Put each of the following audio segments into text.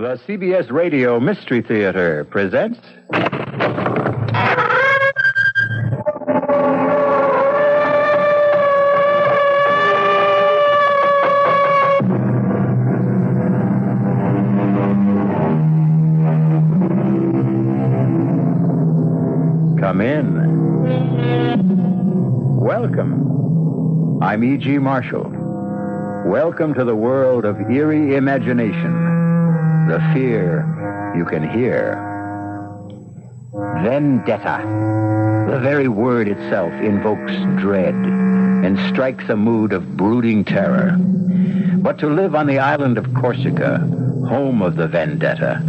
The CBS Radio Mystery Theater presents... Come in. Welcome. I'm E.G. Marshall. Welcome to the world of eerie imagination. The fear you can hear. Vendetta. The very word itself invokes dread and strikes a mood of brooding terror. But to live on the island of Corsica, home of the vendetta,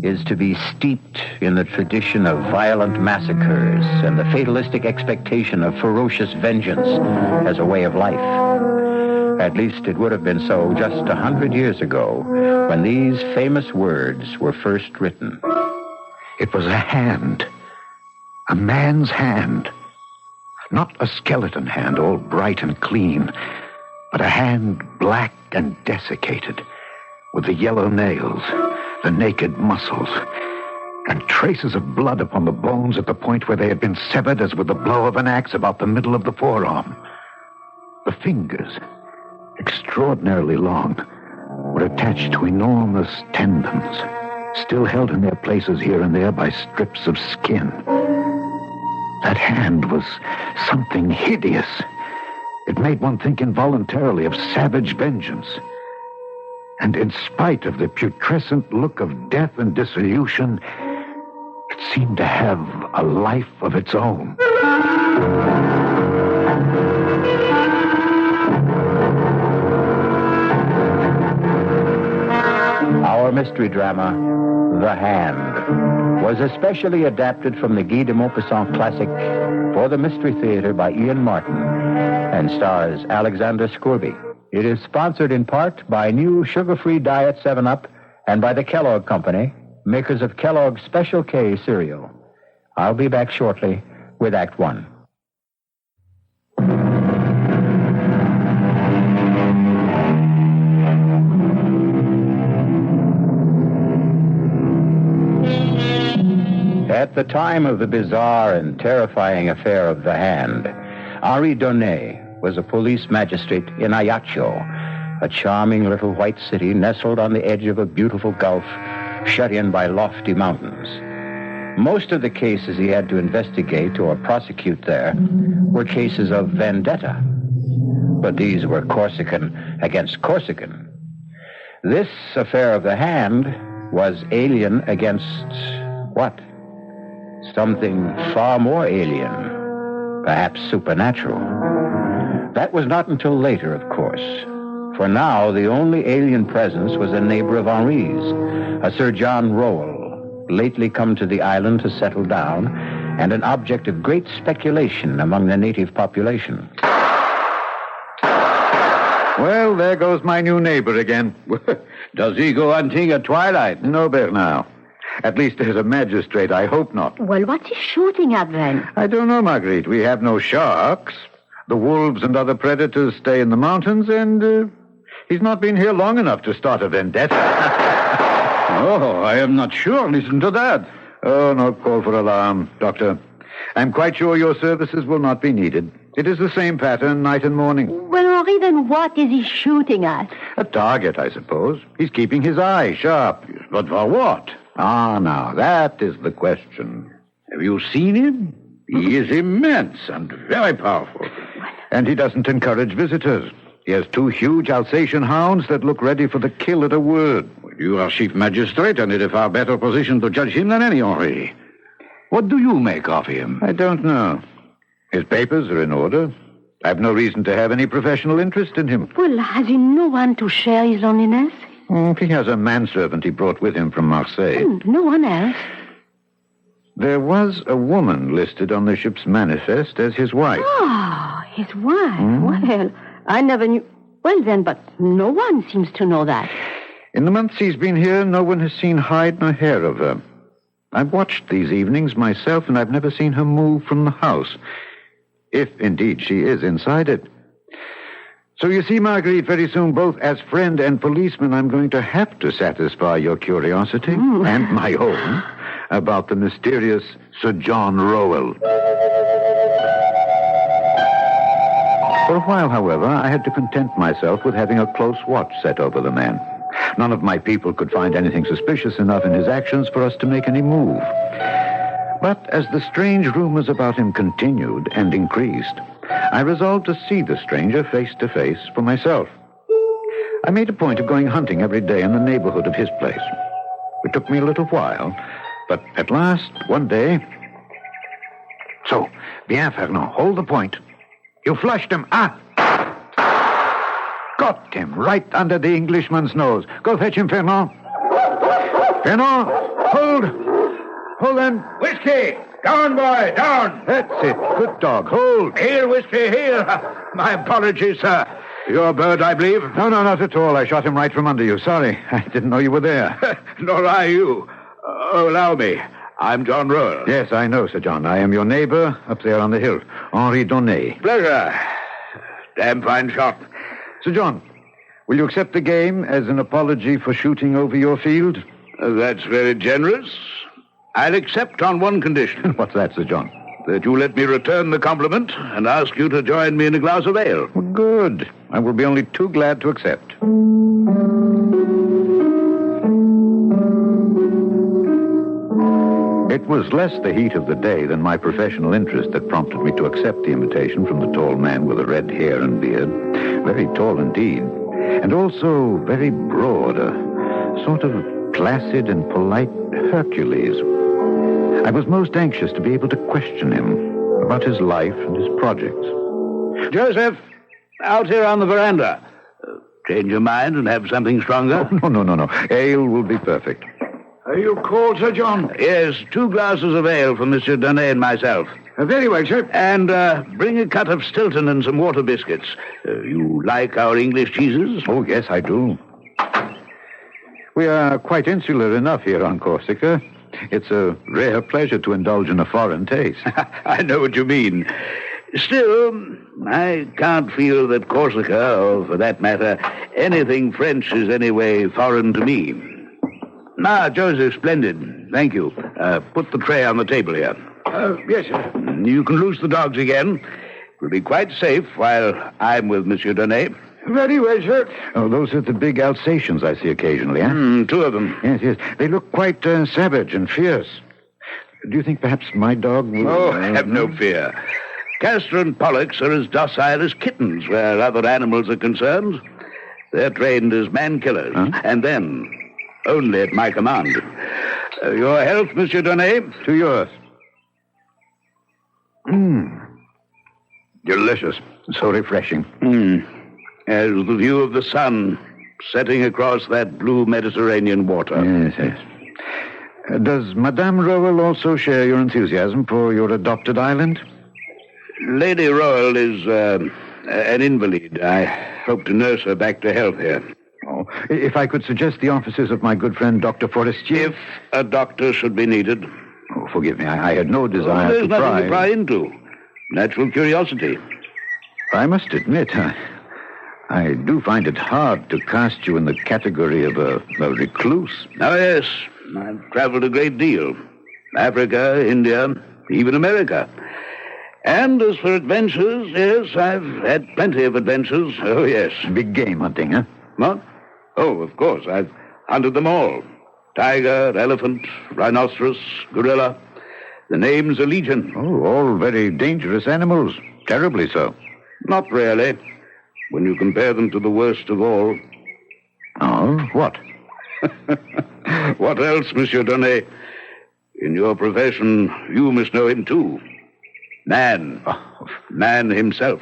is to be steeped in the tradition of violent massacres and the fatalistic expectation of ferocious vengeance as a way of life. At least it would have been so just 100 years ago when these famous words were first written. It was a hand. A man's hand. Not a skeleton hand, all bright and clean, but a hand black and desiccated, with the yellow nails, the naked muscles, and traces of blood upon the bones at the point where they had been severed as with the blow of an axe about the middle of the forearm. The fingers, extraordinarily long, were attached to enormous tendons, still held in their places here and there by strips of skin. That hand was something hideous. It made one think involuntarily of savage vengeance. And in spite of the putrescent look of death and dissolution, it seemed to have a life of its own. Our mystery drama, The Hand, was especially adapted from the Guy de Maupassant classic for the Mystery Theater by Ian Martin and stars Alexander Scourby. It is sponsored in part by new sugar-free Diet 7-Up and by the Kellogg Company, makers of Kellogg's Special K cereal. I'll be back shortly with Act One. At the time of the bizarre and terrifying affair of the Hand, Henri Donnet was a police magistrate in Ajaccio, a charming little white city nestled on the edge of a beautiful gulf, shut in by lofty mountains. Most of the cases he had to investigate or prosecute there were cases of vendetta. But these were Corsican against Corsican. This affair of the Hand was alien against what? Something far more alien, perhaps supernatural. That was not until later, of course. For now, the only alien presence was a neighbor of Henri's, a Sir John Rowell, lately come to the island to settle down, and an object of great speculation among the native population. Well, there goes my new neighbor again. Does he go hunting at twilight? No, Bernard. At least as a magistrate, I hope not. Well, what's he shooting at then? I don't know, Marguerite. We have no sharks. The wolves and other predators stay in the mountains, and he's not been here long enough to start a vendetta. Oh, I am not sure. Listen to that. Oh, no call for alarm, Doctor. I'm quite sure your services will not be needed. It is the same pattern night and morning. Well, Henri, then what is he shooting at? A target, I suppose. He's keeping his eye sharp. But for what? Ah, now, that is the question. Have you seen him? He is immense and very powerful. And he doesn't encourage visitors. He has 2 huge Alsatian hounds that look ready for the kill at a word. You are chief magistrate and in a far better position to judge him than any, Henri. What do you make of him? I don't know. His papers are in order. I've no reason to have any professional interest in him. Well, has he no one to share his loneliness? He has a manservant he brought with him from Marseille. No one else. There was a woman listed on the ship's manifest as his wife. Oh, his wife. Well, I never knew. Well, then, but no one seems to know that. In the months he's been here, no one has seen hide nor hair of her. I've watched these evenings myself, and I've never seen her move from the house. If, indeed, she is inside it. So you see, Marguerite, very soon, both as friend and policeman, I'm going to have to satisfy your curiosity and my own about the mysterious Sir John Rowell. For a while, however, I had to content myself with having a close watch set over the man. None of my people could find anything suspicious enough in his actions for us to make any move. But as the strange rumors about him continued and increased, I resolved to see the stranger face to face for myself. I made a point of going hunting every day in the neighborhood of his place. It took me a little while, but at last, one day... So, bien, Fernand, hold the point. You flushed him. Got him right under the Englishman's nose. Go fetch him, Fernand. Fernand, hold. Hold him. Whiskey! Down, boy, down! That's it. Good dog. Hold. Here, Whiskey, here. My apologies, sir. Your bird, I believe? No, not at all. I shot him right from under you. Sorry. I didn't know you were there. Nor I you. Allow me. I'm John Rowell. Yes, I know, Sir John. I am your neighbor up there on the hill. Henri Donnet. Pleasure. Damn fine shot. Sir John, will you accept the game as an apology for shooting over your field? That's very generous. I'll accept on one condition. What's that, Sir John? That you let me return the compliment and ask you to join me in a glass of ale. Well, good. I will be only too glad to accept. It was less the heat of the day than my professional interest that prompted me to accept the invitation from the tall man with the red hair and beard. Very tall indeed. And also very broad, a sort of placid and polite Hercules. I was most anxious to be able to question him about his life and his projects. Joseph, out here on the veranda. Change your mind and have something stronger? Oh, no. Ale will be perfect. Are you cold, Sir John? Yes, 2 glasses of ale for Monsieur Donnet and myself. Very well, sir. And bring a cut of Stilton and some water biscuits. You like our English cheeses? Oh, yes, I do. We are quite insular enough here on Corsica. It's a rare pleasure to indulge in a foreign taste. I know what you mean. Still, I can't feel that Corsica, or for that matter, anything French is anyway foreign to me. Joseph, splendid. Thank you. Put the tray on the table here. Yes, sir. You can loose the dogs again. It will be quite safe while I'm with Monsieur Donnet. Very well, sir. Oh, those are the big Alsatians I see occasionally, eh? 2 of them. Yes. They look quite savage and fierce. Do you think perhaps my dog will... Oh, have no fear. Castor and Pollux are as docile as kittens where other animals are concerned. They're trained as man-killers. Huh? And then... only at my command. Your health, Monsieur Donnet? To yours. Delicious. So refreshing. As the view of the sun setting across that blue Mediterranean water. Yes. Does Madame Rowell also share your enthusiasm for your adopted island? Lady Rowell is an invalid. I hope to nurse her back to health here. Oh, if I could suggest the offices of my good friend, Dr. Forestier... If a doctor should be needed. Oh, forgive me. I had no desire there's to pry... nothing to pry into. Natural curiosity. I must admit, I do find it hard to cast you in the category of a recluse. Oh, yes. I've traveled a great deal. Africa, India, even America. And as for adventures, yes, I've had plenty of adventures. Oh, yes. Big game hunting, huh? What? Oh, of course. I've hunted them all. Tiger, elephant, rhinoceros, gorilla. The name's a legion. Oh, all very dangerous animals. Terribly so. Not really. When you compare them to the worst of all. Oh, what? What else, Monsieur Donnet? In your profession, you must know him too. Man. Man himself.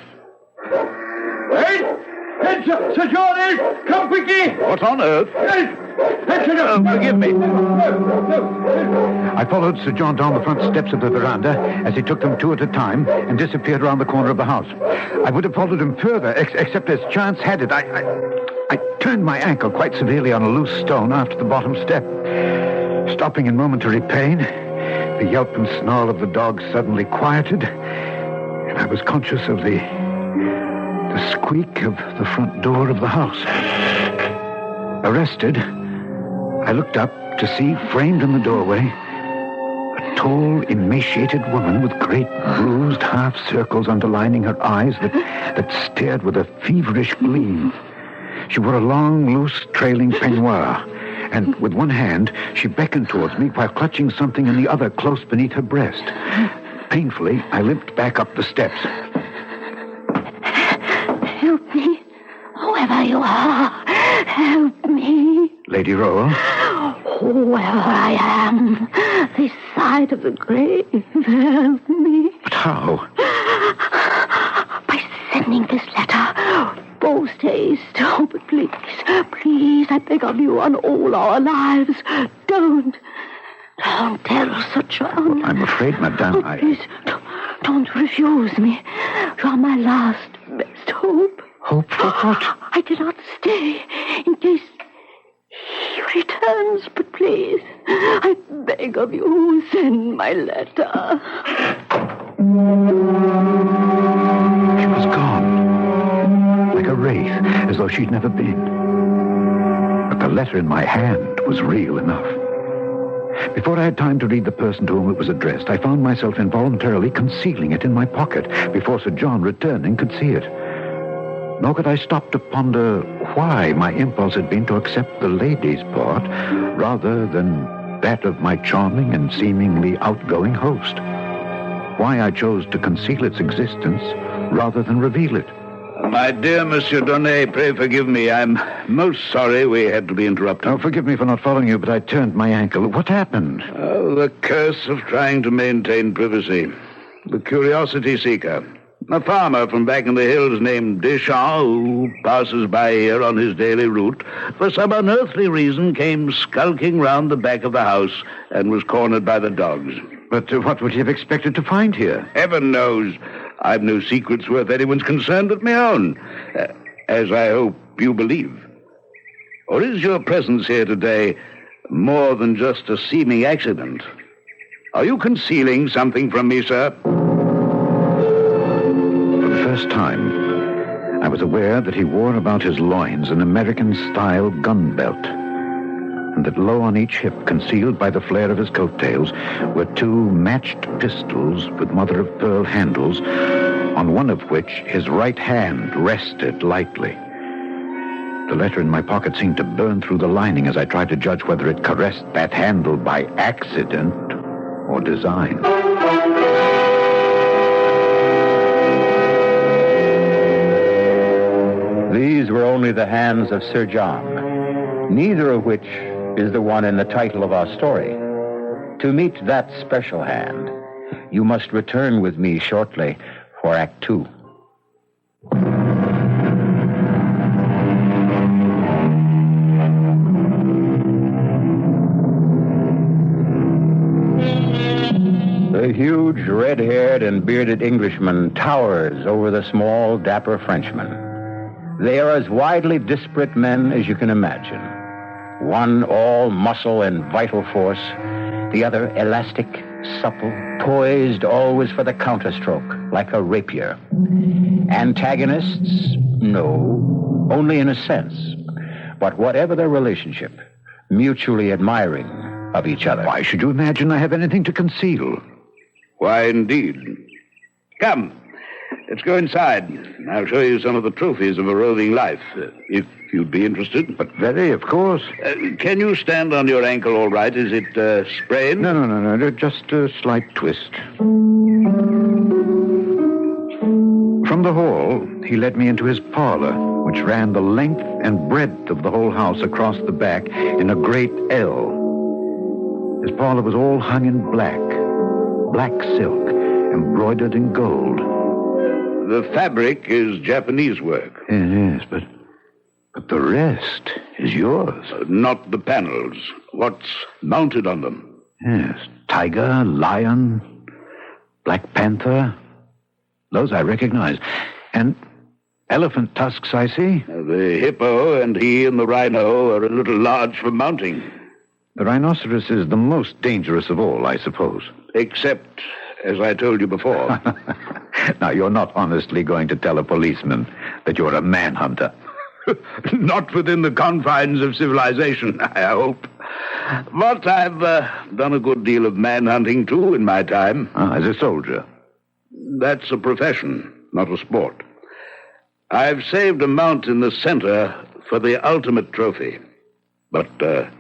Hey! Sir John, come quickly! What on earth? Forgive me. I followed Sir John down the front steps of the veranda as he took them 2 at a time and disappeared around the corner of the house. I would have followed him further, except as chance had it, I turned my ankle quite severely on a loose stone after the bottom step. Stopping in momentary pain, the yelp and snarl of the dog suddenly quieted, and I was conscious of the The squeak of the front door of the house. Arrested, I looked up to see, framed in the doorway, a tall, emaciated woman with great bruised half circles underlining her eyes that stared with a feverish gleam. She wore a long, loose, trailing peignoir, and with one hand, she beckoned towards me while clutching something in the other close beneath her breast. Painfully, I limped back up the steps. Help me, whoever you are. Help me. Lady Rowell? Whoever I am, this side of the grave, help me. But how? By sending this letter. Post haste. Oh, but please, I beg of you on all our lives. Don't tell Sir John. I'm afraid, madame, Please, don't refuse me. You are my last, best hope. Hope for what? I cannot stay in case he returns, but please, I beg of you, send my letter. She was gone, like a wraith, as though she'd never been. But the letter in my hand was real enough. Before I had time to read the person to whom it was addressed, I found myself involuntarily concealing it in my pocket before Sir John, returning, could see it. Nor could I stop to ponder why my impulse had been to accept the lady's part rather than that of my charming and seemingly outgoing host. Why I chose to conceal its existence rather than reveal it. My dear Monsieur Donnet, pray forgive me. I'm most sorry we had to be interrupted. Oh, forgive me for not following you, but I turned my ankle. What happened? Oh, the curse of trying to maintain privacy. The curiosity seeker. A farmer from back in the hills named Deschamps, who passes by here on his daily route, for some unearthly reason came skulking round the back of the house and was cornered by the dogs. But what would he have expected to find here? Heaven knows. I've no secrets worth anyone's concern but my own, as I hope you believe. Or is your presence here today more than just a seeming accident? Are you concealing something from me, sir? For the first time, I was aware that he wore about his loins an American-style gun belt, and that low on each hip, concealed by the flare of his coattails, were two matched pistols with mother-of-pearl handles, on one of which his right hand rested lightly. The letter in my pocket seemed to burn through the lining as I tried to judge whether it caressed that handle by accident or design. These were only the hands of Sir John, neither of which is the one in the title of our story. To meet that special hand, you must return with me shortly for Act 2. The huge red-haired and bearded Englishman towers over the small, dapper Frenchman. They are as widely disparate men as you can imagine. One all muscle and vital force, the other elastic, supple, poised always for the counterstroke, like a rapier. Antagonists? No, only in a sense. But whatever their relationship, mutually admiring of each other. Why should you imagine I have anything to conceal? Why, indeed. Come, let's go inside. I'll show you some of the trophies of a roving life, if you'd be interested. But very, of course. Can you stand on your ankle all right? Is it sprained? No. Just a slight twist. From the hall, he led me into his parlor, which ran the length and breadth of the whole house across the back in a great L. His parlor was all hung in black silk, embroidered in gold. The fabric is Japanese work. Yes, but the rest is yours. Not the panels. What's mounted on them? Yes, tiger, lion, black panther. Those I recognize. And elephant tusks, I see. The hippo and he and the rhino are a little large for mounting. The rhinoceros is the most dangerous of all, I suppose. Except, as I told you before. Now, you're not honestly going to tell a policeman that you're a manhunter. Not within the confines of civilization, I hope. But I've done a good deal of manhunting, too, in my time. As a soldier? That's a profession, not a sport. I've saved a mount in the center for the ultimate trophy. But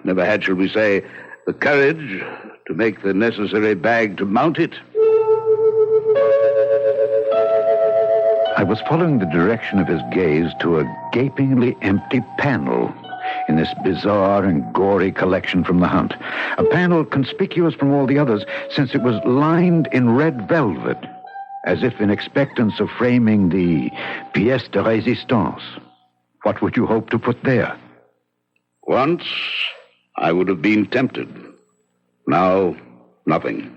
never had, shall we say, the courage to make the necessary bag to mount it. I was following the direction of his gaze to a gapingly empty panel in this bizarre and gory collection from the hunt. A panel conspicuous from all the others since it was lined in red velvet, as if in expectance of framing the pièce de résistance. What would you hope to put there? Once, I would have been tempted. Now, nothing.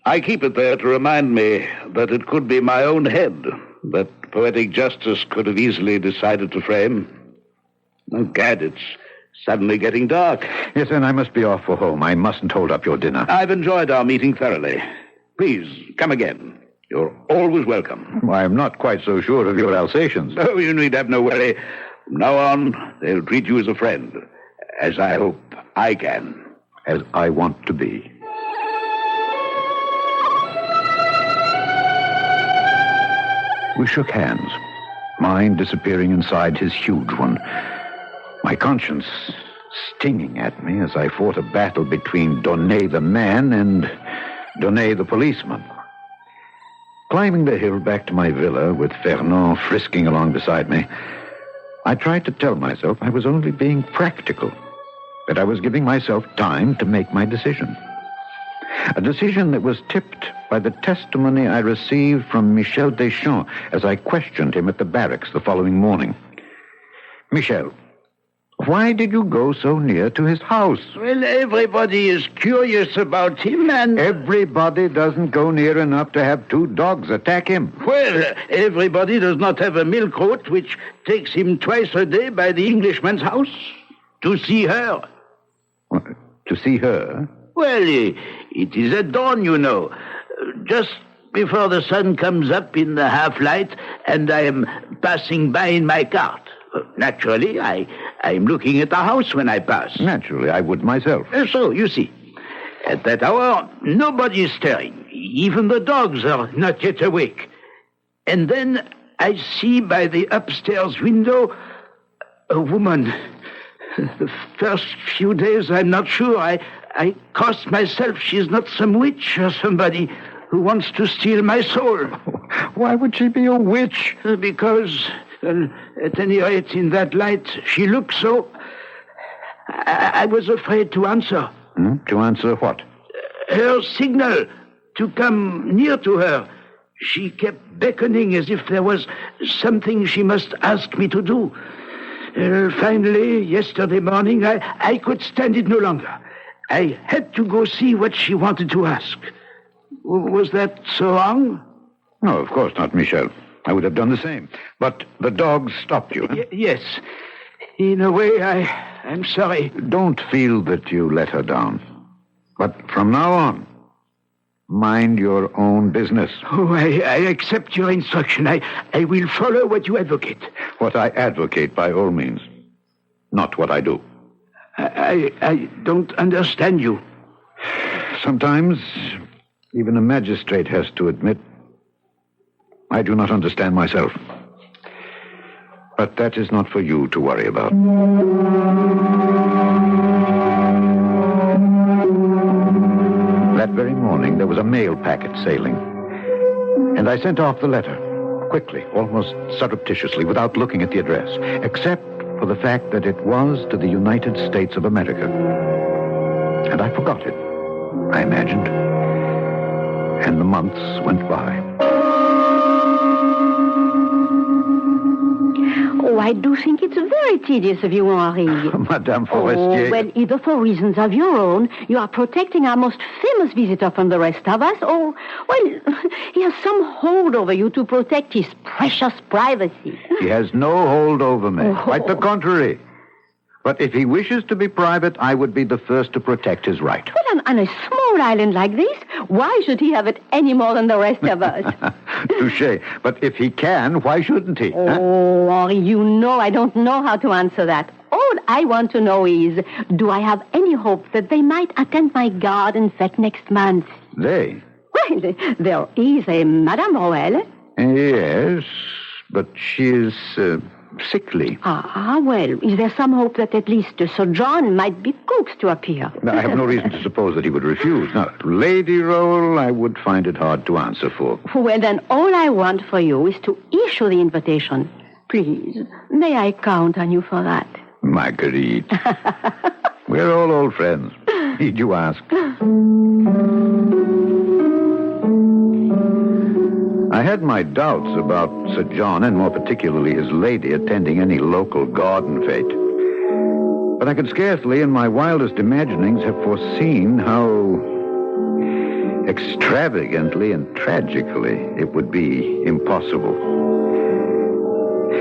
I keep it there to remind me that it could be my own head that poetic justice could have easily decided to frame. Oh, Gad, it's suddenly getting dark. Yes, and I must be off for home. I mustn't hold up your dinner. I've enjoyed our meeting thoroughly. Please, come again. You're always welcome. I'm not quite so sure of your Alsatians. Oh, you need have no worry. From now on, they'll treat you as a friend, as I hope I can. As I want to be. We shook hands, mine disappearing inside his huge one, my conscience stinging at me as I fought a battle between Donnet the man and Donnet the policeman. Climbing the hill back to my villa with Fernand frisking along beside me, I tried to tell myself I was only being practical, that I was giving myself time to make my decision. A decision that was tipped by the testimony I received from Michel Deschamps as I questioned him at the barracks the following morning. Michel, why did you go so near to his house? Well, everybody is curious about him, and... Everybody doesn't go near enough to have two dogs attack him. Well, everybody does not have a milk route which takes him twice a day by the Englishman's house to see her. What, to see her? Well, it is at dawn, you know. Just before the sun comes up in the half-light, and I am passing by in my cart. Naturally, I'm looking at the house when I pass. Naturally, I would myself. So, you see, at that hour, nobody is stirring. Even the dogs are not yet awake. And then I see by the upstairs window a woman. The first few days, I'm not sure. I cost myself she's not some witch or somebody who wants to steal my soul. Why would she be a witch? Because, at any rate, in that light, she looked so... I was afraid to answer. To answer what? Her signal to come near to her. She kept beckoning as if there was something she must ask me to do. Finally, yesterday morning, I could stand it no longer. I had to go see what she wanted to ask. Was that so wrong? No, of course not, Michel. I would have done the same. But the dogs stopped you. Huh? Yes. In a way, I'm sorry. Don't feel that you let her down. But from now on, mind your own business. Oh, I accept your instruction. I will follow what you advocate. What I advocate, by all means. Not what I do. I don't understand you. Sometimes, even a magistrate has to admit, I do not understand myself. But that is not for you to worry about. That very morning, there was a mail packet sailing. And I sent off the letter, quickly, almost surreptitiously, without looking at the address, except for the fact that it was to the United States of America. And I forgot it, I imagined. And the months went by. Oh, I do think it's very tedious of you, Henri. Madame Forestier. Oh, well, either for reasons of your own, you are protecting our most famous visitor from the rest of us, or, well, he has some hold over you to protect his precious privacy. He has no hold over me. Quite the contrary. But if he wishes to be private, I would be the first to protect his right. Well, on a small island like this, why should he have it any more than the rest of us? Touché. But if he can, why shouldn't he? Oh, Henri, you know I don't know how to answer that. All I want to know is, do I have any hope that they might attend my garden fete next month? They? Well, there is a Madame Roel. Yes, but she is sickly. Well, is there some hope that at least Sir John might be coaxed to appear? I have no reason to suppose that he would refuse. Now, Lady Roel, I would find it hard to answer for. Well, then all I want for you is to issue the invitation. Please, may I count on you for that? Marguerite. We're all old friends. Need you ask? I had my doubts about Sir John, and more particularly his lady, attending any local garden fete. But I could scarcely, in my wildest imaginings, have foreseen how extravagantly and tragically it would be impossible.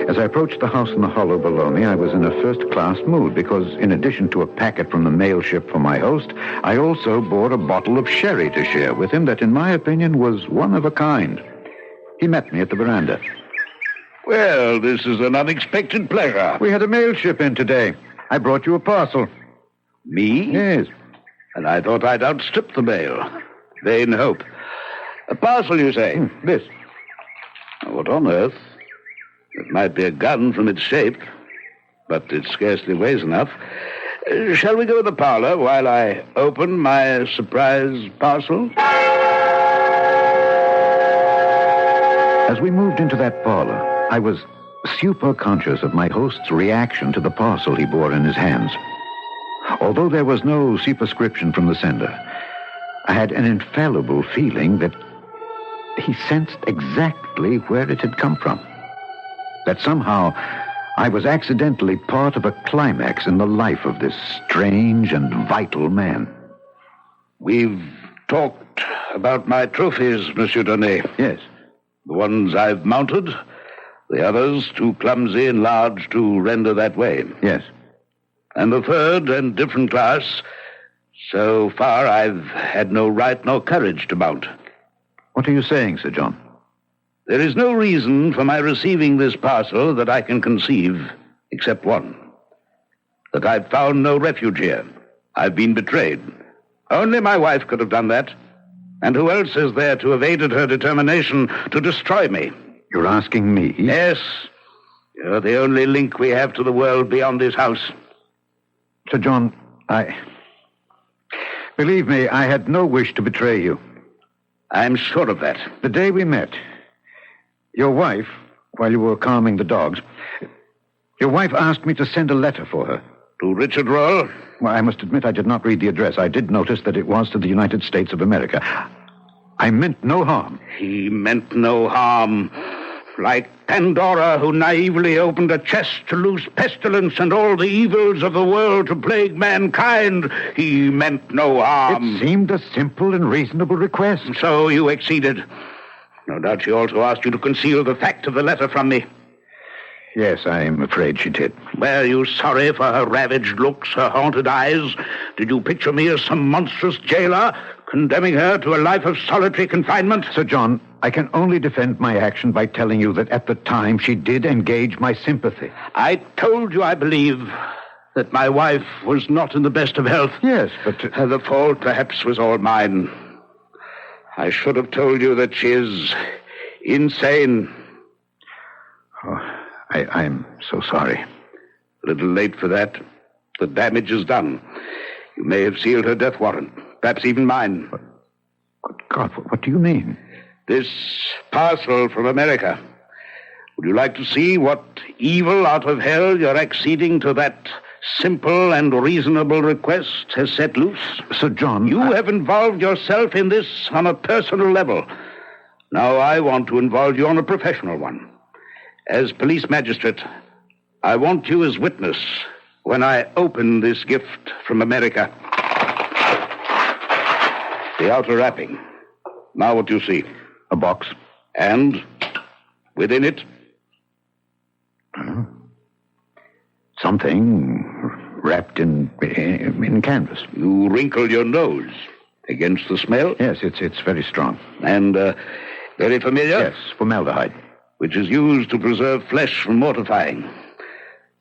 As I approached the house in the hollow below me, I was in a first-class mood because, in addition to a packet from the mail ship for my host, I also bought a bottle of sherry to share with him that, in my opinion, was one of a kind. He met me at the veranda. Well, this is an unexpected pleasure. We had a mail ship in today. I brought you a parcel. Me? Yes. And I thought I'd outstrip the mail. Vain hope. A parcel, you say? This. What on earth? It might be a gun from its shape, but it scarcely weighs enough. Shall we go to the parlor while I open my surprise parcel? As we moved into that parlor, I was super-conscious of my host's reaction to the parcel he bore in his hands. Although there was no superscription from the sender, I had an infallible feeling that he sensed exactly where it had come from. That somehow I was accidentally part of a climax in the life of this strange and vital man. We've talked about my trophies, Monsieur Donnet. Yes. The ones I've mounted, the others too clumsy and large to render that way. Yes. And the third and different class, so far I've had no right nor courage to mount. What are you saying, Sir John? There is no reason for my receiving this parcel that I can conceive, except one. That I've found no refuge here. I've been betrayed. Only my wife could have done that. And who else is there to have aided her determination to destroy me? You're asking me? Yes. You're the only link we have to the world beyond this house. Sir John, Believe me, I had no wish to betray you. I'm sure of that. The day we met, your wife, while you were calming the dogs, your wife asked me to send a letter for her. To Richard Roll? Well, I must admit I did not read the address. I did notice that it was to the United States of America. I meant no harm. He meant no harm. Like Pandora, who naively opened a chest to loose pestilence and all the evils of the world to plague mankind, he meant no harm. It seemed a simple and reasonable request. So you exceeded. No doubt she also asked you to conceal the fact of the letter from me. Yes, I'm afraid she did. Were you sorry for her ravaged looks, her haunted eyes? Did you picture me as some monstrous jailer, condemning her to a life of solitary confinement? Sir John, I can only defend my action by telling you that at the time she did engage my sympathy. I told you, I believe, that my wife was not in the best of health. Yes, but... The fault perhaps was all mine. I should have told you that she is insane. Oh, I'm so sorry. A little late for that. The damage is done. You may have sealed her death warrant, perhaps even mine. Good God, what do you mean? This parcel from America. Would you like to see what evil out of hell you're acceding to that simple and reasonable request has set loose? Sir John... You have involved yourself in this on a personal level. Now I want to involve you on a professional one. As police magistrate, I want you as witness when I open this gift from America. The outer wrapping. Now what do you see? A box. And within it? Something wrapped in canvas. You wrinkle your nose against the smell? Yes, it's very strong. And Very familiar? Yes, formaldehyde. Which is used to preserve flesh from mortifying.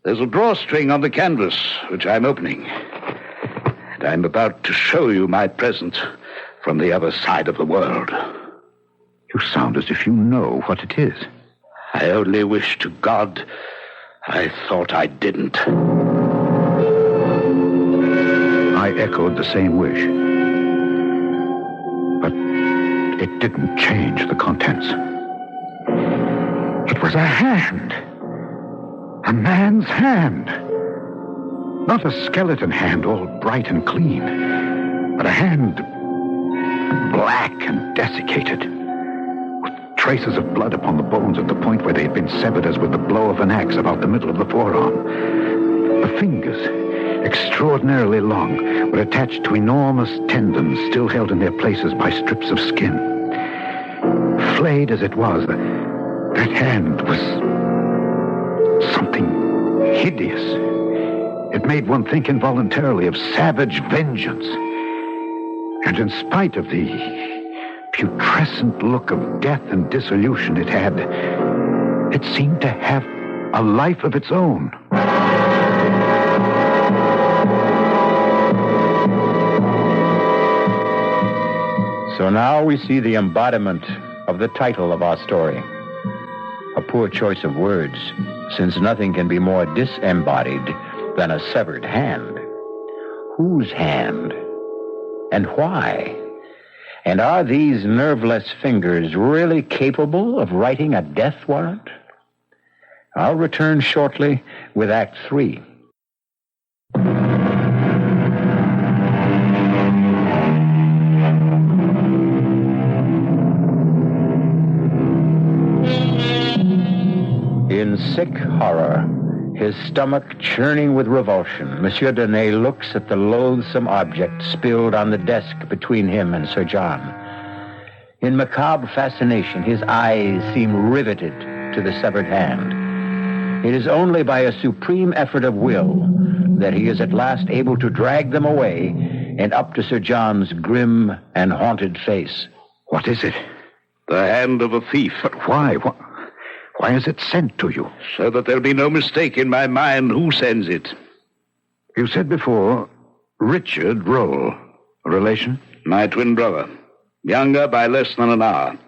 There's a drawstring on the canvas, which I'm opening. And I'm about to show you my present from the other side of the world. You sound as if you know what it is. I only wish to God I thought I didn't. I echoed the same wish. But it didn't change the contents. It was a hand. A man's hand. Not a skeleton hand, all bright and clean, but a hand black and desiccated, with traces of blood upon the bones at the point where they had been severed as with the blow of an axe about the middle of the forearm. The fingers, extraordinarily long, were attached to enormous tendons still held in their places by strips of skin. Flayed as it was, that hand was something hideous. It made one think involuntarily of savage vengeance. And in spite of the putrescent look of death and dissolution it had, it seemed to have a life of its own. So now we see the embodiment of the title of our story. A poor choice of words, since nothing can be more disembodied than a severed hand. Whose hand? And why? And are these nerveless fingers really capable of writing a death warrant? I'll return shortly with Act 3. In sick horror, his stomach churning with revulsion, Monsieur Donnet looks at the loathsome object spilled on the desk between him and Sir John. In macabre fascination, his eyes seem riveted to the severed hand. It is only by a supreme effort of will that he is at last able to drag them away and up to Sir John's grim and haunted face. What is it? The hand of a thief. But why? Why is it sent to you? So that there'll be no mistake in my mind who sends it. You said before, Richard Roll. A relation? My twin brother. Younger by less than an hour.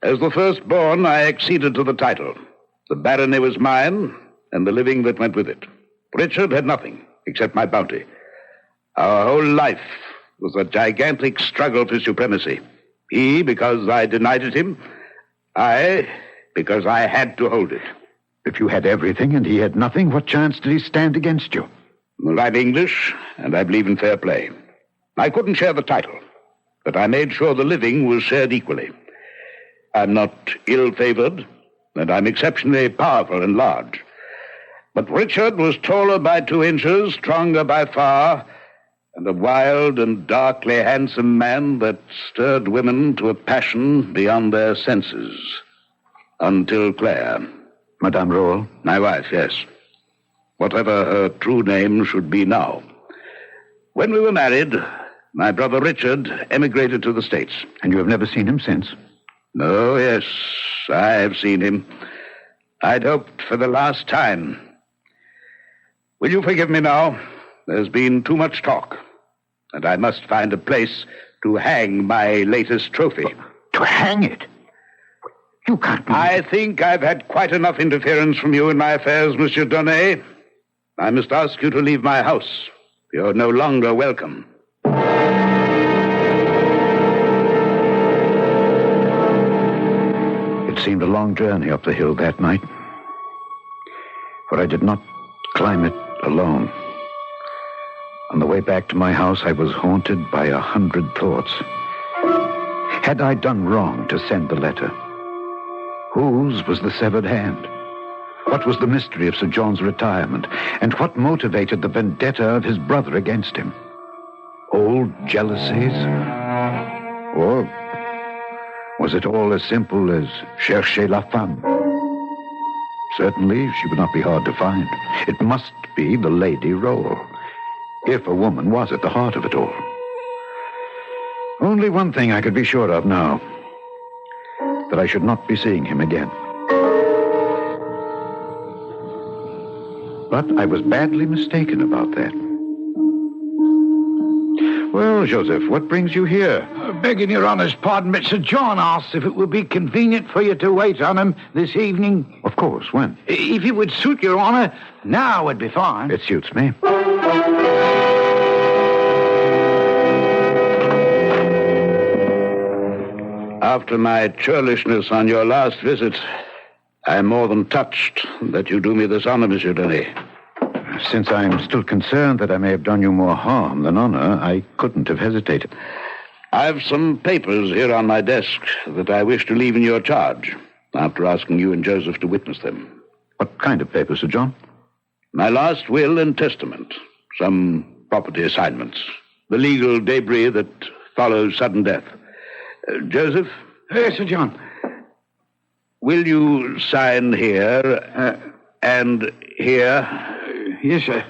As the firstborn, I acceded to the title. The barony was mine, and the living that went with it. Richard had nothing, except my bounty. Our whole life was a gigantic struggle for supremacy. He, because I denied it him. I, because I had to hold it. If you had everything and he had nothing, what chance did he stand against you? Well, I'm English, and I believe in fair play. I couldn't share the title, but I made sure the living was shared equally. I'm not ill-favored, and I'm exceptionally powerful and large. But Richard was taller by 2 inches, stronger by far, and a wild and darkly handsome man that stirred women to a passion beyond their senses. Until Claire. Madame Roll? My wife, yes. Whatever her true name should be now. When we were married, my brother Richard emigrated to the States. And you have never seen him since? No, yes, I have seen him. I'd hoped for the last time. Will you forgive me now? There's been too much talk, and I must find a place to hang my latest trophy. To hang it? You can't believe I think I've had quite enough interference from you in my affairs, Monsieur Donnet. I must ask you to leave my house. You're no longer welcome. It seemed a long journey up the hill that night, for I did not climb it alone. On the way back to my house, I was haunted by 100 thoughts. Had I done wrong to send the letter? Whose was the severed hand? What was the mystery of Sir John's retirement? And what motivated the vendetta of his brother against him? Old jealousies? Or was it all as simple as chercher la femme? Certainly, she would not be hard to find. It must be the Lady Roll, if a woman was at the heart of it all. Only one thing I could be sure of now. that I should not be seeing him again. But I was badly mistaken about that. Well, Joseph, what brings you here? Begging your honour's pardon, but Sir John asks if it would be convenient for you to wait on him this evening. Of course, when? If it would suit your honour, now would be fine. It suits me. After my churlishness on your last visit, I am more than touched that you do me this honor, Monsieur Denis. Since I'm still concerned that I may have done you more harm than honor, I couldn't have hesitated. I've some papers here on my desk that I wish to leave in your charge, after asking you and Joseph to witness them. What kind of papers, Sir John? My last will and testament, some property assignments, the legal debris that follows sudden death. Joseph? Yes, Sir John. Will you sign here and here? Yes, sir.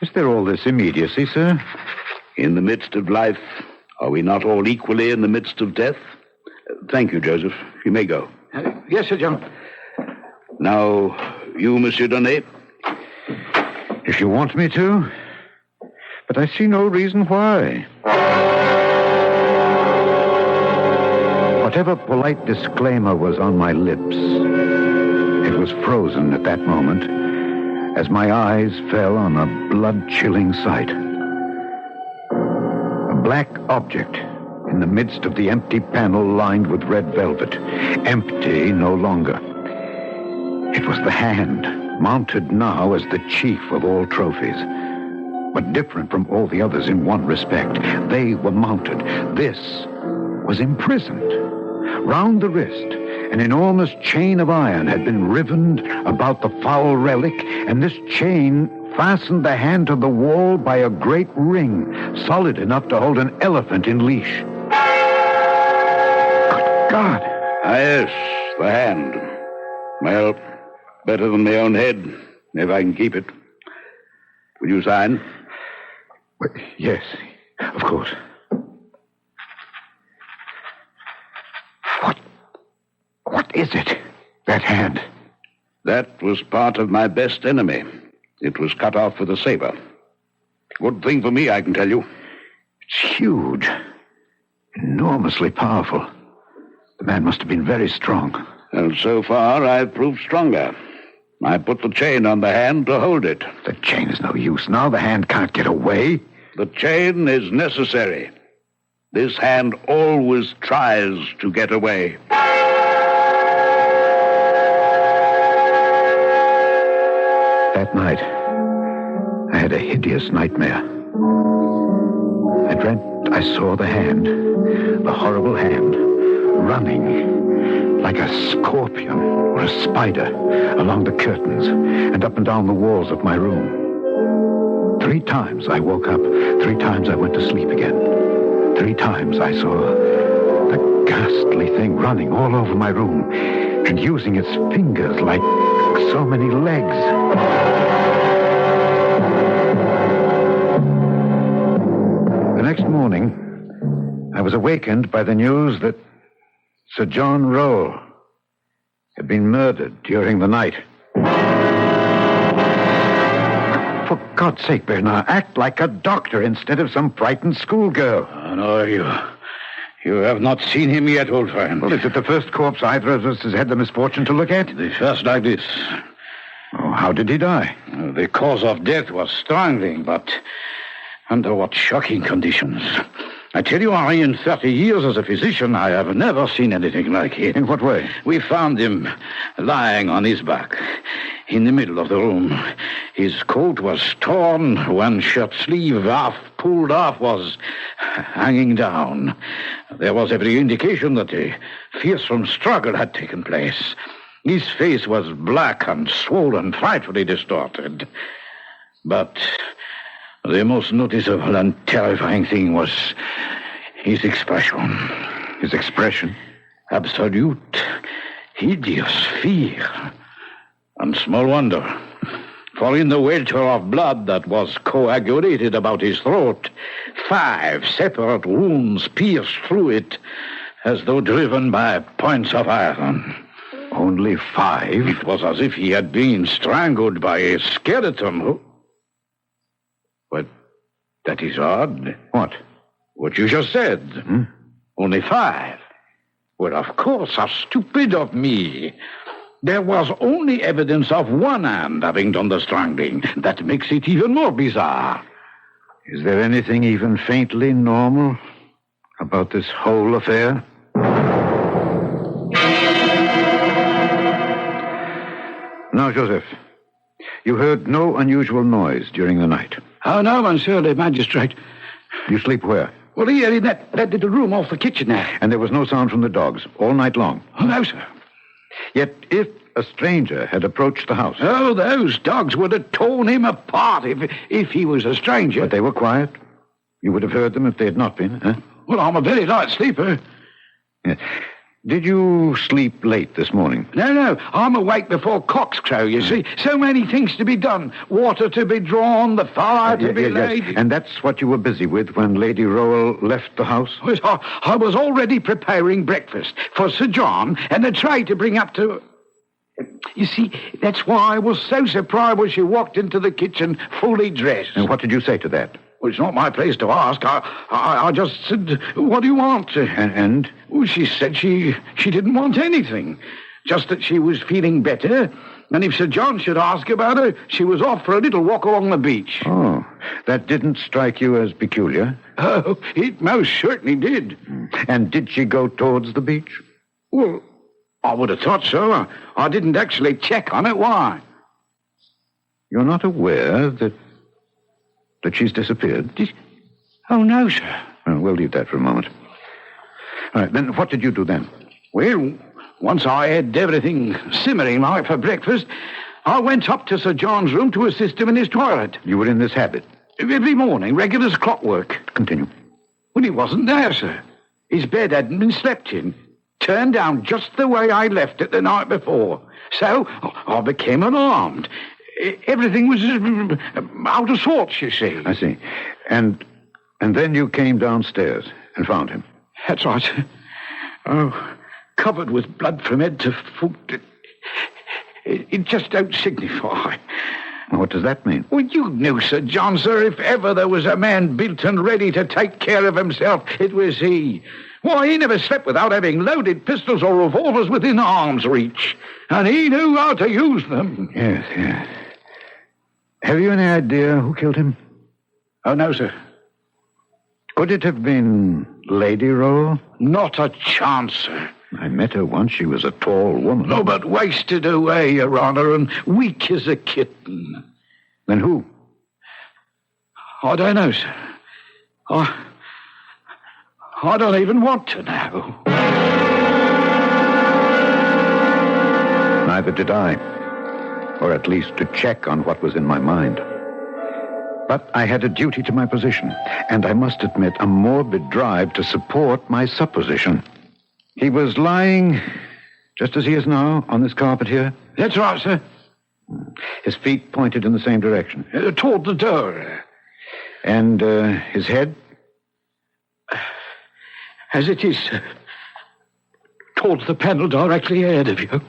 Is there all this immediacy, sir? In the midst of life, are we not all equally in the midst of death? Thank you, Joseph. You may go. Yes, Sir John. Now, you, Monsieur Denis? If you want me to. But I see no reason why. Whatever polite disclaimer was on my lips, it was frozen at that moment as my eyes fell on a blood-chilling sight. A black object in the midst of the empty panel lined with red velvet. Empty no longer. It was the hand, mounted now as the chief of all trophies. But different from all the others in one respect. They were mounted. This was imprisoned. Round the wrist, an enormous chain of iron had been rivened about the foul relic, and this chain fastened the hand to the wall by a great ring, solid enough to hold an elephant in leash. Good God! Ah, yes, the hand. Well, better than my own head, if I can keep it. Will you sign? Well, yes, of course. What is it, that hand? That was part of my best enemy. It was cut off with a saber. Good thing for me, I can tell you. It's huge. Enormously powerful. The man must have been very strong. And so far, I've proved stronger. I put the chain on the hand to hold it. The chain is no use now. The hand can't get away. The chain is necessary. This hand always tries to get away. That night, I had a hideous nightmare. I dreamt I saw the hand, the horrible hand, running like a scorpion or a spider along the curtains and up and down the walls of my room. 3 times I woke up. 3 times I went to sleep again. 3 times I saw the ghastly thing running all over my room and using its fingers like so many legs. The next morning, I was awakened by the news that Sir John Roll had been murdered during the night. For God's sake, Bernard, act like a doctor instead of some frightened schoolgirl. Oh, no, you have not seen him yet, old friend. Well, is it the first corpse either of us has had the misfortune to look at? The first like this. Oh, how did he die? The cause of death was strangling, but under what shocking conditions. I tell you, Henri, in 30 years as a physician, I have never seen anything like it. In what way? We found him lying on his back in the middle of the room. His coat was torn, one shirt sleeve, half pulled off, was hanging down. There was every indication that a fearsome struggle had taken place. His face was black and swollen, frightfully distorted. But the most noticeable and terrifying thing was his expression. His expression? Absolute, hideous fear. And small wonder. For in the welter of blood that was coagulated about his throat, 5 separate wounds pierced through it, as though driven by points of iron. Only 5? It was as if he had been strangled by a skeleton. But that is odd. What? What you just said. Only 5. Well, of course, how stupid of me. There was only evidence of one hand having done the strangling. That makes it even more bizarre. Is there anything even faintly normal about this whole affair? Now, Joseph, you heard no unusual noise during the night. Oh, no, monsieur le magistrate. You sleep where? Well, here in that little room off the kitchen there. And there was no sound from the dogs all night long? Oh, no, sir. Yet if a stranger had approached the house... Oh, those dogs would have torn him apart if he was a stranger. But they were quiet? You would have heard them if they had not been, huh? Well, I'm a very light sleeper. Yes. Did you sleep late this morning? No. I'm awake before cocks crow, you see. So many things to be done. Water to be drawn, the fire to be laid. Yes. And that's what you were busy with when Lady Rowell left the house? I was already preparing breakfast for Sir John and a tray to bring up to... You see, that's why I was so surprised when she walked into the kitchen fully dressed. And what did you say to that? Well, it's not my place to ask. I just said, what do you want? And? Well, she said she didn't want anything. Just that she was feeling better. And if Sir John should ask about her, she was off for a little walk along the beach. Oh, that didn't strike you as peculiar? Oh, it most certainly did. And did she go towards the beach? Well, I would have thought so. I didn't actually check on it. Why? You're not aware that she's disappeared? Oh, no, sir. Well, we'll leave that for a moment. All right, then what did you do then? Well, once I had everything simmering like for breakfast, I went up to Sir John's room to assist him in his toilet. You were in this habit? Every morning, regular as clockwork. Continue. Well, he wasn't there, sir. His bed hadn't been slept in. Turned down just the way I left it the night before. So I became alarmed. Everything was out of sorts, you see. I see. And then you came downstairs and found him. That's right. Oh, covered with blood from head to foot. It just don't signify. What does that mean? Well, you knew, Sir John, sir, if ever there was a man built and ready to take care of himself, it was he. Why, he never slept without having loaded pistols or revolvers within arm's reach. And he knew how to use them. Yes. Have you any idea who killed him? Oh, no, sir. Could it have been Lady Rowell? Not a chance, sir. I met her once. She was a tall woman. No, but wasted away, Your Honor, and weak as a kitten. Then who? I don't know, sir. I don't even want to know. Neither did I. Or at least to check on what was in my mind. But I had a duty to my position, and I must admit a morbid drive to support my supposition. He was lying, just as he is now, on this carpet here? That's right, sir. His feet pointed in the same direction? Toward the door. And his head? As it is, sir. Towards the panel directly ahead of you.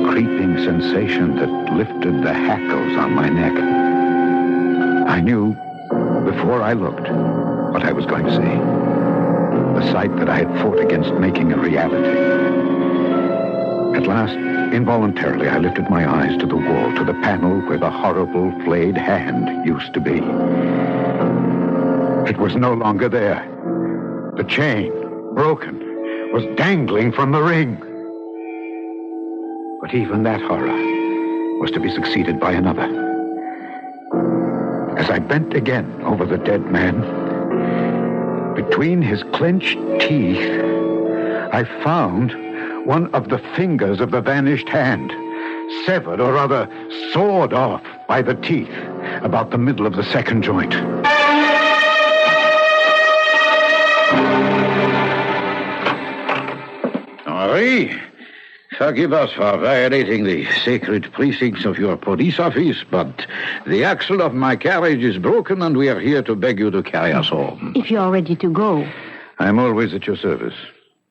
Creeping sensation that lifted the hackles on my neck. I knew, before I looked, what I was going to see. The sight that I had fought against making a reality. At last, involuntarily, I lifted my eyes to the wall, to the panel where the horrible flayed hand used to be. It was no longer there. The chain, broken, was dangling from the ring. But even that horror was to be succeeded by another. As I bent again over the dead man, between his clenched teeth, I found one of the fingers of the vanished hand, severed or rather sawed off by the teeth about the middle of the second joint. Henri? Forgive us for violating the sacred precincts of your police office, but the axle of my carriage is broken, and we are here to beg you to carry us home. If you're ready to go. I'm always at your service.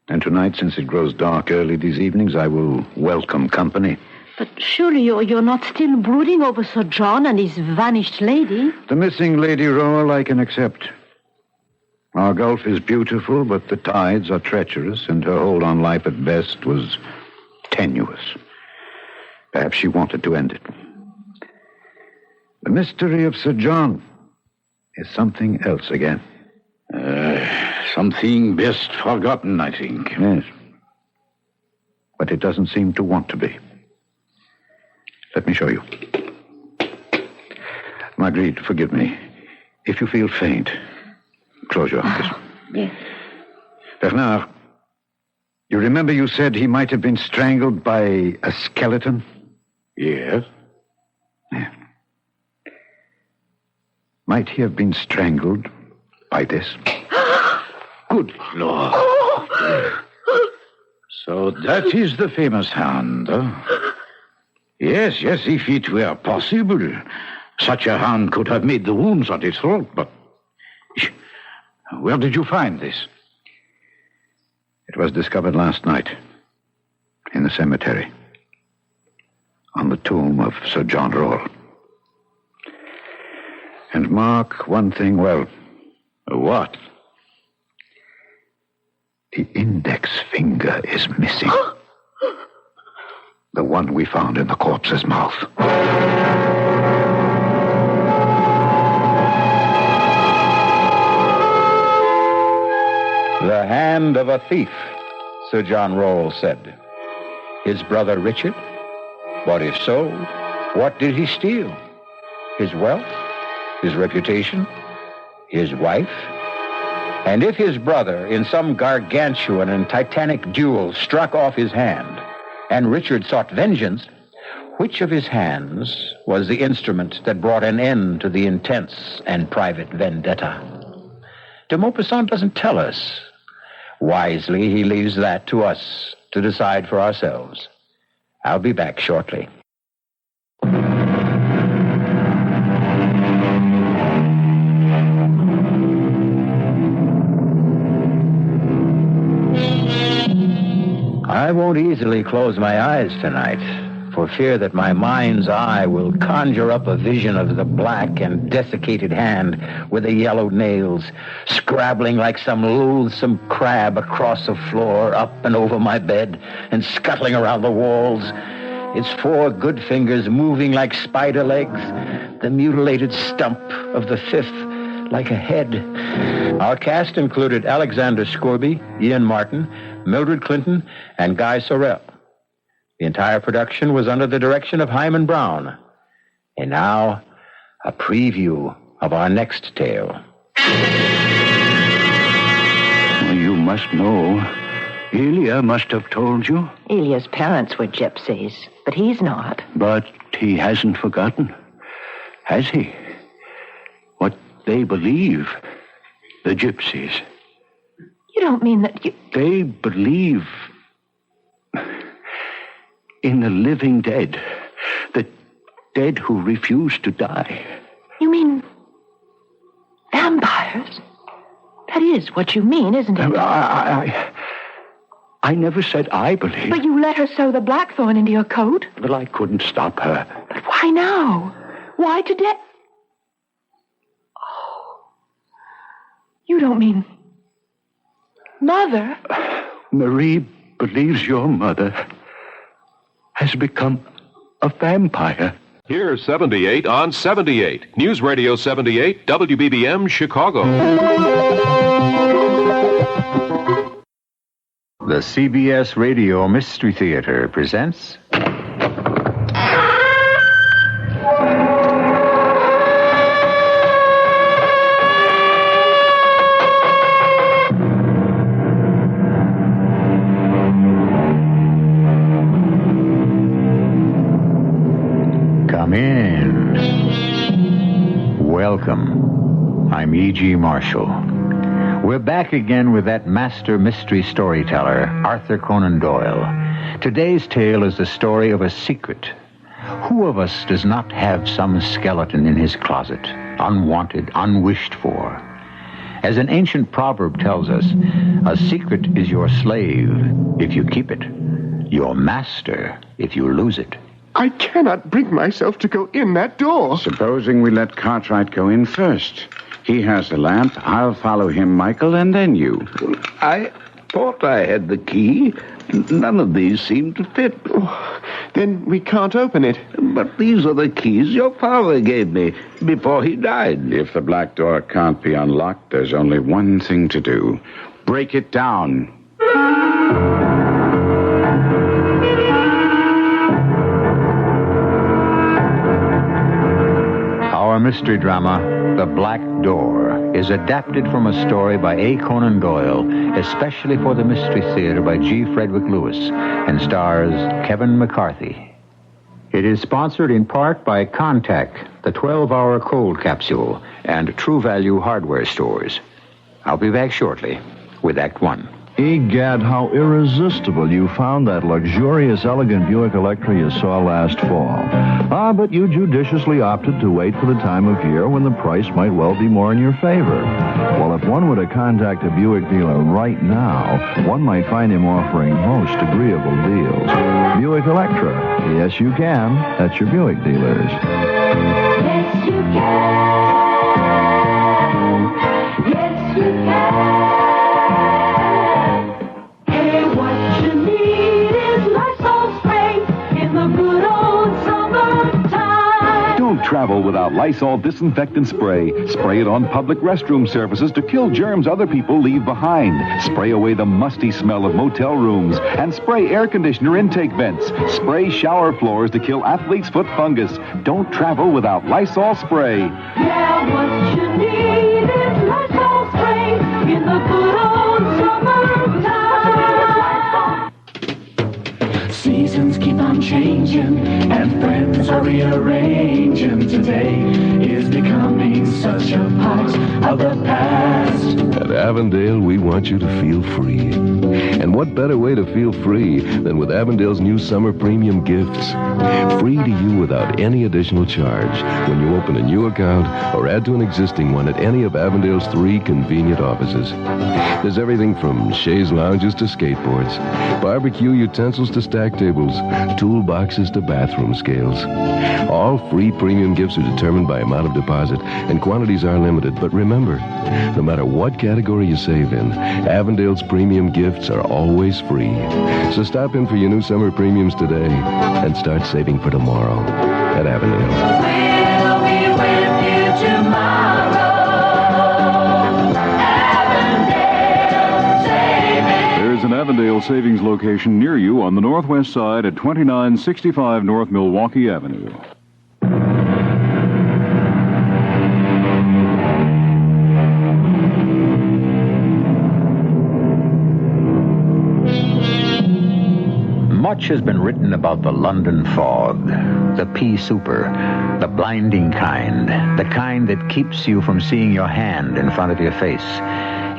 And tonight, since it grows dark early these evenings, I will welcome company. But surely you're not still brooding over Sir John and his vanished lady? The missing Lady Rowell I can accept. Our gulf is beautiful, but the tides are treacherous, and her hold on life at best was tenuous. Perhaps she wanted to end it. The mystery of Sir John is something else again. Something best forgotten, I think. Yes. But it doesn't seem to want to be. Let me show you. Marguerite, forgive me. If you feel faint, close your eyes. Yes. Bernard, you remember you said he might have been strangled by a skeleton? Yes. Yeah. Might he have been strangled by this? Good Lord. So that is the famous hand, huh? Yes, if it were possible, such a hand could have made the wounds on its throat, but where did you find this? It was discovered last night in the cemetery on the tomb of Sir John Rowell. And mark one thing well. What? The index finger is missing. The one we found in the corpse's mouth. The hand of a thief, Sir John Rowell said. His brother Richard? But if so, what did he steal? His wealth? His reputation? His wife? And if his brother, in some gargantuan and titanic duel, struck off his hand, and Richard sought vengeance, which of his hands was the instrument that brought an end to the intense and private vendetta? De Maupassant doesn't tell us. Wisely, he leaves that to us to decide for ourselves. I'll be back shortly. I won't easily close my eyes tonight, for fear that my mind's eye will conjure up a vision of the black and desiccated hand with the yellowed nails, scrabbling like some loathsome crab across the floor, up and over my bed, and scuttling around the walls. Its 4 good fingers moving like spider legs, the mutilated stump of the 5th like a head. Our cast included Alexander Scorby, Ian Martin, Mildred Clinton, and Guy Sorrell. The entire production was under the direction of Hyman Brown. And now, a preview of our next tale. You must know. Elia must have told you. Elia's parents were gypsies, but he's not. But he hasn't forgotten, has he? What they believe, the gypsies. You don't mean that you... They believe in the living dead, the dead who refuse to die. You mean vampires? That is what you mean, isn't it? I never said I believe. But you let her sew the blackthorn into your coat. Well, I couldn't stop her. But why now? Why today? Oh. You don't mean... Mother? Marie believes your mother has become a vampire. Here's 78 on 78. News Radio 78, WBBM, Chicago. The CBS Radio Mystery Theater presents... Come in. Welcome. I'm E.G. Marshall. We're back again with that master mystery storyteller, Arthur Conan Doyle. Today's tale is the story of a secret. Who of us does not have some skeleton in his closet, unwanted, unwished for? As an ancient proverb tells us, a secret is your slave if you keep it, your master if you lose it. I cannot bring myself to go in that door. Supposing we let Cartwright go in first. He has the lamp. I'll follow him, Michael, and then you. I thought I had the key. None of these seem to fit. Oh, then we can't open it. But these are the keys your father gave me before he died. If the black door can't be unlocked, there's only one thing to do. Break it down. Our mystery drama, The Black Door, is adapted from a story by A. Conan Doyle, especially for the Mystery Theater by G. Frederick Lewis, and stars Kevin McCarthy. It is sponsored in part by Contact, the 12-hour cold capsule, and True Value hardware stores. I'll be back shortly with Act One. Egad, how irresistible you found that luxurious, elegant Buick Electra you saw last fall. But you judiciously opted to wait for the time of year when the price might well be more in your favor. Well, if one were to contact a Buick dealer right now, one might find him offering most agreeable deals. Buick Electra. Yes, you can. That's your Buick dealers. Yes, you can. Yes, you can. Don't travel without Lysol disinfectant spray. Spray it on public restroom surfaces to kill germs other people leave behind. Spray away the musty smell of motel rooms. And spray air conditioner intake vents. Spray shower floors to kill athlete's foot fungus. Don't travel without Lysol spray. Yeah, what you need is Lysol spray in the good old summertime. Seasons keep on changing, and friends are rearranging. Today is becoming such a part of the past. At Avondale, we want you to feel free. And what better way to feel free than with Avondale's new summer premium gifts? Free to you without any additional charge when you open a new account or add to an existing one at any of Avondale's 3 convenient offices. There's everything from chaise lounges to skateboards, barbecue utensils to stack tables, toolboxes to bathroom scales. All free premium gifts are determined by amount of deposit, and quantities are limited. But remember, no matter what category you save in, Avondale's premium gifts are always free. So stop in for your new summer premiums today and start saving for tomorrow at Avondale. We'll be with you tomorrow. Avondale Savings. There's an Avondale Savings location near you on the northwest side at 2965 North Milwaukee Avenue. Much has been written about the London fog, the pea super, the blinding kind, the kind that keeps you from seeing your hand in front of your face.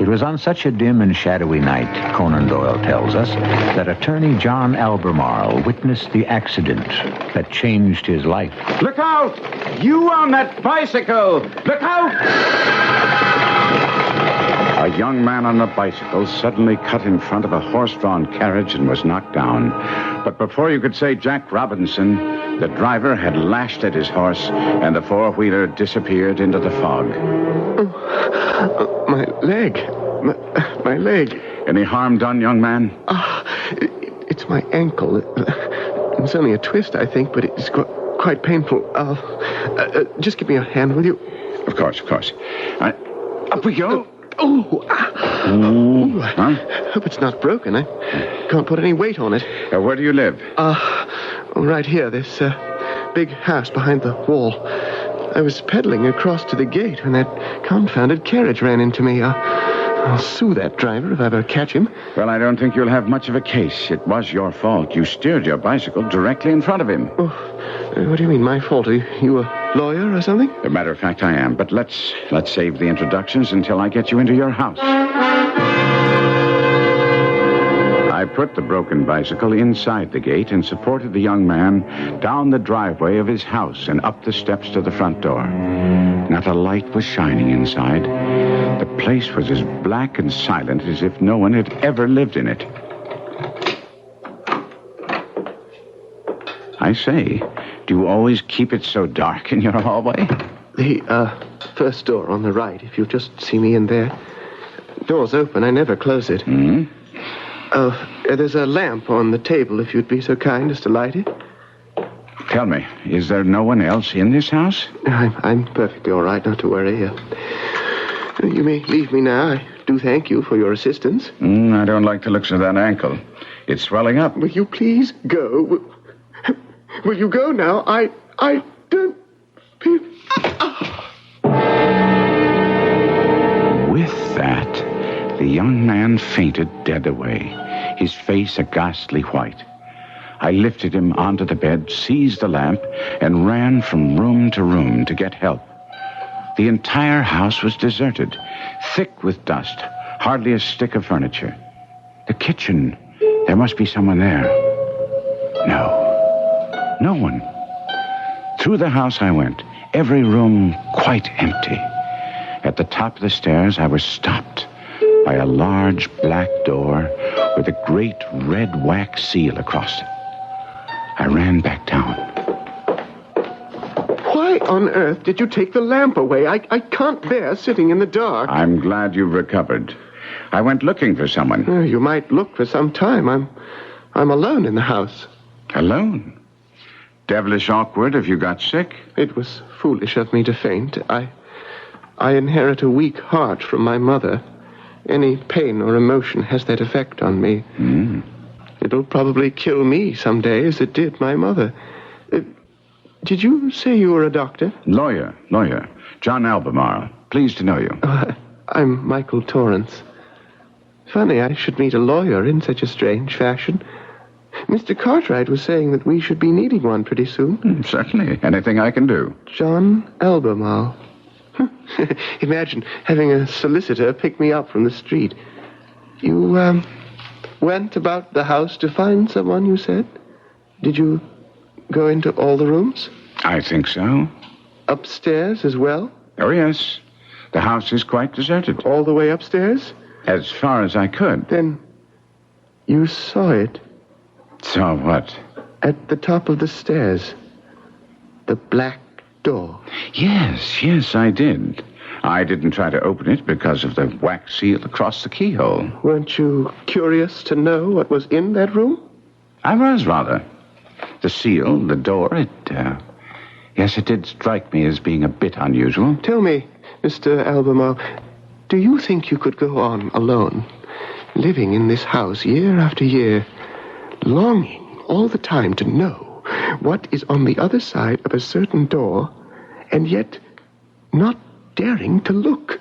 It was on such a dim and shadowy night, Conan Doyle tells us, that attorney John Albemarle witnessed the accident that changed his life. Look out! You on that bicycle! Look out! A young man on a bicycle suddenly cut in front of a horse-drawn carriage and was knocked down. But before you could say Jack Robinson, the driver had lashed at his horse, and the four-wheeler disappeared into the fog. My leg. My leg. Any harm done, young man? It's my ankle. It's only a twist, I think, but it's quite painful. Just give me a hand, will you? Of course, of course. Up we go. I hope it's not broken. I can't put any weight on it. Where do you live? Right here, this big house behind the wall. I was pedaling across to the gate when that confounded carriage ran into me. I'll sue that driver if I ever catch him. Well, I don't think you'll have much of a case. It was your fault. You steered your bicycle directly in front of him. Oh, what do you mean, my fault? Are you a lawyer or something? As a matter of fact, I am. But let's save the introductions until I get you into your house. I put the broken bicycle inside the gate and supported the young man down the driveway of his house and up the steps to the front door. Not a light was shining inside. The place was as black and silent as if no one had ever lived in it. I say, do you always keep it so dark in your hallway? The first door on the right, if you'll just see me in there. Door's open. I never close it. There's a lamp on the table, if you'd be so kind as to light it. Tell me, is there no one else in this house? I'm perfectly all right, not to worry. You may leave me now. I do thank you for your assistance. I don't like the looks of that ankle. It's swelling up. Will you please go? Will you go now? I don't feel... With that, the young man fainted dead away, his face a ghastly white. I lifted him onto the bed, seized the lamp, and ran from room to room to get help. The entire house was deserted, thick with dust, hardly a stick of furniture. The kitchen, there must be someone there. No one. Through the house I went, every room quite empty. At the top of the stairs, I was stopped by a large black door with a great red wax seal across it. I ran back down. Why on earth did you take the lamp away? I can't bear sitting in the dark. I'm glad you've recovered. I went looking for someone. You might look for some time. I'm alone in the house. Alone? Devilish awkward if you got sick? It was foolish of me to faint. I inherit a weak heart from my mother. Any pain or emotion has that effect on me. It'll probably kill me someday, as it did my mother. Did you say you were a doctor? Lawyer. John Albemarle. Pleased to know you. I'm Michael Torrance. Funny I should meet a lawyer in such a strange fashion. Mr. Cartwright was saying that we should be needing one pretty soon. Certainly. Anything I can do. John Albemarle. Imagine having a solicitor pick me up from the street. You, went about the house to find someone, you said? Did you go into all the rooms? I think so. Upstairs as well? Oh, yes. The house is quite deserted. All the way upstairs? As far as I could. Then you saw it? Saw what? At the top of the stairs. The black door. Yes, I did. I didn't try to open it because of the wax seal across the keyhole. Weren't you curious to know what was in that room? I was, rather. The seal, the door, it did strike me as being a bit unusual. Tell me, Mr. Albemarle, do you think you could go on alone, living in this house year after year, longing all the time to know what is on the other side of a certain door, and yet not daring to look?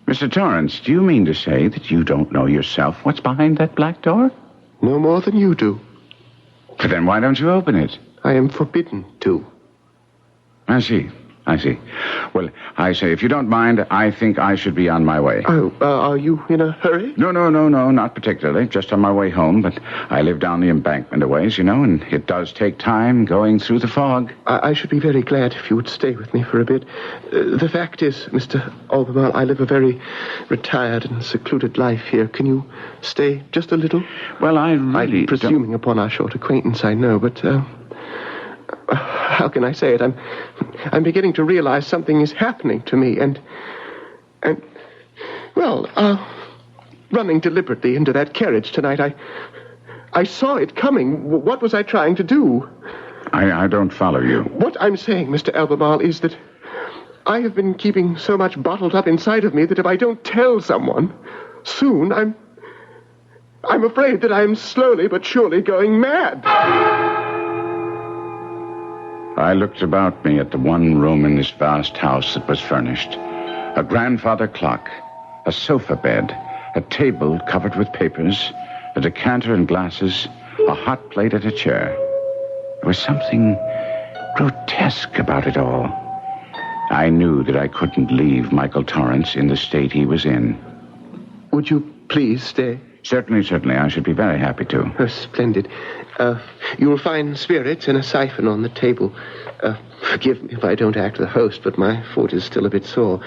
Mr. Torrance, do you mean to say that you don't know yourself what's behind that black door? No more than you do. But then why don't you open it? I am forbidden to. I see. Well, I say, if you don't mind, I think I should be on my way. Oh, are you in a hurry? No, not particularly. Just on my way home, but I live down the embankment a ways, and it does take time going through the fog. I should be very glad if you would stay with me for a bit. The fact is, Mr. Albemarle, I live a very retired and secluded life here. Can you stay just a little? Well, I'm presuming upon our short acquaintance, I know, but... how can I say it? I'm beginning to realize something is happening to me, and running deliberately into that carriage tonight, I saw it coming. What was I trying to do? I don't follow you. What I'm saying, Mr. Albemarle, is that I have been keeping so much bottled up inside of me that if I don't tell someone, soon I'm afraid that I'm slowly but surely going mad. I looked about me at the one room in this vast house that was furnished. A grandfather clock, a sofa bed, a table covered with papers, a decanter and glasses, a hot plate and a chair. There was something grotesque about it all. I knew that I couldn't leave Michael Torrance in the state he was in. Would you please stay? Certainly. I should be very happy to. Oh, splendid. You'll find spirits and a siphon on the table. Forgive me if I don't act the host, but my foot is still a bit sore.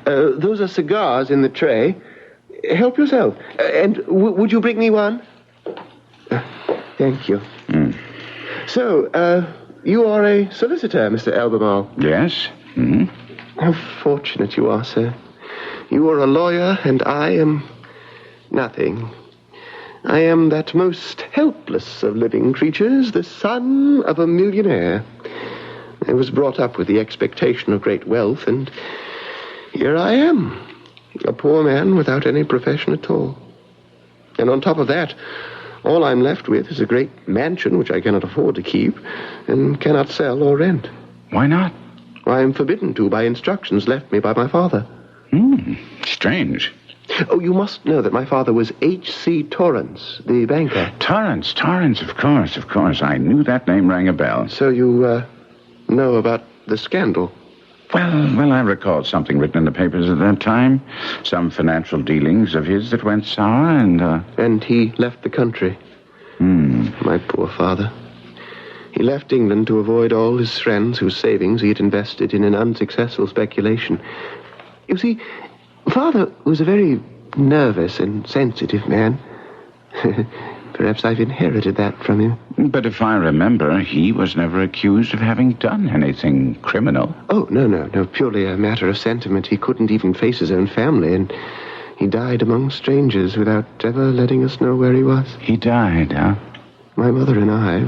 Those are cigars in the tray. Help yourself. And would you bring me one? Thank you. So, you are a solicitor, Mr. Albemarle? Yes. How fortunate you are, sir. You are a lawyer, and I am nothing. I am that most helpless of living creatures, the son of a millionaire. I was brought up with the expectation of great wealth, and here I am, a poor man without any profession at all. And on top of that, all I'm left with is a great mansion which I cannot afford to keep and cannot sell or rent. Why not? I am forbidden to by instructions left me by my father. Strange. Oh, you must know that my father was H.C. Torrance, the banker. Torrance, of course. I knew that name rang a bell. So you, know about the scandal? Well, I recall something written in the papers at that time. Some financial dealings of his that went sour, And he left the country. My poor father. He left England to avoid all his friends whose savings he had invested in an unsuccessful speculation. You see, Father was a very nervous and sensitive man. Perhaps I've inherited that from him. But if I remember, he was never accused of having done anything criminal. Oh, no. Purely a matter of sentiment. He couldn't even face his own family, and he died among strangers without ever letting us know where he was. He died, huh? My mother and I,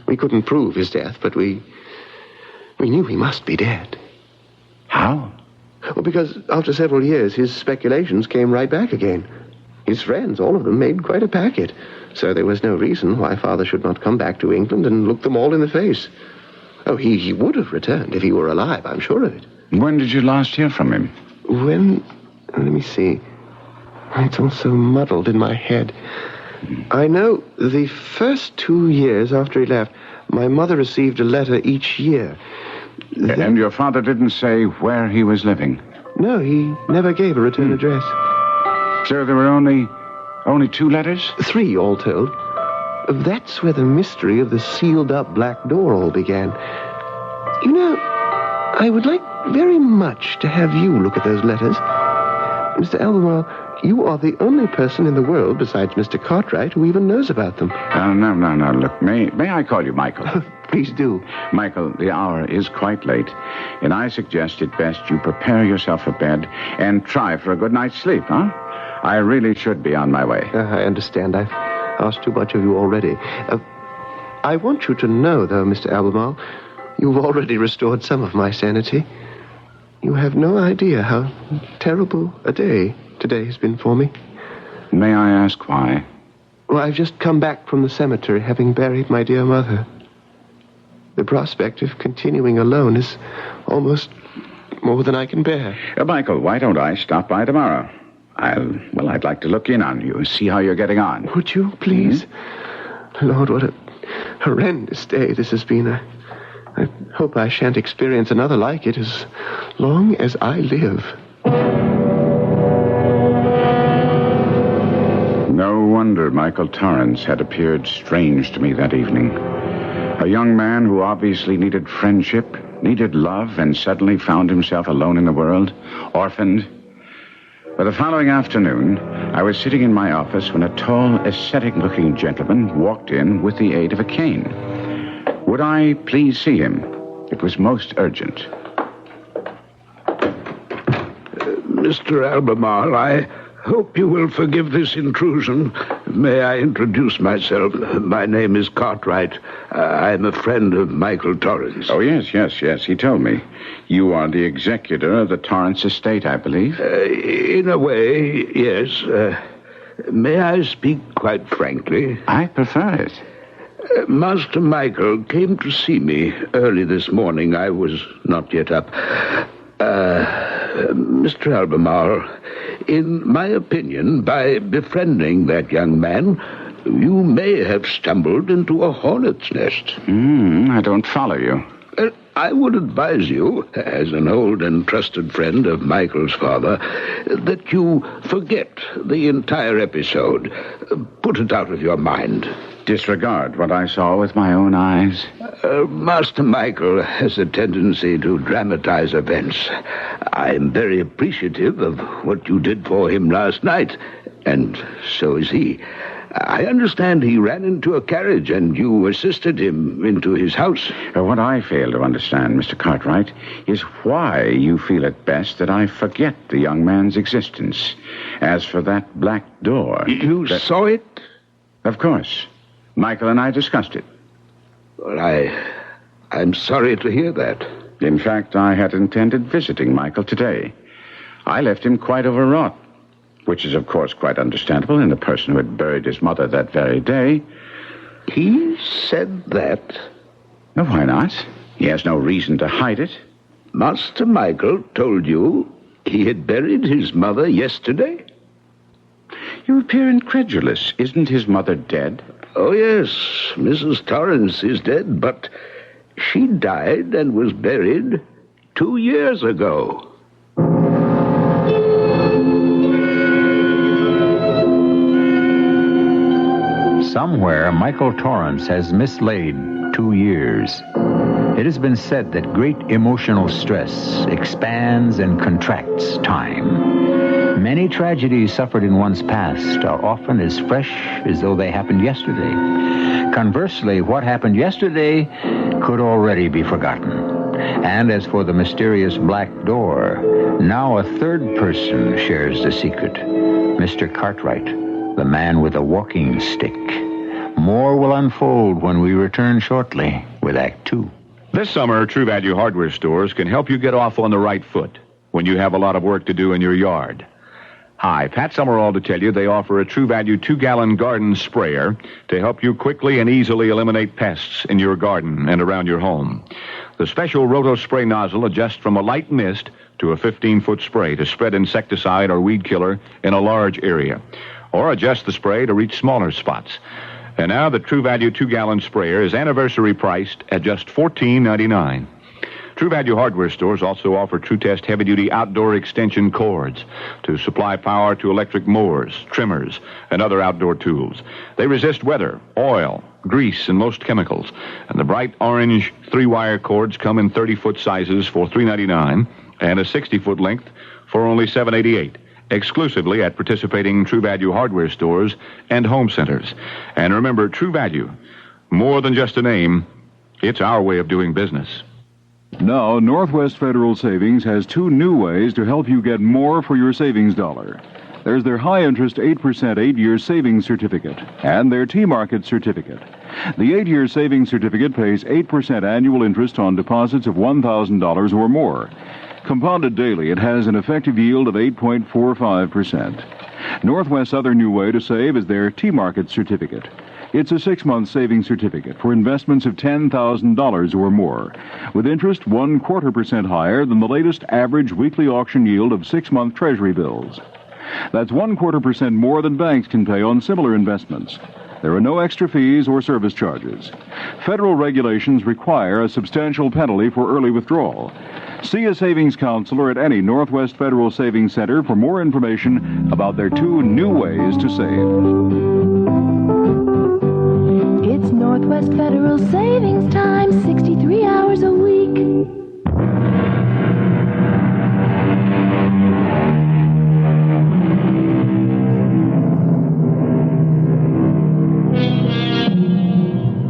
we couldn't prove his death, but we knew he must be dead. How? Well, because after several years, his speculations came right back again. His friends, all of them, made quite a packet. So there was no reason why Father should not come back to England and look them all in the face. Oh, he would have returned if he were alive, I'm sure of it. When did you last hear from him? Let me see. It's all so muddled in my head. I know the first 2 years after he left, my mother received a letter each year. And your father didn't say where he was living? No, he never gave a return address. So there were only 2 letters? 3, all told. That's where the mystery of the sealed-up black door all began. You know, I would like very much to have you look at those letters. Mr. Albemarle, you are the only person in the world besides Mr. Cartwright who even knows about them. No. Look, may I call you Michael? Please do. Michael, the hour is quite late, and I suggest it best you prepare yourself for bed and try for a good night's sleep, huh? I really should be on my way. I understand. I've asked too much of you already. I want you to know, though, Mr. Albemarle, you've already restored some of my sanity. You have no idea how terrible a day today has been for me. May I ask why? Well, I've just come back from the cemetery, having buried my dear mother. The prospect of continuing alone is almost more than I can bear. Michael, why don't I stop by tomorrow? I'd like to look in on you, see how you're getting on. Would you, please? Lord, what a horrendous day this has been. I hope I shan't experience another like it as long as I live. No wonder Michael Torrance had appeared strange to me that evening. A young man who obviously needed friendship, needed love, and suddenly found himself alone in the world, orphaned. But the following afternoon, I was sitting in my office when a tall, ascetic-looking gentleman walked in with the aid of a cane. Would I please see him? It was most urgent. Mr. Albemarle, I hope you will forgive this intrusion. May I introduce myself? My name is Cartwright. I'm a friend of Michael Torrance. Oh, yes. He told me. You are the executor of the Torrance estate, I believe. In a way, yes. May I speak quite frankly? I prefer it. Master Michael came to see me early this morning. I was not yet up. Mr. Albemarle, in my opinion, by befriending that young man, you may have stumbled into a hornet's nest. I don't follow you. I would advise you, as an old and trusted friend of Michael's father, that you forget the entire episode. Put it out of your mind. Disregard what I saw with my own eyes? Master Michael has a tendency to dramatize events. I'm very appreciative of what you did for him last night, and so is he. I understand he ran into a carriage and you assisted him into his house. What I fail to understand, Mr. Cartwright, is why you feel it best that I forget the young man's existence. As for that black door... You saw it? Of course. Michael and I discussed it. Well, I'm sorry to hear that. In fact, I had intended visiting Michael today. I left him quite overwrought, which is, of course, quite understandable in a person who had buried his mother that very day. He said that? No, why not? He has no reason to hide it. Master Michael told you he had buried his mother yesterday? You appear incredulous. Isn't his mother dead? Oh, yes. Mrs. Torrance is dead, but she died and was buried 2 years ago. Somewhere, Michael Torrance has mislaid 2 years. It has been said that great emotional stress expands and contracts time. Many tragedies suffered in one's past are often as fresh as though they happened yesterday. Conversely, what happened yesterday could already be forgotten. And as for the mysterious black door, now a third person shares the secret. Mr. Cartwright, the man with a walking stick. More will unfold when we return shortly with Act 2. This summer, True Value hardware stores can help you get off on the right foot when you have a lot of work to do in your yard. Hi, Pat Summerall to tell you they offer a True Value 2-gallon garden sprayer to help you quickly and easily eliminate pests in your garden and around your home. The special Roto spray nozzle adjusts from a light mist to a 15-foot spray to spread insecticide or weed killer in a large area, or adjust the spray to reach smaller spots. And now the True Value 2-gallon sprayer is anniversary priced at just $14.99. True Value hardware stores also offer True Test heavy-duty outdoor extension cords to supply power to electric mowers, trimmers, and other outdoor tools. They resist weather, oil, grease, and most chemicals. And the bright orange 3-wire cords come in 30-foot sizes for $3.99 and a 60-foot length for only $7.88. Exclusively at participating True Value hardware stores and home centers. And remember, True Value, more than just a name, it's our way of doing business. Now, Northwest Federal Savings has 2 new ways to help you get more for your savings dollar. There's their high-interest 8% 8-year savings certificate and their T-Market certificate. The 8-year savings certificate pays 8% annual interest on deposits of $1,000 or more. Compounded daily, it has an effective yield of 8.45%. Northwest's other new way to save is their T-Market certificate. It's a 6-month savings certificate for investments of $10,000 or more, with interest 1/4% higher than the latest average weekly auction yield of 6-month Treasury bills. That's 1/4% more than banks can pay on similar investments. There are no extra fees or service charges. Federal regulations require a substantial penalty for early withdrawal. See a savings counselor at any Northwest Federal Savings Center for more information about their 2 new ways to save. It's Northwest Federal Savings Time, 63 hours a week.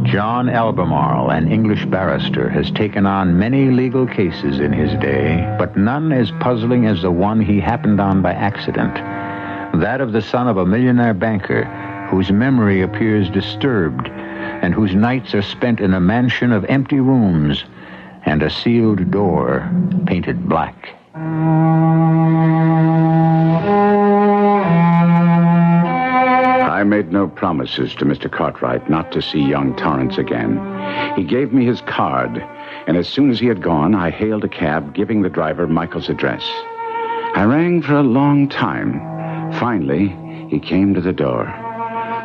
John Albemarle, an English barrister, has taken on many legal cases in his day, but none as puzzling as the one he happened on by accident. That of the son of a millionaire banker whose memory appears disturbed and whose nights are spent in a mansion of empty rooms and a sealed door painted black. I made no promises to Mr. Cartwright not to see young Torrance again. He gave me his card, and as soon as he had gone, I hailed a cab, giving the driver Michael's address. I rang for a long time. Finally, he came to the door.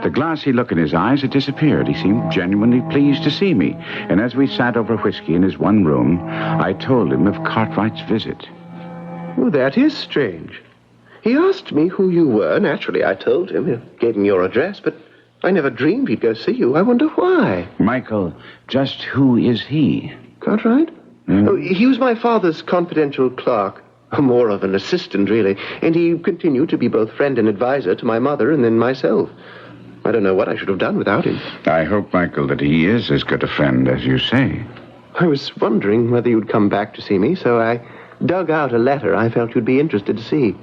The glassy look in his eyes had disappeared. He seemed genuinely pleased to see me. And as we sat over whiskey in his one room, I told him of Cartwright's visit. Well, that is strange. He asked me who you were. Naturally, I told him, gave him your address, but I never dreamed he'd go see you. I wonder why. Michael, just who is he? Cartwright? Oh, he was my father's confidential clerk. More of an assistant, really. And he continued to be both friend and advisor to my mother and then myself. I don't know what I should have done without him. I hope, Michael, that he is as good a friend as you say. I was wondering whether you'd come back to see me, so I dug out a letter I felt you'd be interested to see.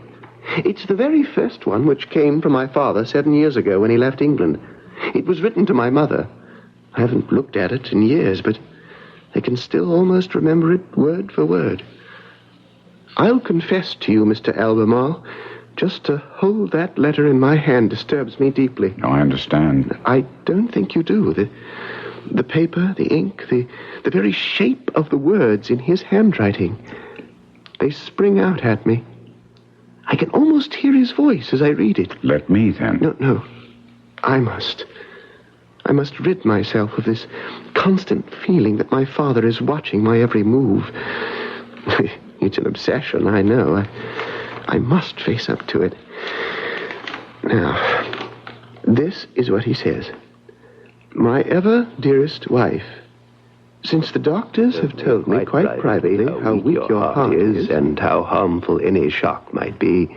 It's the very first one which came from my father 7 years ago when he left England. It was written to my mother. I haven't looked at it in years, but I can still almost remember it word for word. I'll confess to you, Mr. Albemarle, just to hold that letter in my hand disturbs me deeply. Oh, I understand. I don't think you do. The paper, the ink, the very shape of the words in his handwriting, they spring out at me. I can almost hear his voice as I read it. Let me, then. No. I must rid myself of this constant feeling that my father is watching my every move. It's an obsession, I know. I must face up to it. Now, this is what he says. My ever dearest wife, since the doctors have told me quite privately how weak your heart is and how harmful any shock might be,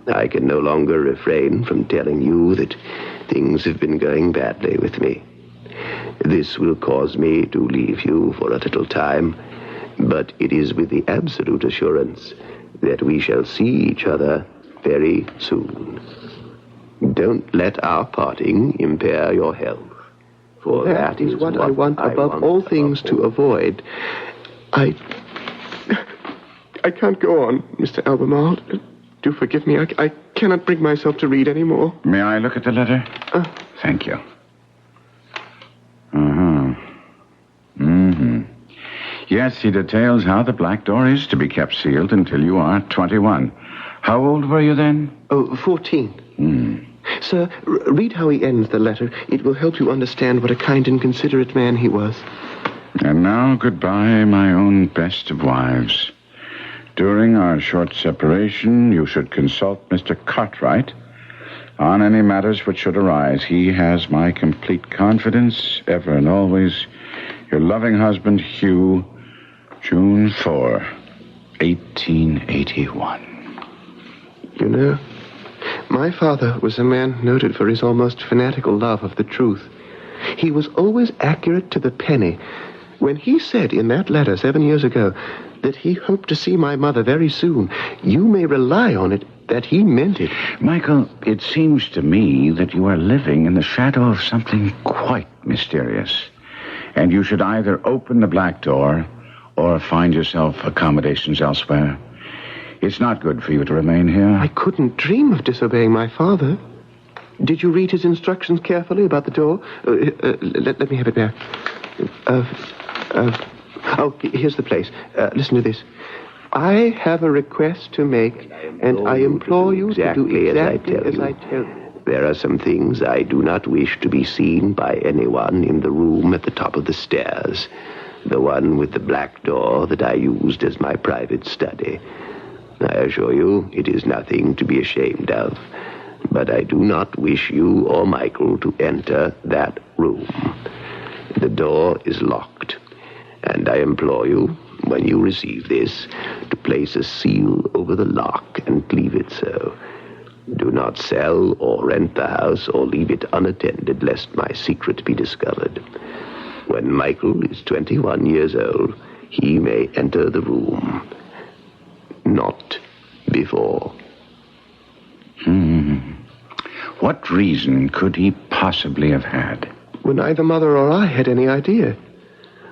I can no longer refrain from telling you that things have been going badly with me. This will cause me to leave you for a little time, but it is with the absolute assurance that we shall see each other very soon. Don't let our parting impair your health, for that is what I want above all things to avoid. I can't go on, Mr. Albemarle. Do forgive me. I cannot bring myself to read any more. May I look at the letter? Thank you. Yes, he details how the black door is to be kept sealed until you are 21. How old were you then? 14. Sir, read how he ends the letter. It will help you understand what a kind and considerate man he was. And now, goodbye, my own best of wives. During our short separation, you should consult Mr. Cartwright on any matters which should arise. He has my complete confidence, ever and always. Your loving husband, Hugh, June 4, 1881. You know, my father was a man noted for his almost fanatical love of the truth. He was always accurate to the penny. When he said in that letter 7 years ago that he hoped to see my mother very soon, you may rely on it that he meant it. Michael, it seems to me that you are living in the shadow of something quite mysterious. And you should either open the black door or find yourself accommodations elsewhere. It's not good for you to remain here. I couldn't dream of disobeying my father. Did you read his instructions carefully about the door? Let me have it back. Here's the place. Listen to this. I have a request to make, and I implore you to do exactly as I tell you. There are some things I do not wish to be seen by anyone in the room at the top of the stairs. The one with the black door that I used as my private study. I assure you, it is nothing to be ashamed of. But I do not wish you or Michael to enter that room. The door is locked, and I implore you, when you receive this, to place a seal over the lock and leave it so. Do not sell or rent the house or leave it unattended, lest my secret be discovered. When Michael is 21 years old, he may enter the room. Not before. What reason could he possibly have had? Well, neither Mother or I had any idea.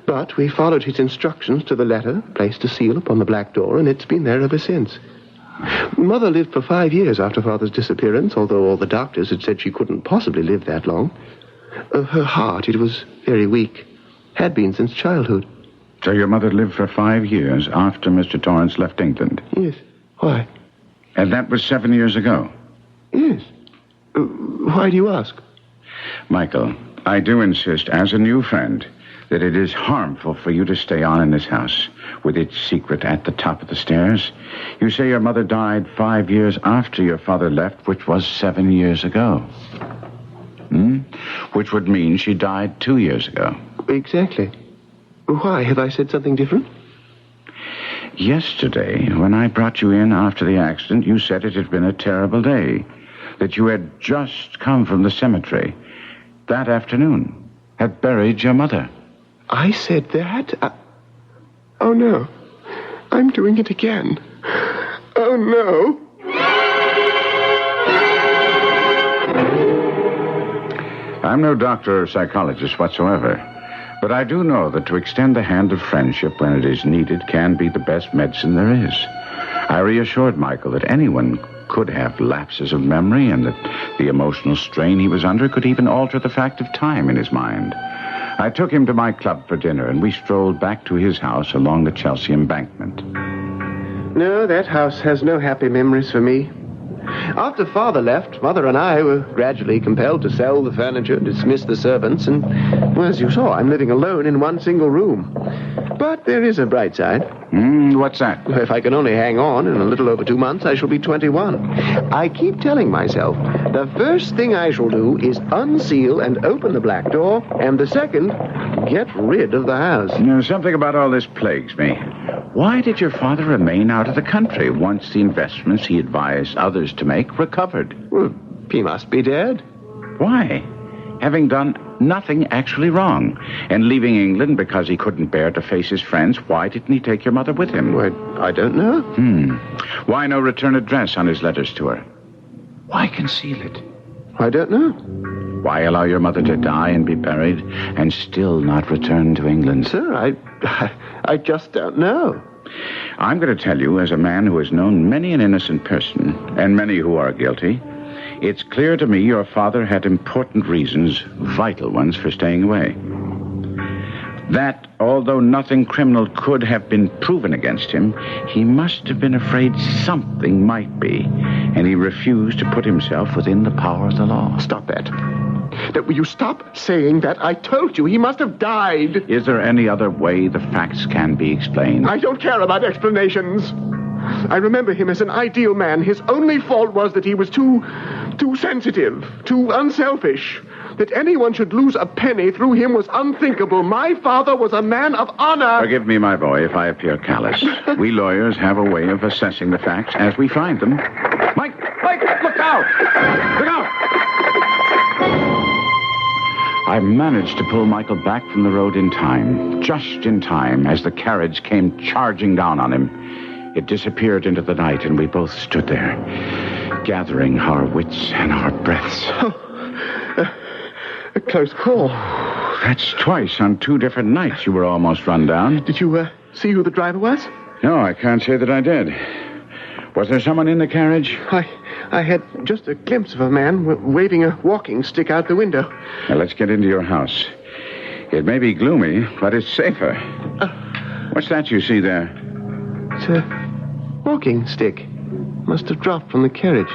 But we followed his instructions to the letter, placed a seal upon the black door, and it's been there ever since. Mother lived for 5 years after Father's disappearance, although all the doctors had said she couldn't possibly live that long. Her heart, it was very weak. Had been since childhood. So your mother lived for 5 years after Mr. Torrance left England? Yes. Why? And that was 7 years ago? Yes. Why do you ask? Michael, I do insist, as a new friend, that it is harmful for you to stay on in this house with its secret at the top of the stairs. You say your mother died 5 years after your father left, which was 7 years ago. Which would mean she died 2 years ago. Exactly. Why? Have I said something different? Yesterday, when I brought you in after the accident, you said it had been a terrible day, that you had just come from the cemetery that afternoon, had buried your mother. I said that? Oh, no. I'm doing it again. Oh, no. I'm no doctor or psychologist whatsoever, but I do know that to extend the hand of friendship when it is needed can be the best medicine there is. I reassured Michael that anyone could have lapses of memory and that the emotional strain he was under could even alter the fact of time in his mind. I took him to my club for dinner, and we strolled back to his house along the Chelsea embankment. No, that house has no happy memories for me. After Father left, Mother and I were gradually compelled to sell the furniture, dismiss the servants, and, well, as you saw, I'm living alone in one single room. But there is a bright side. What's that? If I can only hang on, in a little over 2 months, I shall be 21. I keep telling myself, the first thing I shall do is unseal and open the black door, and the second, get rid of the house. Something about all this plagues me. Why did your father remain out of the country once the investments he advised others to make recovered? Well, he must be dead. Why? Having done nothing actually wrong, and leaving England because he couldn't bear to face his friends, why didn't he take your mother with him? Well, I don't know. Why no return address on his letters to her? Why conceal it? I don't know. Why allow your mother to die and be buried and still not return to England? Sir, I just don't know. I'm going to tell you, as a man who has known many an innocent person and many who are guilty, it's clear to me your father had important reasons, vital ones, for staying away. That, although nothing criminal could have been proven against him, he must have been afraid something might be, and he refused to put himself within the power of the law. Stop that. Will you stop saying that? I told you he must have died. Is there any other way the facts can be explained? I don't care about explanations. I remember him as an ideal man. His only fault was that he was too sensitive, too unselfish. That anyone should lose a penny through him was unthinkable. My father was a man of honor. Forgive me, my boy, if I appear callous. We lawyers have a way of assessing the facts as we find them. Mike, look out! Look out! I managed to pull Michael back from the road in time, just in time, as the carriage came charging down on him. It disappeared into the night, and we both stood there, gathering our wits and our breaths. A close call. That's twice on 2 different nights you were almost run down. Did you see who the driver was? No, I can't say that I did. Was there someone in the carriage? I had just a glimpse of a man waving a walking stick out the window. Now, let's get into your house. It may be gloomy, but it's safer. What's that you see there? It's a walking stick. Must have dropped from the carriage.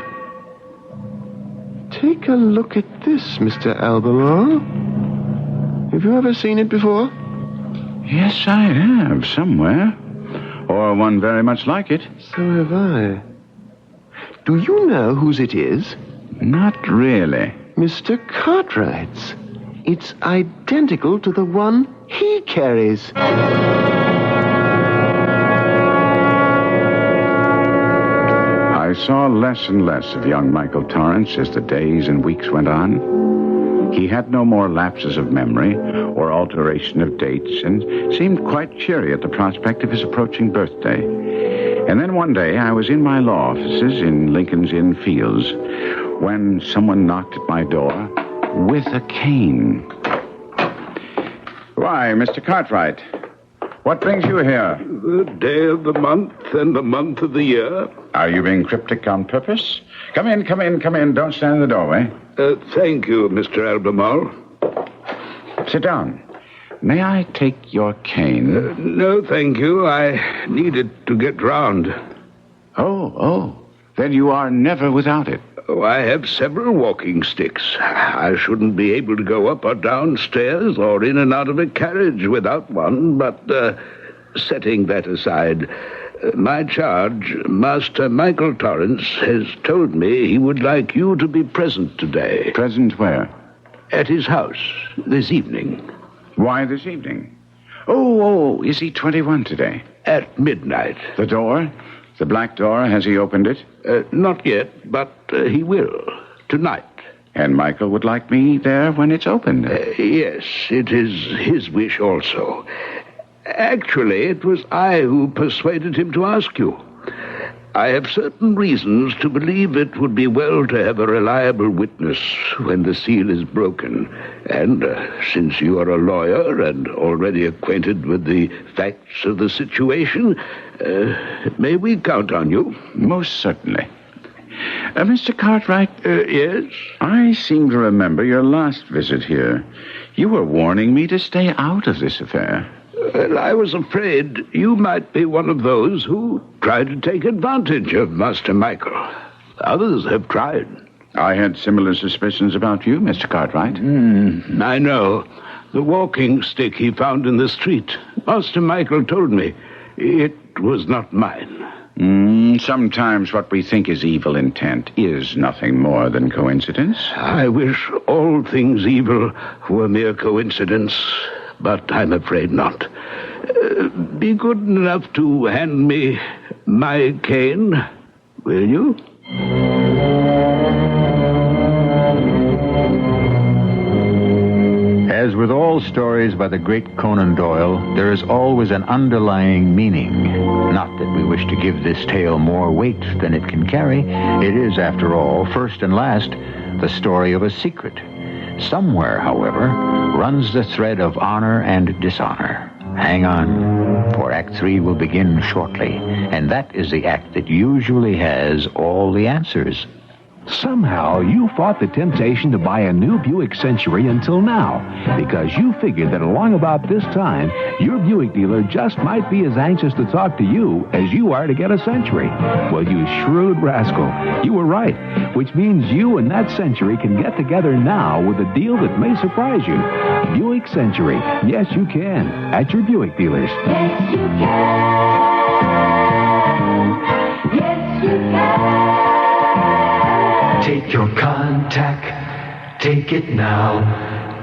Take a look at this, Mr. Albemarle. Have you ever seen it before? Yes, I have, somewhere. Or one very much like it. So have I. Do you know whose it is? Not really. Mr. Cartwright's. It's identical to the one he carries. I saw less and less of young Michael Torrance as the days and weeks went on. He had no more lapses of memory or alteration of dates and seemed quite cheery at the prospect of his approaching birthday. And then one day I was in my law offices in Lincoln's Inn Fields when someone knocked at my door with a cane. Why, Mr. Cartwright, what brings you here? The day of the month and the month of the year. Are you being cryptic on purpose? Come in. Don't stand in the doorway. Thank you, Mr. Albemarle. Sit down. May I take your cane? No, thank you. I need it to get round. Oh. Then you are never without it. Oh, I have several walking sticks. I shouldn't be able to go up or down stairs or in and out of a carriage without one, but setting that aside, my charge, Master Michael Torrance, has told me he would like you to be present today. Present where? At his house this evening. Why this evening? Oh, is he 21 today? At midnight. The door? The black door, has he opened it? Not yet, but he will. Tonight. And Michael would like me there when it's opened? Yes, it is his wish also. Actually, it was I who persuaded him to ask you. I have certain reasons to believe it would be well to have a reliable witness when the seal is broken. And since you are a lawyer and already acquainted with the facts of the situation, may we count on you? Most certainly. Mr. Cartwright? Yes? I seem to remember your last visit here. You were warning me to stay out of this affair. Well, I was afraid you might be one of those who tried to take advantage of Master Michael. Others have tried. I had similar suspicions about you, Mr. Cartwright. I know. The walking stick he found in the street. Master Michael told me it was not mine. Sometimes what we think is evil intent is nothing more than coincidence. I wish all things evil were mere coincidence, but I'm afraid not. Be good enough to hand me my cane, will you? As with all stories by the great Conan Doyle, there is always an underlying meaning. Not that we wish to give this tale more weight than it can carry. It is, after all, first and last, the story of a secret. Somewhere, however, runs the thread of honor and dishonor. Hang on, for Act 3 will begin shortly, and that is the act that usually has all the answers. Somehow, you fought the temptation to buy a new Buick Century until now, because you figured that along about this time, your Buick dealer just might be as anxious to talk to you as you are to get a Century. Well, you shrewd rascal, you were right, which means you and that Century can get together now with a deal that may surprise you. Buick Century. Yes, you can. At your Buick dealers. Yes, you can. Yes, you can. Take your contact, take it now.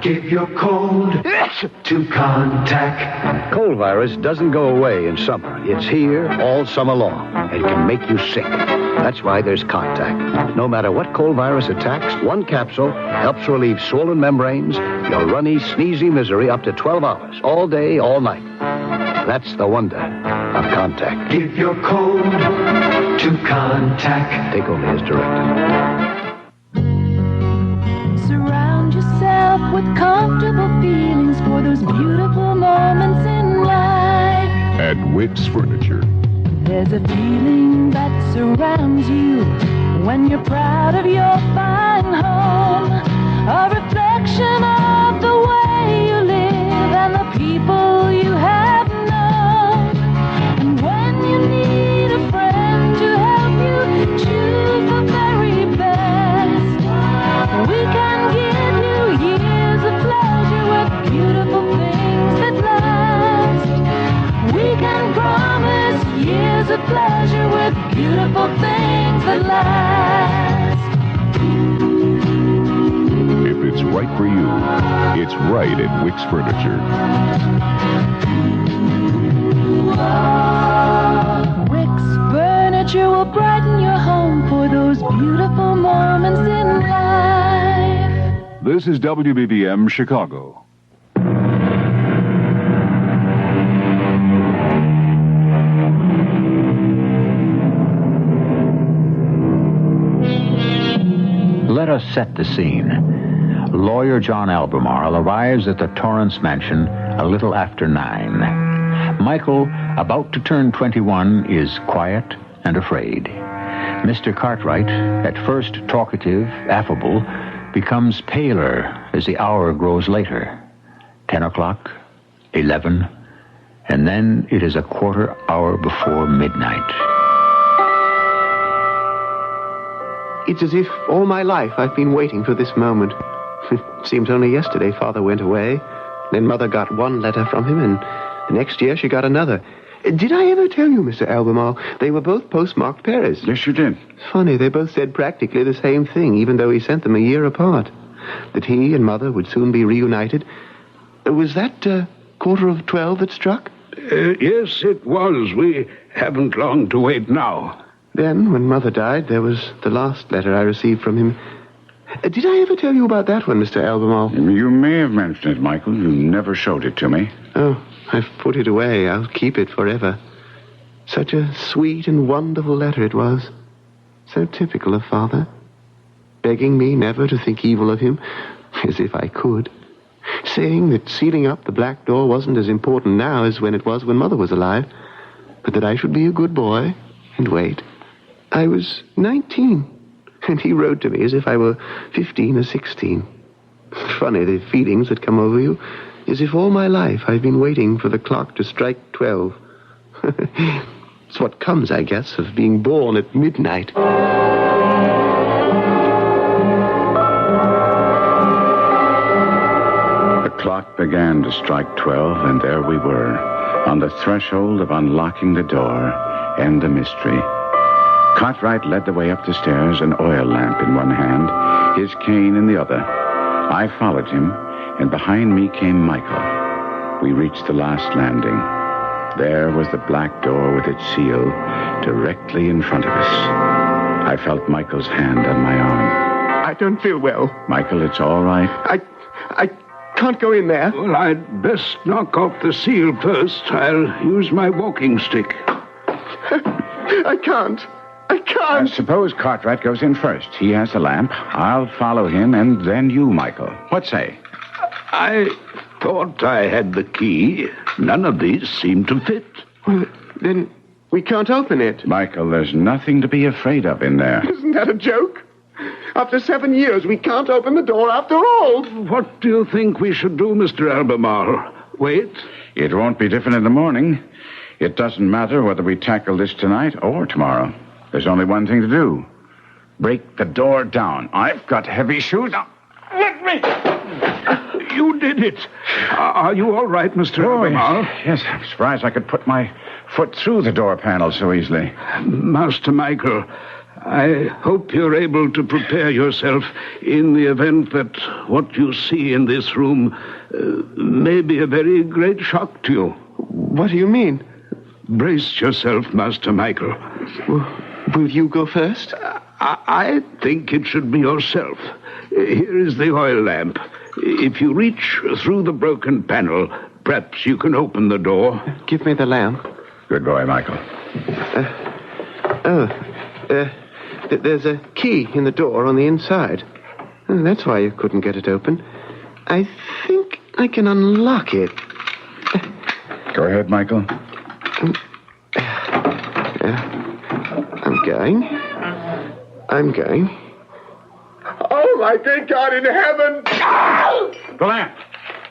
Give your code to contact. Cold virus doesn't go away in summer. It's here all summer long and can make you sick. That's why there's Contact. No matter what cold virus attacks, one capsule helps relieve swollen membranes, your runny, sneezy misery up to 12 hours, all day, all night. That's the wonder of Contact. Give your code to Contact. Take only as directed. Surround yourself with comfortable feelings for those beautiful moments in life. At Wick's Furniture. There's a feeling that surrounds you when you're proud of your fine home. A reflection of the way you live and the people you have known. And when you need a friend to help you choose the very best, we can give you years of pleasure with beautiful things that last. We can promise years of pleasure with beautiful things that last. If it's right for you, it's right at Wick's Furniture. Wick's Furniture will brighten your home for those beautiful moments in life. This is WBBM Chicago. Let us set the scene. Lawyer John Albemarle arrives at the Torrance mansion a little after 9. Michael, about to turn 21, is quiet and afraid. Mr. Cartwright, at first talkative, affable, becomes paler as the hour grows later. 10 o'clock, 11, and then it is a quarter hour before midnight. It's as if all my life I've been waiting for this moment. It seems only yesterday Father went away. Then Mother got one letter from him, and the next year she got another. Did I ever tell you, Mr. Albemarle, they were both postmarked Paris? Yes, you did. Funny, they both said practically the same thing, even though he sent them a year apart. That he and Mother would soon be reunited. Was that 12:15 that struck? Yes, it was. We haven't long to wait now. Then, when Mother died, there was the last letter I received from him. Did I ever tell you about that one, Mr. Albemarle? You may have mentioned it, Michael. You never showed it to me. Oh, I've put it away. I'll keep it forever. Such a sweet and wonderful letter it was. So typical of Father. Begging me never to think evil of him, as if I could. Saying that sealing up the black door wasn't as important now as when it was when Mother was alive, but that I should be a good boy and wait. I was 19, and he wrote to me as if I were 15 or 16. Funny, the feelings that come over you, as if all my life I've been waiting for the clock to strike 12. It's what comes, I guess, of being born at midnight. The clock began to strike 12, and there we were, on the threshold of unlocking the door and the mystery. Cartwright led the way up the stairs, an oil lamp in one hand, his cane in the other. I followed him, and behind me came Michael. We reached the last landing. There was the black door with its seal directly in front of us. I felt Michael's hand on my arm. I don't feel well. Michael, it's all right. I can't go in there. Well, I'd best knock off the seal first. I'll use my walking stick. I can't. Suppose Cartwright goes in first. He has the lamp. I'll follow him, and then you, Michael. What say? I thought I had the key. None of these seem to fit. Well, then we can't open it. Michael, there's nothing to be afraid of in there. Isn't that a joke? After 7 years, we can't open the door after all. What do you think we should do, Mr. Albemarle? Wait? It won't be different in the morning. It doesn't matter whether we tackle this tonight or tomorrow. There's only one thing to do. Break the door down. I've got heavy shoes. Now, let me! You did it. Are you all right, Mr. Albemarle? Yes, I'm surprised I could put my foot through the door panel so easily. Master Michael, I hope you're able to prepare yourself in the event that what you see in this room may be a very great shock to you. What do you mean? Brace yourself, Master Michael. Will you go first? I think it should be yourself. Here is the oil lamp. If you reach through the broken panel, perhaps you can open the door. Give me the lamp. Good boy, Michael. There's a key in the door on the inside. Oh, that's why you couldn't get it open. I think I can unlock it. Go ahead, Michael. I'm going. Oh, my great God in heaven! The lamp.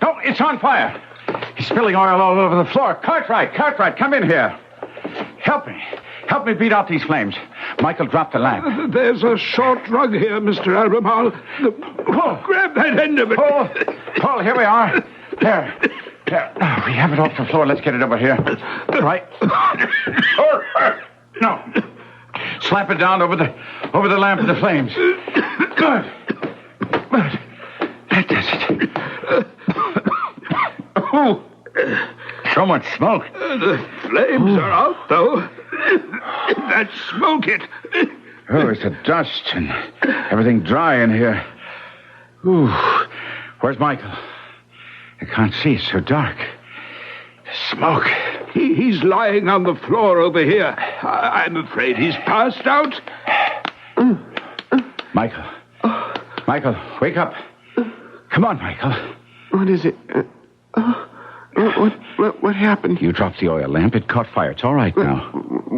No, it's on fire. He's spilling oil all over the floor. Cartwright, come in here. Help me beat out these flames. Michael, drop the lamp. There's a short rug here, Mr. Albemarle. Grab that end of it. Paul, here we are. There. Oh, we have it off the floor. Let's get it over here. Right. No. Slap it down over the lamp of the flames. Good. That does it. Oh, so much smoke. The flames are out, though. That smoke it. Oh, it's the dust and everything dry in here. Ooh. Where's Michael? I can't see. It's so dark. The smoke. He's lying on the floor over here. I'm afraid he's passed out. Michael, wake up. Come on, Michael. What is it? What happened? You dropped the oil lamp. It caught fire. It's all right now.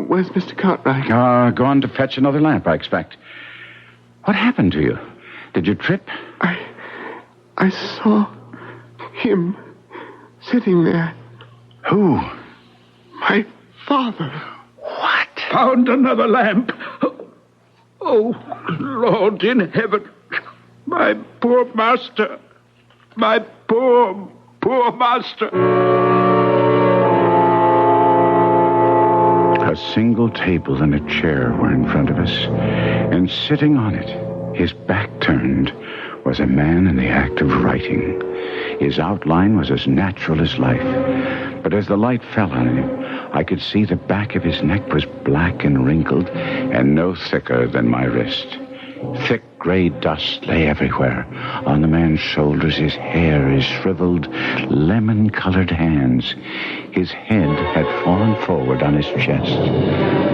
Where's Mr. Cartwright? Gone to fetch another lamp, I expect. What happened to you? Did you trip? I saw him sitting there. Who? My father. What? Found another lamp. Oh, Lord in heaven, my poor master, my poor master. A single table and a chair were in front of us, and sitting on it, his back turned, was a man in the act of writing. His outline was as natural as life, but as the light fell on him, I could see the back of his neck was black and wrinkled and no thicker than my wrist. Thick gray dust lay everywhere. On the man's shoulders, his hair, his shriveled, lemon-colored hands. His head had fallen forward on his chest.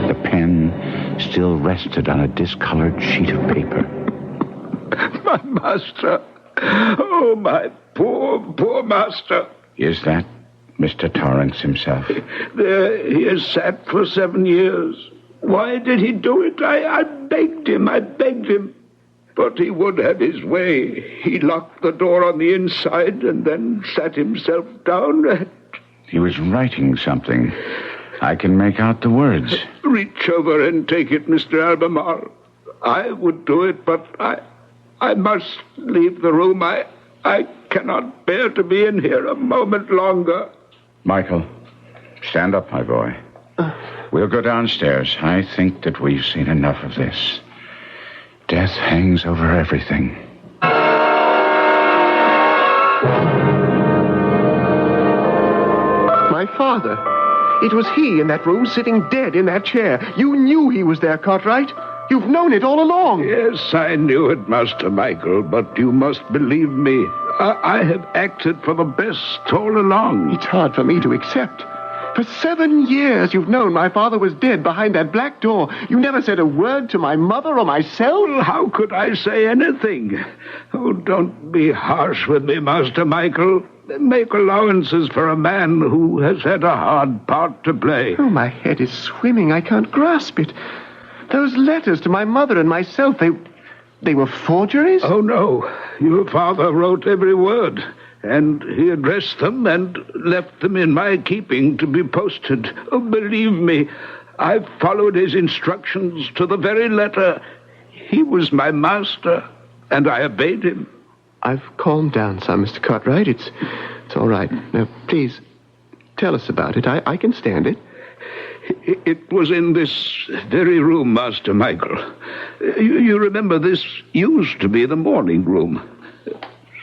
The pen still rested on a discolored sheet of paper. My master. Oh, my poor master. Is that Mr. Torrance himself? There he has sat for 7 years. Why did he do it? I begged him. But he would have his way. He locked the door on the inside and then sat himself down. He was writing something. I can make out the words. Reach over and take it, Mr. Albemarle. I would do it, but I must leave the room. I cannot bear to be in here a moment longer. Michael, stand up, my boy. We'll go downstairs. I think that we've seen enough of this. Death hangs over everything. My father. It was he in that room sitting dead in that chair. You knew he was there, Cartwright. You've known it all along. Yes, I knew it, Master Michael, but you must believe me. I have acted for the best all along. It's hard for me to accept. For 7 years you've known my father was dead behind that black door. You never said a word to my mother or myself. Well, how could I say anything? Oh, don't be harsh with me, Master Michael. Make allowances for a man who has had a hard part to play. Oh, my head is swimming. I can't grasp it. Those letters to my mother and myself, they were forgeries? Oh, no. Your father wrote every word, and he addressed them and left them in my keeping to be posted. Oh, believe me, I followed his instructions to the very letter. He was my master, and I obeyed him. I've calmed down some, Mr. Cartwright. It's all right. Now, please, tell us about it. I can stand it. It was in this very room, Master Michael. You remember this used to be the morning room.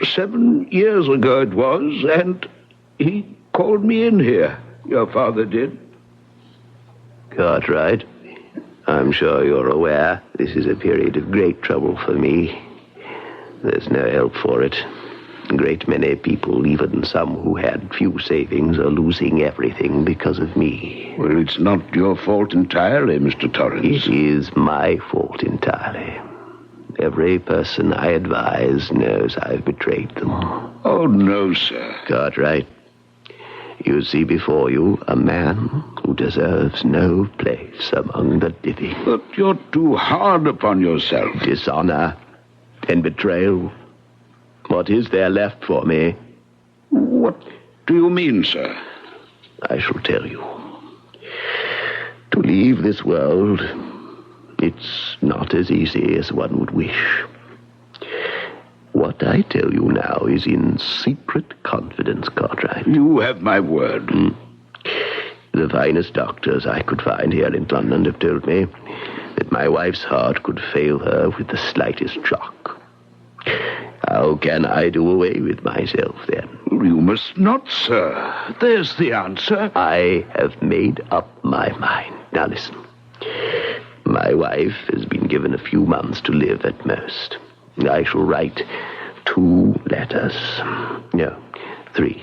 7 years ago it was, and he called me in here. Your father did. Cartwright, I'm sure you're aware this is a period of great trouble for me. There's no help for it. A great many people, even some who had few savings, are losing everything because of me. Well, it's not your fault entirely, Mr. Torrance. It is my fault entirely. Every person I advise knows I've betrayed them. Oh, no, sir. Cartwright, you see before you a man who deserves no place among the living. But you're too hard upon yourself. Dishonor and betrayal. What is there left for me? What do you mean, sir? I shall tell you. To leave this world, it's not as easy as one would wish. What I tell you now is in secret confidence, Cartwright. You have my word. The finest doctors I could find here in London have told me that my wife's heart could fail her with the slightest shock. How can I do away with myself, then? You must not, sir. There's the answer. I have made up my mind. Now listen. My wife has been given a few months to live at most. I shall write 2 letters. No, 3.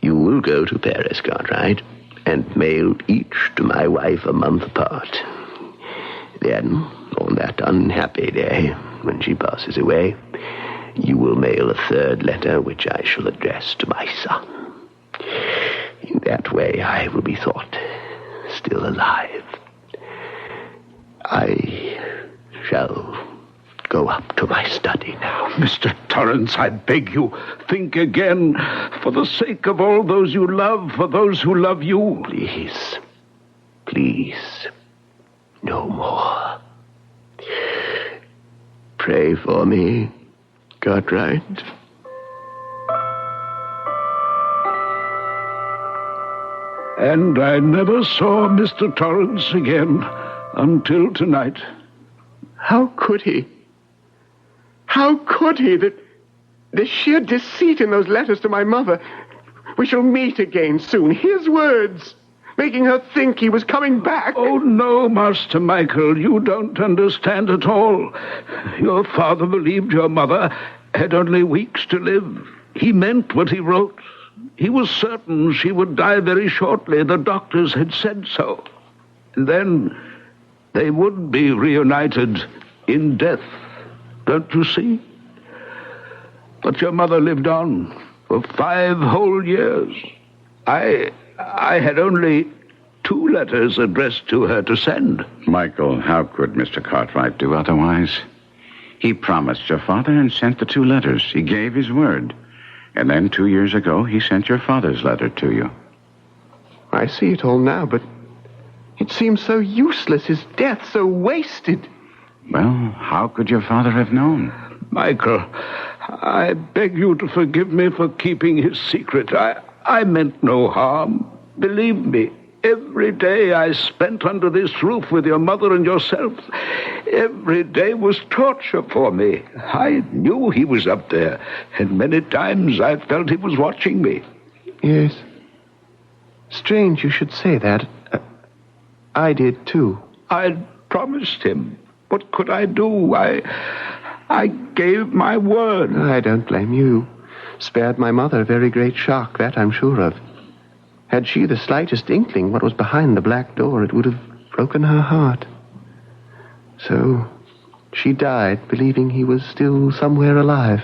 You will go to Paris, Cartwright, and mail each to my wife a month apart. Then, on that unhappy day, when she passes away, you will mail a 3rd letter, which I shall address to my son. In that way, I will be thought still alive. I shall go up to my study now. Mr. Torrance, I beg you, think again. For the sake of all those you love, for those who love you. Please, no more. pray for me, Cartwright? And I never saw Mr. Torrance again until tonight. How could he? How could he? The sheer deceit in those letters to my mother. We shall meet again soon. His words, making her think he was coming back. Oh, no, Master Michael, you don't understand at all. Your father believed your mother had only weeks to live. He meant what he wrote. He was certain she would die very shortly. The doctors had said so. And then they would be reunited in death. Don't you see? But your mother lived on for 5 whole years. I had only 2 letters addressed to her to send. Michael, how could Mr. Cartwright do otherwise? He promised your father and sent the 2 letters. He gave his word. And then 2 years ago, he sent your father's letter to you. I see it all now, but it seems so useless, his death so wasted. Well, how could your father have known? Michael, I beg you to forgive me for keeping his secret. I meant no harm. Believe me, every day I spent under this roof with your mother and yourself, every day was torture for me. I knew he was up there, and many times I felt he was watching me. Yes. Strange you should say that. I did, too. I'd promised him. What could I do? I gave my word. I don't blame you. Spared my mother a very great shock, that I'm sure of. Had she the slightest inkling what was behind the black door, it would have broken her heart. So she died, believing he was still somewhere alive.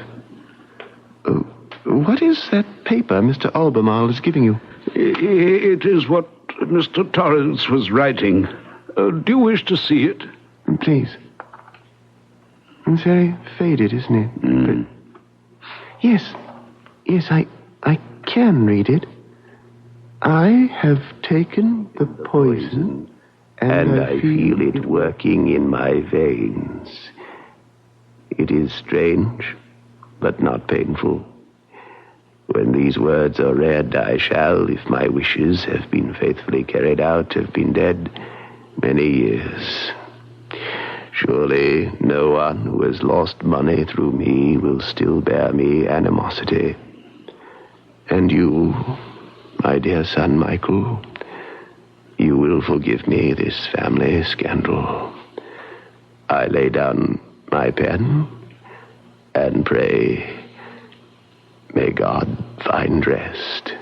What is that paper Mr. Albemarle is giving you? It is what Mr. Torrance was writing. Do you wish to see it? Please. It's very faded, isn't it? But yes, I can read it. I have taken the poison, and I feel it working in my veins. It is strange, but not painful. When these words are read, I shall, if my wishes have been faithfully carried out, have been dead many years. Surely no one who has lost money through me will still bear me animosity. And you, my dear son Michael, you will forgive me this family scandal. I lay down my pen and pray, may God find rest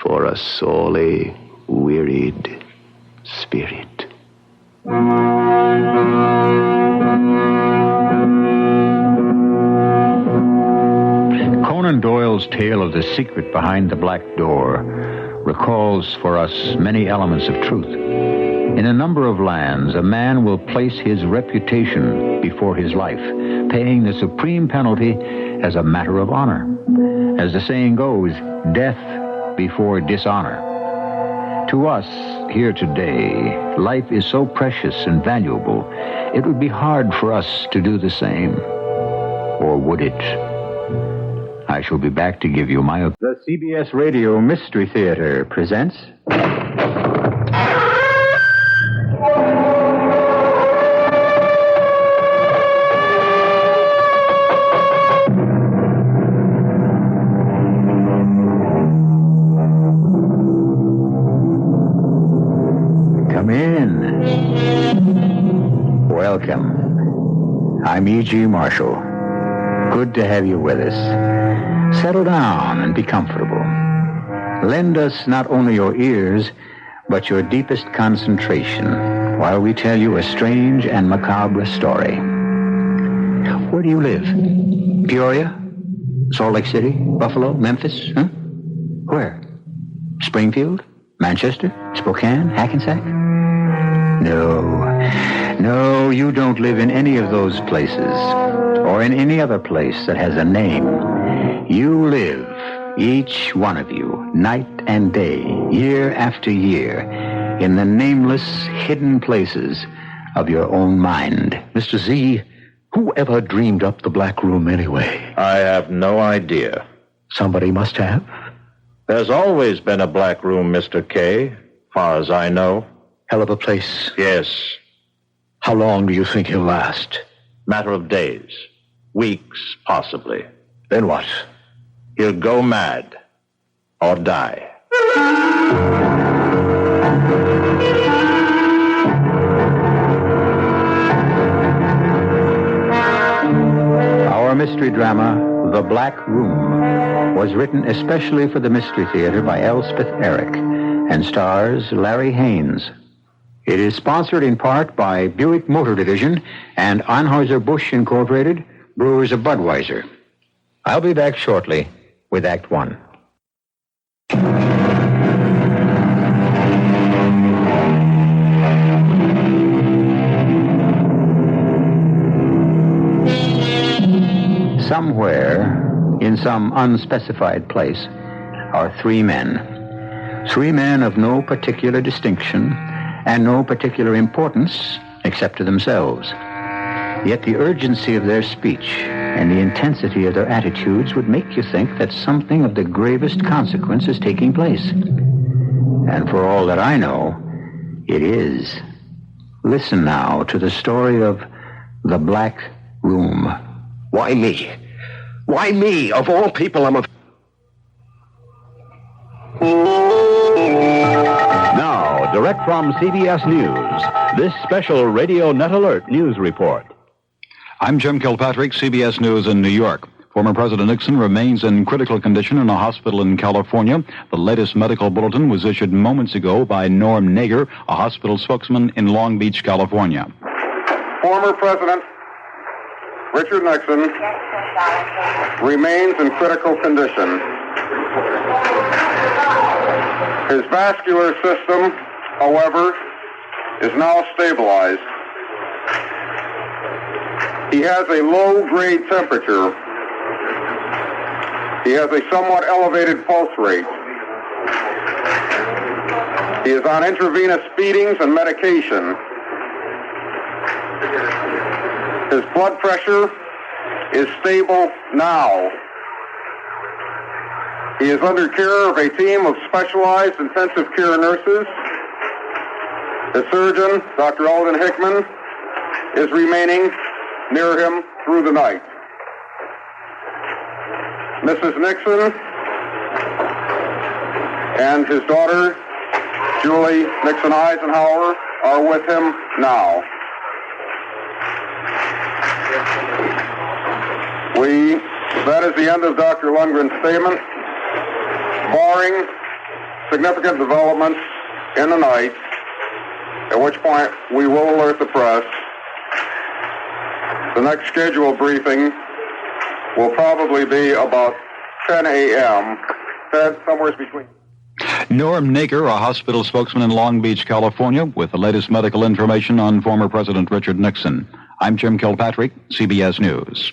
for a sorely wearied spirit. Conan Doyle's tale of the secret behind the black door recalls for us many elements of truth. In a number of lands, a man will place his reputation before his life, paying the supreme penalty as a matter of honor. As the saying goes, death before dishonor. To us, here today, life is so precious and valuable, it would be hard for us to do the same. Or would it? I shall be back to give you my opinion. The CBS Radio Mystery Theater presents... Come in. Welcome. I'm E.G. Marshall. Good to have you with us. Settle down and be comfortable. Lend us not only your ears, but your deepest concentration while we tell you a strange and macabre story. Where do you live? Peoria? Salt Lake City? Buffalo? Memphis? Huh? Where? Springfield? Manchester? Spokane? Hackensack? No, you don't live in any of those places, or in any other place that has a name. You live, each one of you, night and day, year after year, in the nameless, hidden places of your own mind. Mr. Z, Who ever dreamed up the Black Room anyway? I have no idea. Somebody must have. There's always been a Black Room, Mr. K, far as I know. Hell of a place. Yes. How long do you think he'll last? Matter of days. Weeks, possibly. Then what? He'll go mad. Or die. Our mystery drama, The Black Room, was written especially for the Mystery Theater by Elspeth Eric and stars Larry Haynes. It is sponsored in part by Buick Motor Division and Anheuser-Busch Incorporated, Brewers of Budweiser. I'll be back shortly with Act One. Somewhere, in some unspecified place, are three men. Three men of no particular distinction and no particular importance except to themselves. Yet the urgency of their speech and the intensity of their attitudes would make you think that something of the gravest consequence is taking place. And for all that I know, it is. Listen now to the story of The Black Room. Why me? Why me? Of all people, I'm a... Now, direct from CBS News, this special Radio Net Alert News Report. I'm Jim Kilpatrick, CBS News in New York. Former President Nixon remains in critical condition in a hospital in California. The latest medical bulletin was issued moments ago by Norm Nager, a hospital spokesman in Long Beach, California. Former President Richard Nixon remains in critical condition. His vascular system, however, is now stabilized. He has a low-grade temperature. He has a somewhat elevated pulse rate. He is on intravenous feedings and medication. His blood pressure is stable now. He is under care of a team of specialized intensive care nurses. The surgeon, Dr. Alden Hickman, is remaining near him through the night. Mrs. Nixon and his daughter, Julie Nixon Eisenhower, are with him now. That is the end of Dr. Lundgren's statement. Barring significant developments in the night, at which point we will alert the press. The next scheduled briefing will probably be about 10 a.m., somewhere between... Norm Nager, a hospital spokesman in Long Beach, California, with the latest medical information on former President Richard Nixon. I'm Jim Kilpatrick, CBS News.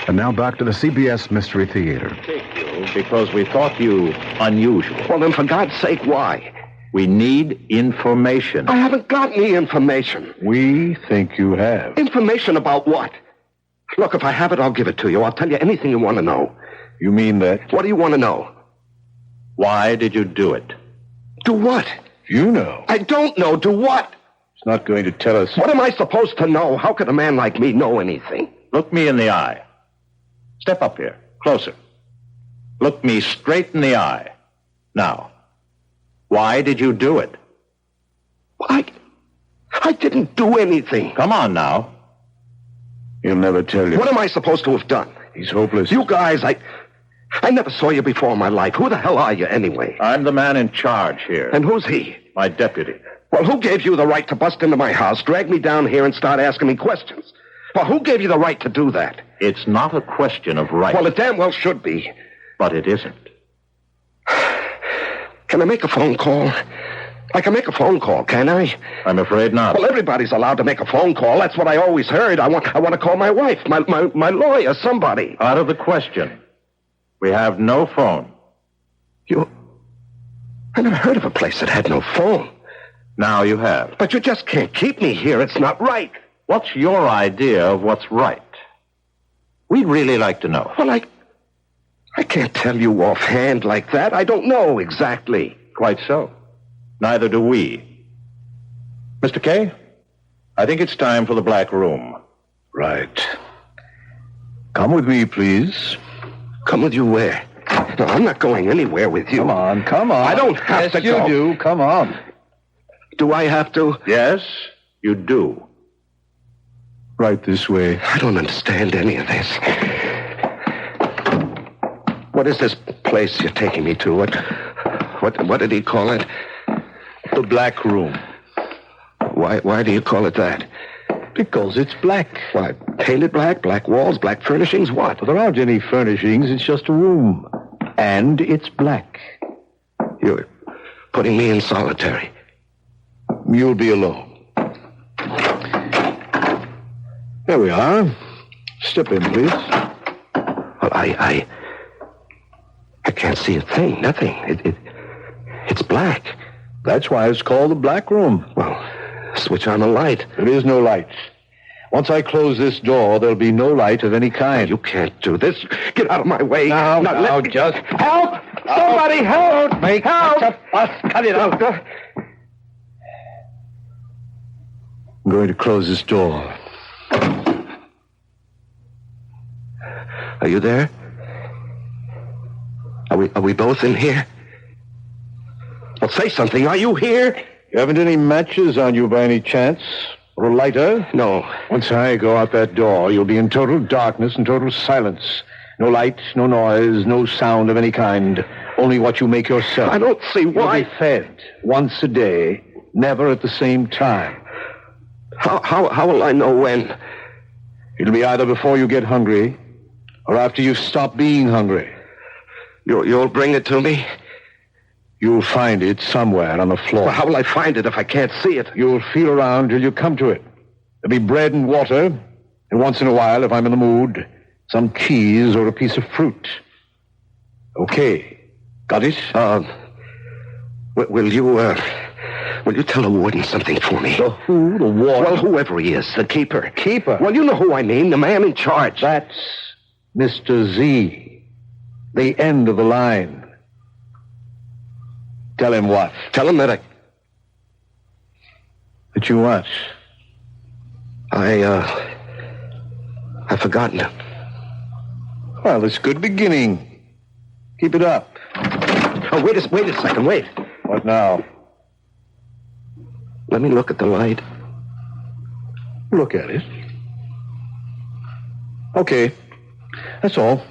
And now back to the CBS Mystery Theater. Take you because we thought you unusual. Well, then, for God's sake, why? We need information. I haven't got any information. We think you have. Information about what? Look, if I have it, I'll give it to you. I'll tell you anything you want to know. You mean that? What do you want to know? Why did you do it? Do what? You know. I don't know. Do what? It's not going to tell us. What am I supposed to know? How could a man like me know anything? Look me in the eye. Step up here. Closer. Look me straight in the eye. Now, why did you do it? I didn't do anything. Come on now. He'll never tell you. What am I supposed to have done? He's hopeless. You guys, I never saw you before in my life. Who the hell are you anyway? I'm the man in charge here. And who's he? My deputy. Well, who gave you the right to bust into my house, drag me down here, and start asking me questions? Well, who gave you the right to do that? It's not a question of right. Well, it damn well should be. But it isn't. Can I make a phone call? I can make a phone call, can I? I'm afraid not. Well, everybody's allowed to make a phone call. That's what I always heard. I want to call my wife, my lawyer, somebody. Out of the question. We have no phone. I never heard of a place that had no phone. Now you have. But you just can't keep me here. It's not right. What's your idea of what's right? We'd really like to know. Well, I can't tell you offhand like that. I don't know exactly. Quite so. Neither do we. Mr. Kay, I think it's time for the Black Room. Right. Come with me, please. Come with you where? No, I'm not going anywhere with you. Come on. I don't have to go. Yes, you do. Come on. Do I have to? Yes, you do. Right this way. I don't understand any of this. What is this place you're taking me to? What did he call it? The Black Room. Why do you call it that? Because it's black. Why, painted black, black walls, black furnishings, what? Well, there aren't any furnishings. It's just a room. And it's black. You're putting me in solitary. You'll be alone. There we are. Step in, please. Well, I can't see a thing, nothing. It's black. That's why it's called the Black Room. Well, switch on the light. There is no light. Once I close this door, there'll be no light of any kind. You can't do this. Get out of my way. Now, just... Help! Somebody help! Don't make help! a fuss. Cut it out. I'm going to close this door. Are you there? Are we both in here? Well, say something. Are you here? You haven't any matches on you by any chance? Or a lighter? No. Once I go out that door, you'll be in total darkness and total silence. No light, no noise, no sound of any kind. Only what you make yourself. I don't see why. You'll be fed once a day, never at the same time. How will I know when? It'll be either before you get hungry or after you stop being hungry. You'll bring it to me? You'll find it somewhere on the floor. Well, how will I find it if I can't see it? You'll feel around till you come to it. There'll be bread and water, and once in a while, if I'm in the mood, some cheese or a piece of fruit. Okay. Got it? Will you tell the warden something for me? The who? The warden? Well, whoever he is, the keeper. Keeper? Well, you know who I mean, the man in charge. That's Mr. Z. The end of the line. Tell him what? Tell him that That you what? I've forgotten it. Well, it's a good beginning. Keep it up. Oh, wait a second, wait. What now? Let me look at the light. Look at it. Okay. That's all.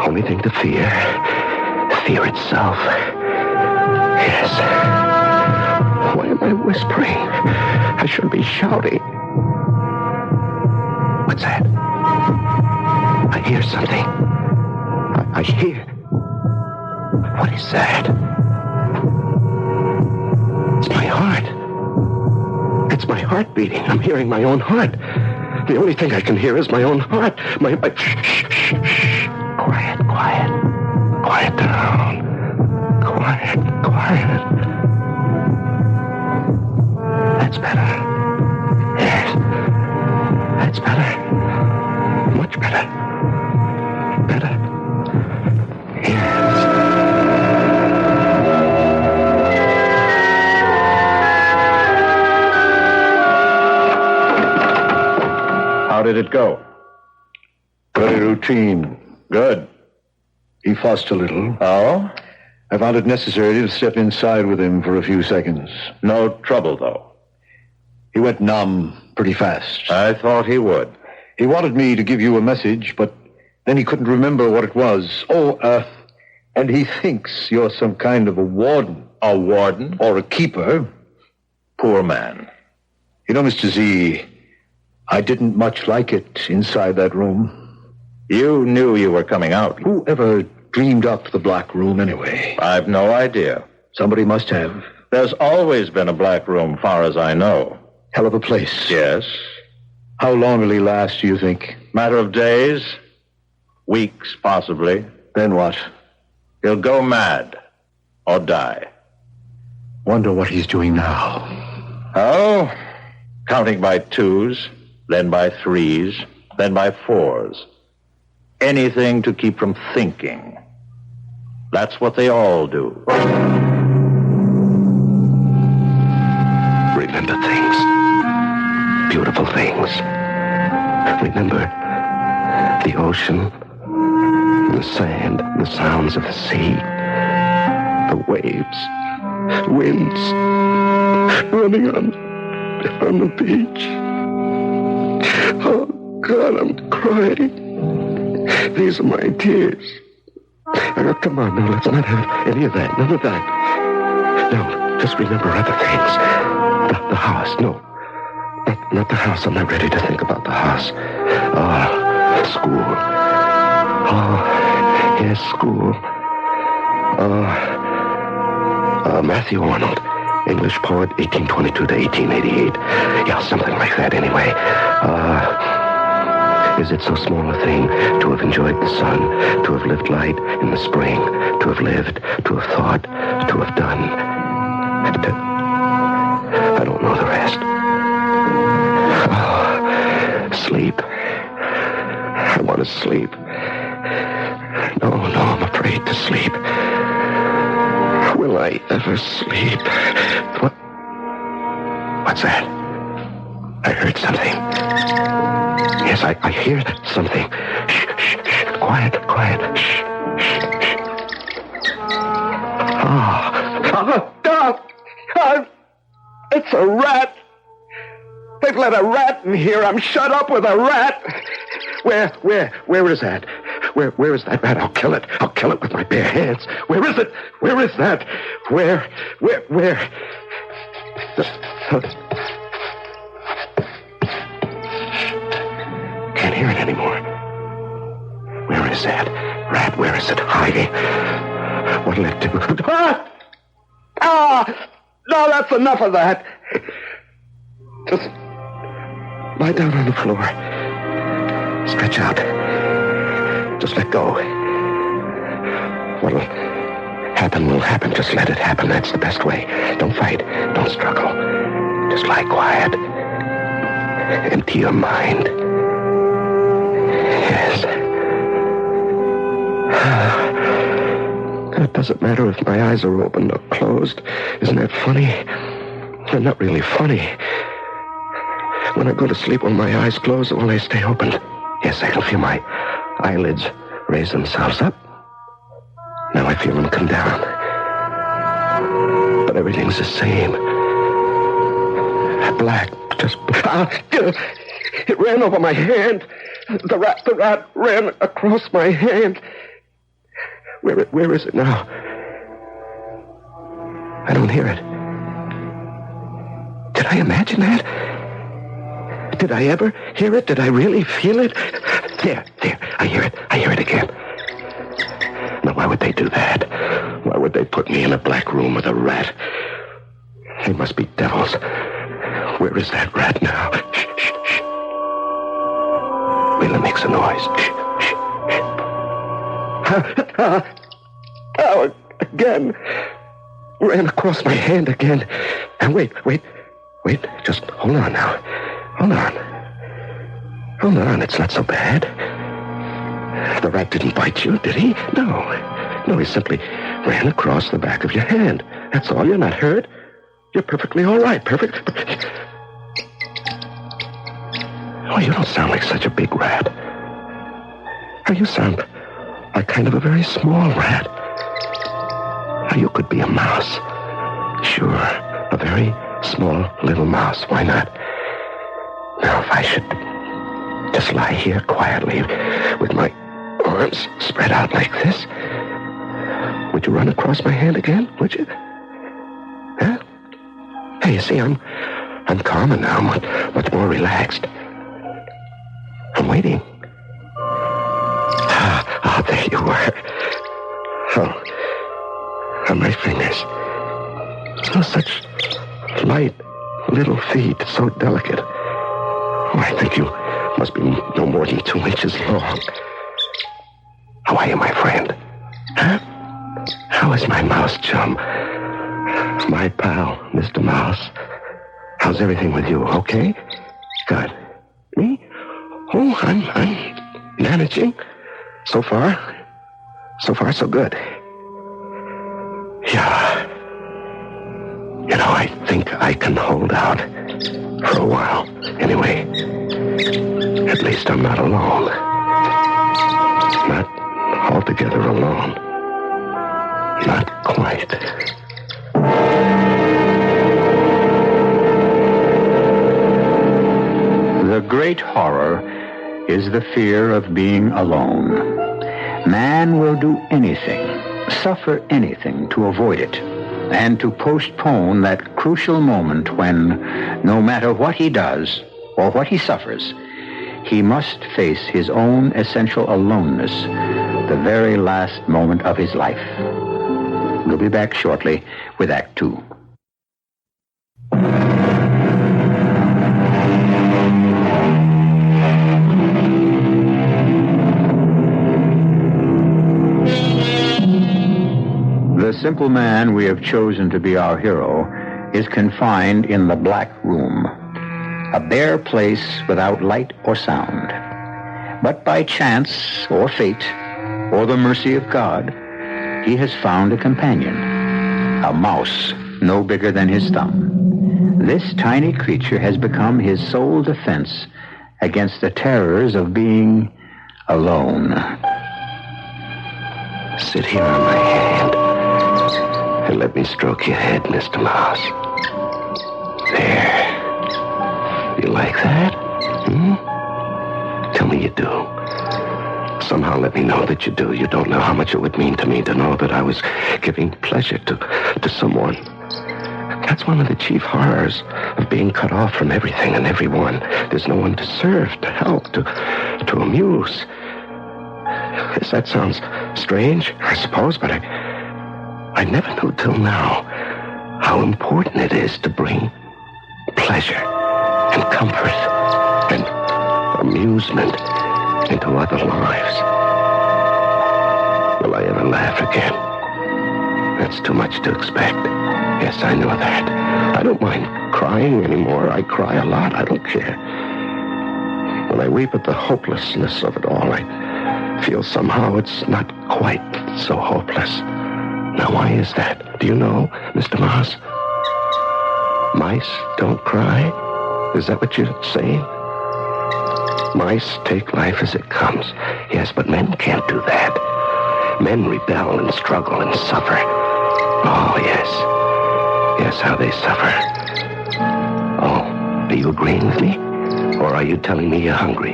Only thing to fear itself. Yes. Why am I whispering? I should be shouting. What's that? I hear something. I hear. What is that? It's my heart. It's my heart beating. I'm hearing my own heart. The only thing I can hear is my own heart. Shh. Quiet. Quiet down. Quiet. That's better. Yes. That's better. Much better. Better. Yes. How did it go? Very routine. Good. He fussed a little. Oh? I found it necessary to step inside with him for a few seconds. No trouble, though. He went numb pretty fast. I thought he would. He wanted me to give you a message, but then he couldn't remember what it was. And he thinks you're some kind of a warden. A warden? Or a keeper. Poor man. You know, Mr. Z, I didn't much like it inside that room. You knew you were coming out. Who ever dreamed up the Black Room anyway? I've no idea. Somebody must have. There's always been a Black Room, far as I know. Hell of a place. Yes. How long will he last, do you think? Matter of days, weeks, possibly. Then what? He'll go mad or die. Wonder what he's doing now. Oh, counting by twos, then by threes, then by fours. Anything to keep from thinking. That's what they all do. Remember things. Beautiful things. Remember the ocean, the sand, the sounds of the sea, the waves, winds, running on the beach. Oh, God, I'm crying. These are my tears. Now, come on, now, let's not have any of that, none of that. No, just remember other things. The house, no. Not the house. I'm not ready to think about the house. School. Oh, yes, school. Matthew Arnold, English poet, 1822 to 1888. Yeah, something like that anyway. Is it so small a thing to have enjoyed the sun, to have lived light in the spring, to have lived, to have thought, to have done? I don't know the rest. Sleep. I want to sleep. No, I'm afraid to sleep. Will I ever sleep? What's that? I heard something. Yes, I hear something. Shh. Quiet. Shh. It's a rat. They've let a rat in here. I'm shut up with a rat. Where is that? Where is that rat? I'll kill it. I'll kill it with my bare hands. Where is it? Where is that? Where? Can't hear it anymore. Where is that rat? Where is it hiding? What'll it do? No, that's enough of that. Just lie down on the floor. Stretch out. Just let go. What'll happen will happen. Just let it happen. That's the best way. Don't fight. Don't struggle. Just lie quiet. Empty your mind. Yes. It doesn't matter if my eyes are open or closed. Isn't that funny? They're not really funny. When I go to sleep, will my eyes close or will they stay open? Yes, I can feel my eyelids raise themselves up. Now I feel them come down. But everything's the same. Black, just... it ran over my hand. The rat ran across my hand. Where is it now? I don't hear it. Did I imagine that? Did I ever hear it? Did I really feel it? There. I hear it again. Now, why would they do that? Why would they put me in a black room with a rat? They must be devils. Where is that rat now? Shh. Willa makes a noise. Shh. Oh, again. Ran across my hand again. And wait. Just hold on now. Hold on. It's not so bad. The rat didn't bite you, did he? No, he simply ran across the back of your hand. That's all. You're not hurt. You're perfectly all right. Perfect. Oh, you don't sound like such a big rat. Oh, you sound like kind of a very small rat. Oh, you could be a mouse. Sure, a very small little mouse. Why not? Now, if I should just lie here quietly with my arms spread out like this, would you run across my hand again? Would you? Huh? Hey, you see, I'm calmer now, much more relaxed. I'm waiting. Ah, there you were. Oh, my fingers. Oh, such light little feet, so delicate. Oh, I think you must be no more than 2 inches long. How are you, my friend? Huh? How is my mouse chum? My pal, Mr. Mouse. How's everything with you? Okay? Good. Me? Oh, I'm managing. So far, so good. Yeah. You know, I think I can hold out for a while. Anyway, at least I'm not alone. Not altogether alone. Not quite. The great horror is the fear of being alone. Man will do anything, suffer anything to avoid it, and to postpone that crucial moment when, no matter what he does or what he suffers, he must face his own essential aloneness, the very last moment of his life. We'll be back shortly with Act Two. The simple man we have chosen to be our hero is confined in the Black Room, a bare place without light or sound. But by chance or fate or the mercy of God, he has found a companion, a mouse no bigger than his thumb. This tiny creature has become his sole defense against the terrors of being alone. Sit here on my hand and let me stroke your head, Mr. Mouse. There. You like that? Tell me you do. Somehow let me know that you do. You don't know how much it would mean to me to know that I was giving pleasure to someone. That's one of the chief horrors of being cut off from everything and everyone. There's no one to serve, to help, to amuse. Yes, that sounds strange, I suppose, but I never knew till now how important it is to bring pleasure and comfort and amusement into other lives. Will I ever laugh again? That's too much to expect. Yes, I know that. I don't mind crying anymore. I cry a lot. I don't care. When I weep at the hopelessness of it all, I feel somehow it's not quite so hopeless. Now, why is that? Do you know, Mr. Mouse? Mice don't cry? Is that what you're saying? Mice take life as it comes. Yes, but men can't do that. Men rebel and struggle and suffer. Oh, yes. Yes, how they suffer. Oh, are you agreeing with me? Or are you telling me you're hungry?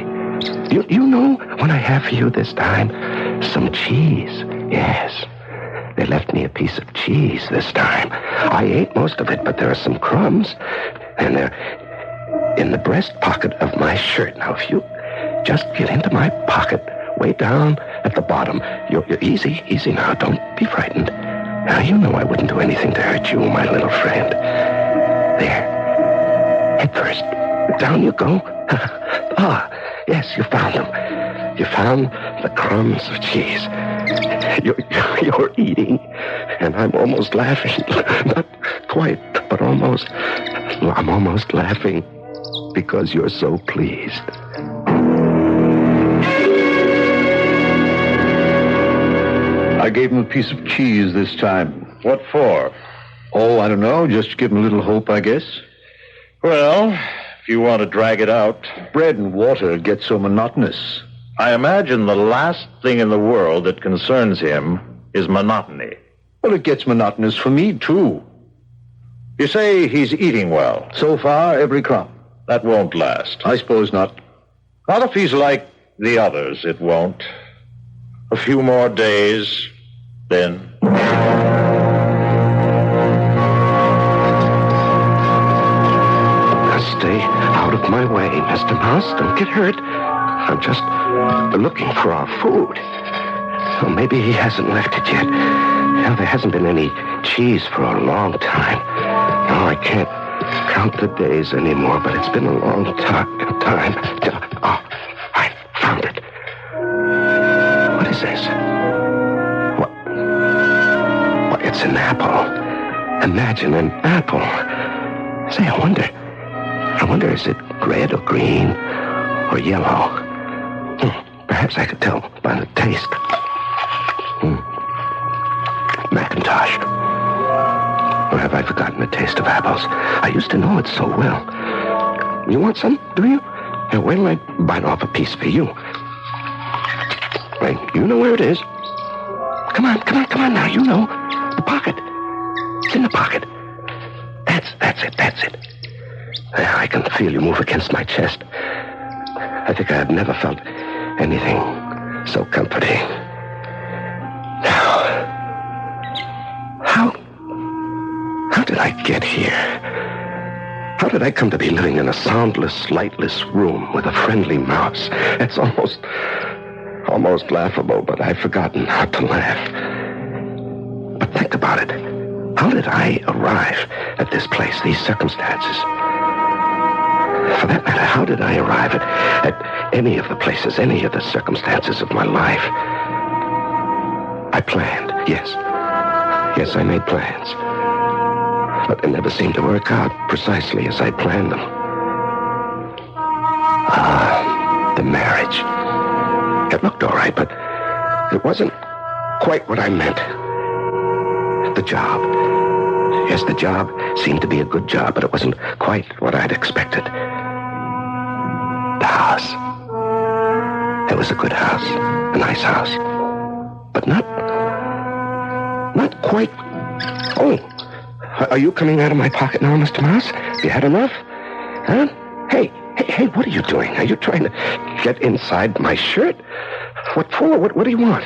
You know what I have for you this time? Some cheese. Yes. They left me a piece of cheese this time. I ate most of it, but there are some crumbs. And they're in the breast pocket of my shirt. Now, if you just get into my pocket, way down at the bottom. You're easy now. Don't be frightened. Now, you know I wouldn't do anything to hurt you, my little friend. There. Head first. Down you go. Ah, yes, you found them. You found the crumbs of cheese. You're eating, and I'm almost laughing. Not quite, but almost. I'm almost laughing because you're so pleased. I gave him a piece of cheese this time. What for? Oh, I don't know. Just to give him a little hope, I guess. Well, if you want to drag it out, bread and water get so monotonous. I imagine the last thing in the world that concerns him is monotony. Well, it gets monotonous for me, too. You say he's eating well. So far, every crumb. That won't last. I suppose not. Not if he's like the others, it won't. A few more days, then. Now stay out of my way, Mr. Mouse. Don't get hurt. I'm just looking for our food. Well, maybe he hasn't left it yet. Now, there hasn't been any cheese for a long time. No, I count the days anymore, but it's been a long time. Oh, I found it. What is this? What? It's an apple. Imagine an apple. Say, I wonder, is it red or green or yellow? Perhaps I could tell by the taste. Macintosh. Or have I forgotten the taste of apples? I used to know it so well. You want some, do you? Here, wait till I bite off a piece for you. Wait, you know where it is. Come on now, you know. The pocket. It's in the pocket. That's it. I can feel you move against my chest. I think I have never felt anything so comforting. Now, how did I get here? How did I come to be living in a soundless, lightless room with a friendly mouse? It's almost laughable, but I've forgotten how to laugh. But think about it. How did I arrive at this place, these circumstances? For that matter, how did I arrive at any of the places, any of the circumstances of my life? I planned, yes. Yes, I made plans. But they never seemed to work out precisely as I planned them. The marriage. It looked all right, but it wasn't quite what I meant. The job. Yes, the job seemed to be a good job, but it wasn't quite what I'd expected. The house. It was a good house, a nice house. But not quite. Oh, are you coming out of my pocket now, Mr. Mouse? You had enough? Huh? Hey, what are you doing? Are you trying to get inside my shirt? What for? What do you want?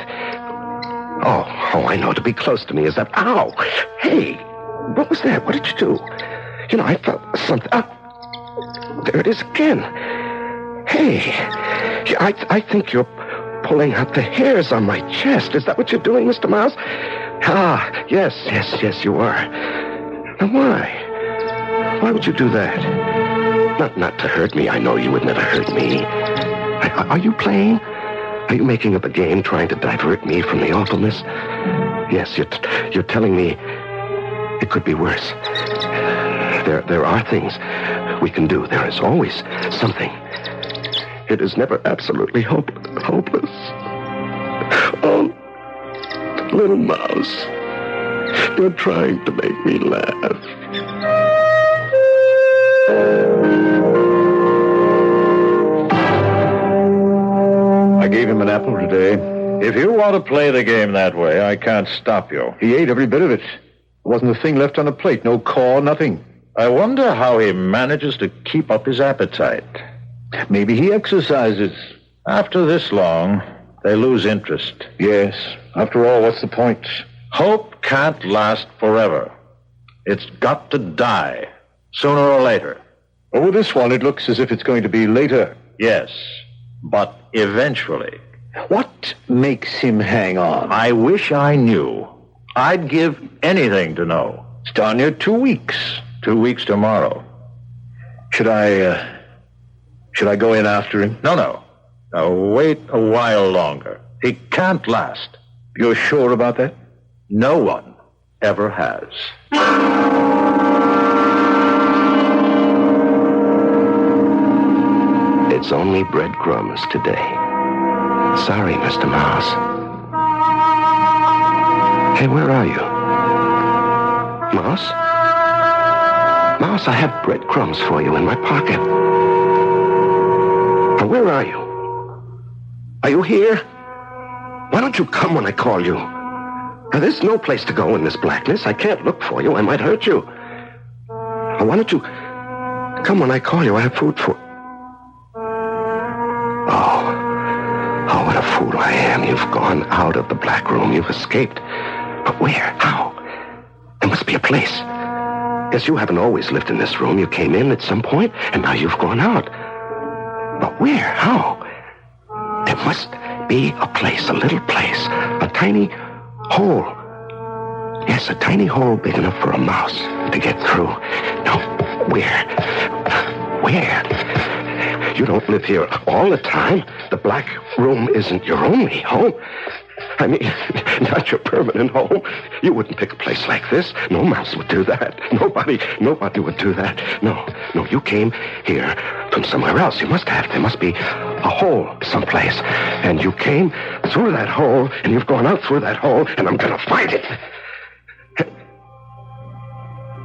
Oh, I know. To be close to me is that... Ow! Hey, what was that? What did you do? You know, I felt something... there it is again. Hey, I think you're pulling out the hairs on my chest. Is that what you're doing, Mr. Mouse? Yes, you are. Now, why? Why would you do that? Not to hurt me. I know you would never hurt me. Are you playing? Are you making up a game trying to divert me from the awfulness? Yes, you're telling me it could be worse. There are things we can do. There is always something. It is never absolutely hopeless. Oh, little mouse, you're trying to make me laugh. I gave him an apple today. If you want to play the game that way, I can't stop you. He ate every bit of it. There wasn't a thing left on the plate. No core, nothing. I wonder how he manages to keep up his appetite. Maybe he exercises. After this long, they lose interest. Yes. After all, what's the point? Hope can't last forever. It's got to die, sooner or later. Oh, with this one, it looks as if it's going to be later. Yes, but eventually. What makes him hang on? I wish I knew. I'd give anything to know. It's darn near 2 weeks. 2 weeks tomorrow. Should I go in after him? No. Now, wait a while longer. He can't last. You're sure about that? No one ever has. It's only breadcrumbs today. Sorry, Mr. Mouse. Hey, where are you? Mouse? Mouse, I have breadcrumbs for you in my pocket. Now, where are you? Are you here? Why don't you come when I call you? Now, there's no place to go in this blackness. I can't look for you. I might hurt you. Now, why don't you come when I call you? I have food for... Oh, what a fool I am. You've gone out of the black room. You've escaped. But where? How? There must be a place. Yes, you haven't always lived in this room. You came in at some point, and now you've gone out. But where? How? There must be a place, a little place, a tiny hole. Yes, a tiny hole big enough for a mouse to get through. No. Where? You don't live here all the time. The black room isn't your only home. I mean, not your permanent home. You wouldn't pick a place like this. No mouse would do that. Nobody would do that. No, you came here from somewhere else. You must have. There must be a hole someplace. And you came through that hole, and you've gone out through that hole, and I'm going to find it.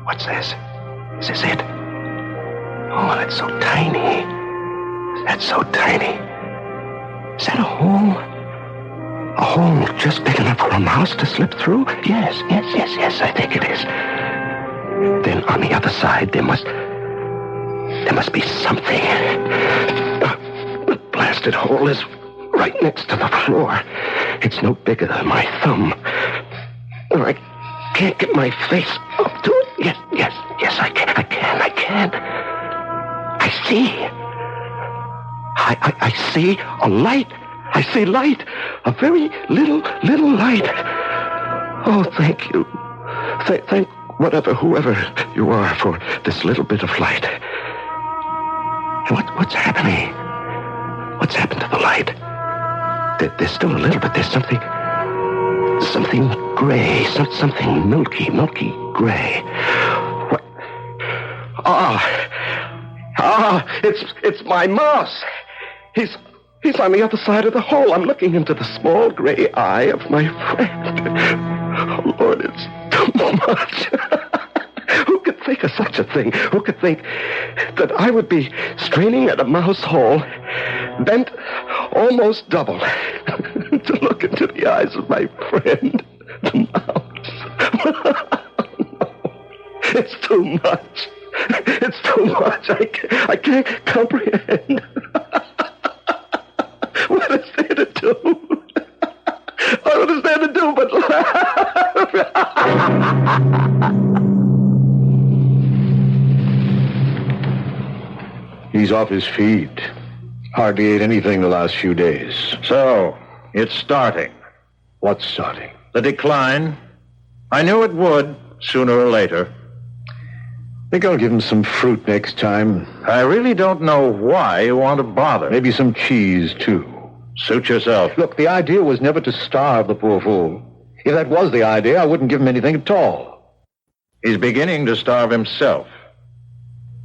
What's this? Is this it? Oh, that's so tiny. That's so tiny. Is that a hole? A hole just big enough for a mouse to slip through? Yes, I think it is. Then on the other side, there must be something. The blasted hole is right next to the floor. It's no bigger than my thumb. I can't get my face up to it. Yes, I can. I see. I see a light. I see light. A very little light. Oh, thank you. Thank whoever you are for this little bit of light. What's happening? What's happened to the light? There's still a little bit. There's something gray. Something milky gray. What? It's my mouse. He's on the other side of the hole. I'm looking into the small gray eye of my friend. Oh, Lord, it's too much. Who could think of such a thing? Who could think that I would be straining at a mouse hole, bent almost double, to look into the eyes of my friend, the mouse? No, it's too much. It's too much. I can't comprehend. What is there to do? What is there to do but laugh? He's off his feet. Hardly ate anything the last few days. So, it's starting. What's starting? The decline. I knew it would, sooner or later. Think I'll give him some fruit next time. I really don't know why you want to bother. Maybe some cheese, too. Suit yourself. Look, the idea was never to starve the poor fool. If that was the idea, I wouldn't give him anything at all. He's beginning to starve himself.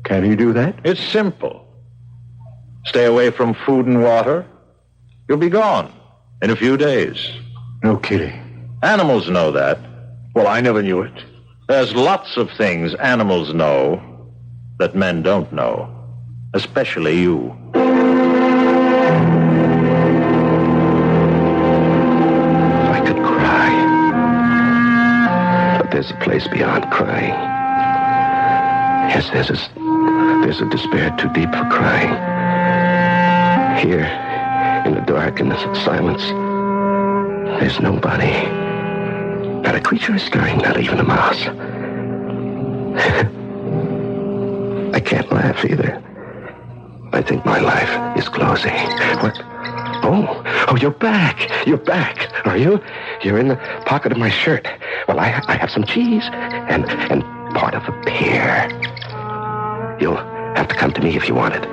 Can he do that? It's simple. Stay away from food and water. You'll be gone in a few days. No kidding. Animals know that. Well, I never knew it. There's lots of things animals know that men don't know. Especially you. I could cry. But there's a place beyond crying. Yes, there's a despair too deep for crying. Here, in the dark and the silence, there's nobody. Not a creature is stirring, not even a mouse. I can't laugh either. I think my life is closing. What? Oh, you're back. You're back, are you? You're in the pocket of my shirt. Well, I have some cheese and part of a pear. You'll have to come to me if you want it.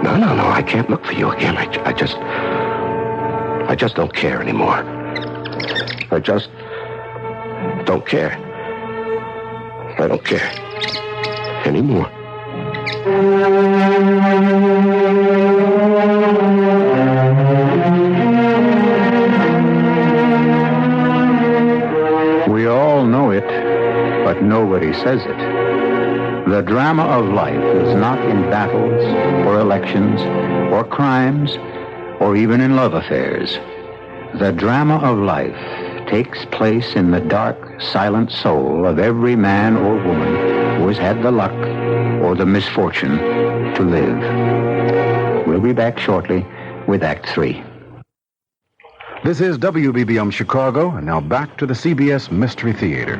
No, I can't look for you again. I just don't care anymore. I just don't care. I don't care anymore. We all know it, but nobody says it. The drama of life is not in battles or elections or crimes or even in love affairs. The drama of life takes place in the dark, silent soul of every man or woman who has had the luck or the misfortune to live. We'll be back shortly with Act 3. This is WBBM Chicago, and now back to the CBS Mystery Theater.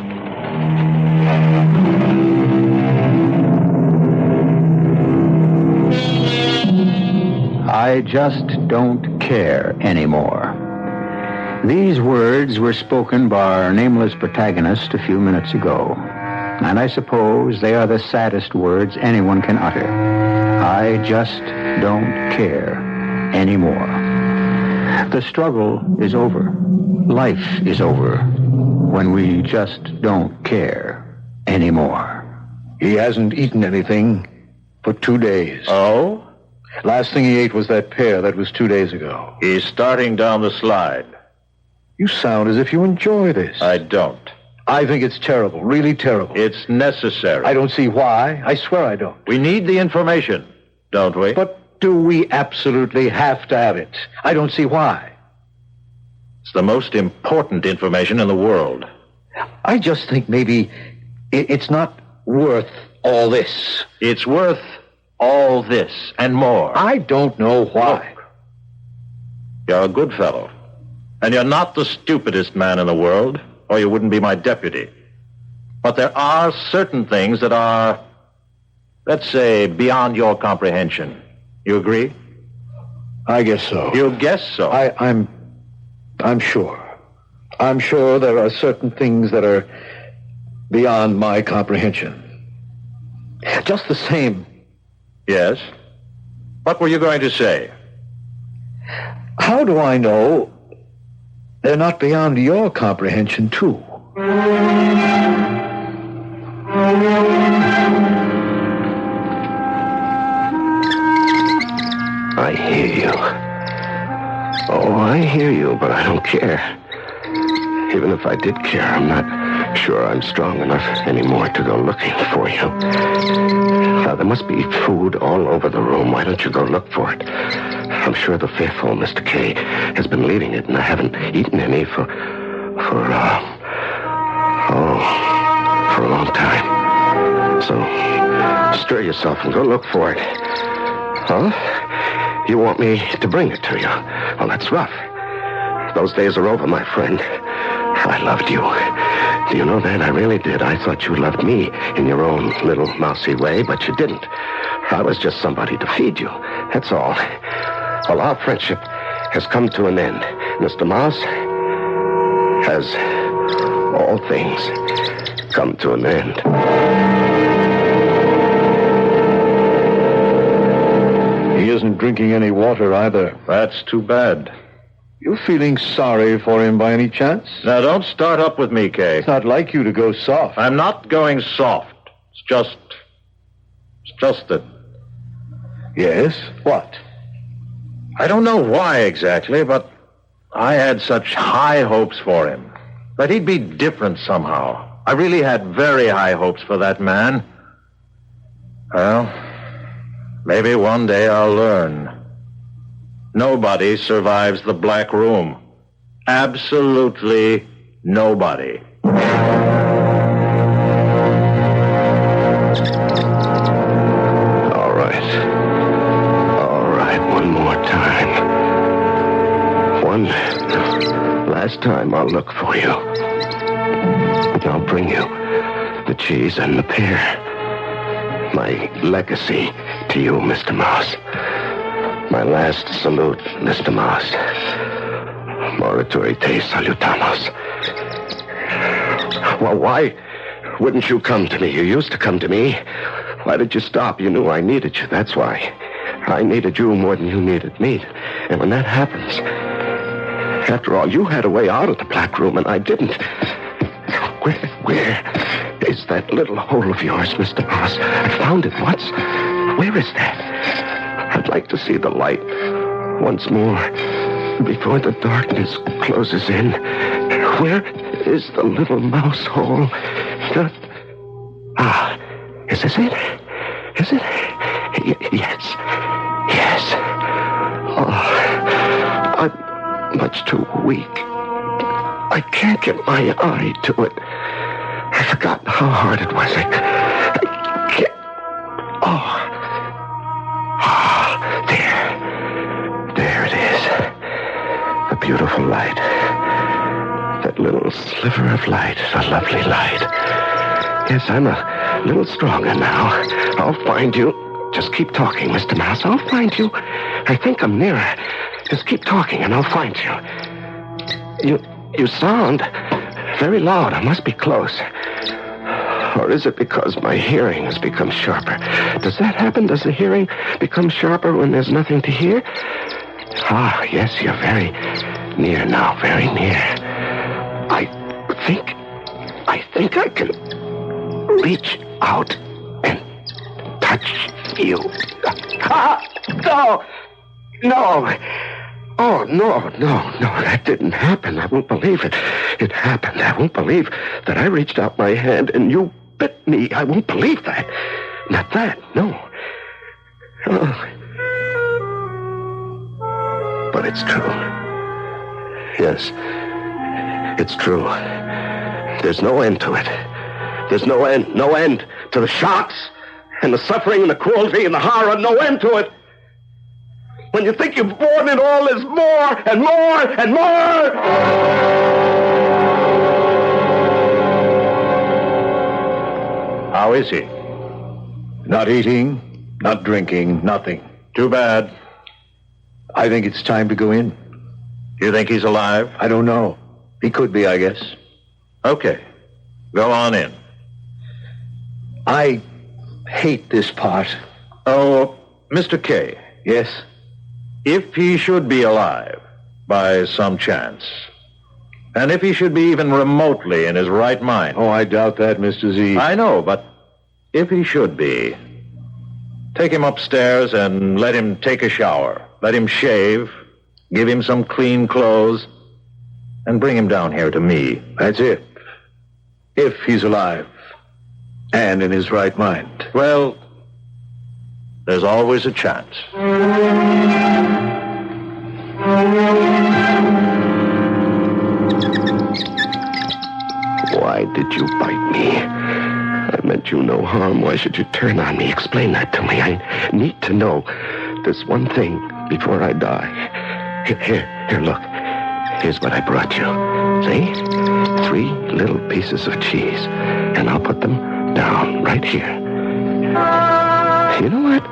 I just don't care anymore. These words were spoken by our nameless protagonist a few minutes ago. And I suppose they are the saddest words anyone can utter. I just don't care anymore. The struggle is over. Life is over when we just don't care anymore. He hasn't eaten anything for 2 days. Oh? Last thing he ate was that pear. That was 2 days ago. He's starting down the slide. You sound as if you enjoy this. I don't. I think it's terrible, really terrible. It's necessary. I don't see why. I swear I don't. We need the information, don't we? But do we absolutely have to have it? I don't see why. It's the most important information in the world. I just think maybe it's not worth all this. It's worth all this and more. I don't know why. Look, you're a good fellow. And you're not the stupidest man in the world, or you wouldn't be my deputy. But there are certain things that are, let's say, beyond your comprehension. You agree? I guess so. You guess so? I'm sure. I'm sure there are certain things that are beyond my comprehension. Just the same. Yes? What were you going to say? How do I know they're not beyond your comprehension, too? I hear you. Oh, I hear you, but I don't care. Even if I did care, I'm not sure I'm strong enough anymore to go looking for you. Now, there must be food all over the room. Why don't you go look for it? I'm sure the faithful Mr. K has been leaving it, and I haven't eaten any for a long time. So, stir yourself and go look for it. Huh? You want me to bring it to you? Well, that's rough. Those days are over, my friend. I loved you. Do you know that? I really did. I thought you loved me in your own little mousy way, but you didn't. I was just somebody to feed you. That's all. Well, our friendship has come to an end. Mr. Mouse, has all things come to an end. He isn't drinking any water either. That's too bad. You feeling sorry for him by any chance? Now, don't start up with me, Kay. It's not like you to go soft. I'm not going soft. It's just that... Yes? What? I don't know why exactly, but I had such high hopes for him. That he'd be different somehow. I really had very high hopes for that man. Well, maybe one day I'll learn. Nobody survives the Black Room. Absolutely nobody. All right, one more time. One last time I'll look for you. I'll bring you the cheese and the pear. My legacy to you, Mr. Mouse. My last salute, Mr. Mouse. Morituri te salutamos. Well, why wouldn't you come to me? You used to come to me. Why did you stop? You knew I needed you, that's why. I needed you more than you needed me. And when that happens, after all, you had a way out of the Black Room, and I didn't. Where is that little hole of yours, Mr. Mouse? I found it once. Where is that? I'd like to see the light once more before the darkness closes in. Where is the little mouse hole? Is this it? Is it? Yes. Oh, I'm much too weak. I can't get my eye to it. I forgot how hard it was. I can't. There it is. The beautiful light. That little sliver of light. A lovely light. Yes, I'm a little stronger now. I'll find you. Just keep talking, Mr. Mouse. I'll find you. I think I'm nearer. Just keep talking and I'll find you. You sound very loud. I must be close. Or is it because my hearing has become sharper? Does that happen? Does the hearing become sharper when there's nothing to hear? Ah, yes, you're very near now, very near. I think I can reach out and touch you. No! No! Oh, no, that didn't happen. I won't believe it. It happened. I won't believe that I reached out my hand and you bit me. I won't believe that. Not that, no. Oh. But it's true. Yes, it's true. There's no end to it. There's no end to the shocks and the suffering and the cruelty and the horror. No end to it. When you think you've borne it all, there's more and more and more. How is he? Not eating, not drinking, nothing. Too bad. I think it's time to go in. You think he's alive? I don't know. He could be, I guess. Okay. Go on in. I hate this part. Oh, Mr. K. Yes? If he should be alive, by some chance, and if he should be even remotely in his right mind. Oh, I doubt that, Mr. Z. I know, but if he should be, take him upstairs and let him take a shower. Let him shave, give him some clean clothes, and bring him down here to me. That's it. If he's alive and in his right mind. Well, there's always a chance. Why did you bite me? I meant you no harm. Why should you turn on me? Explain that to me. I need to know this one thing before I die. Here, look. Here's what I brought you. See? 3 little pieces of cheese. And I'll put them down right here. You know what?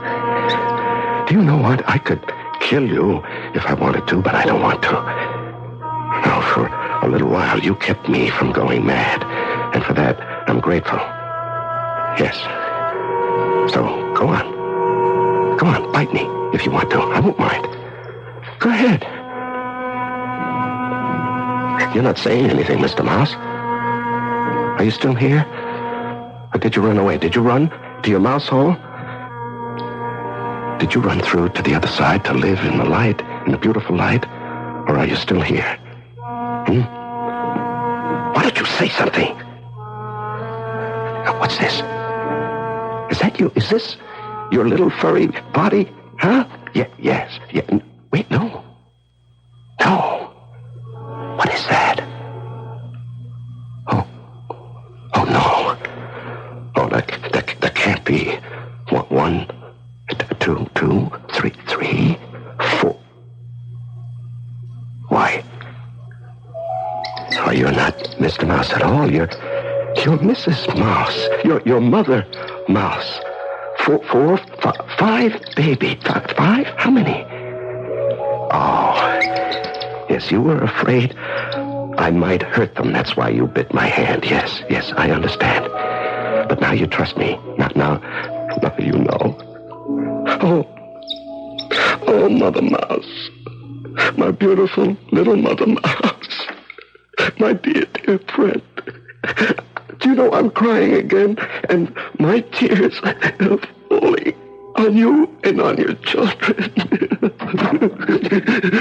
Do you know what? I could kill you if I wanted to, but I don't want to. No, for a little while you kept me from going mad. And for that, I'm grateful. Yes. So, go on. Go on, bite me if you want to. I won't mind. Go ahead. You're not saying anything, Mr. Mouse. Are you still here? Or did you run away? Did you run to your mouse hole? Did you run through to the other side to live in the light, in the beautiful light? Or are you still here? Why don't you say something? What's this? Is that you? Is this your little furry body? Huh? Yes. Wait, no. No. What is that? Oh, no. Oh, that can't be. 1, 2, 3, 4. Why? Oh, you're not Mr. Mouse at all. You're Mrs. Mouse. You're Mother Mouse. 4, 5, baby. 5? How many? Oh, yes, you were afraid I might hurt them. That's why you bit my hand. Yes, I understand. But now you trust me. Now you know. Oh, Mother Mouse. My beautiful little Mother Mouse. My dear friend. Do you know I'm crying again? And my tears are falling on you and on your children.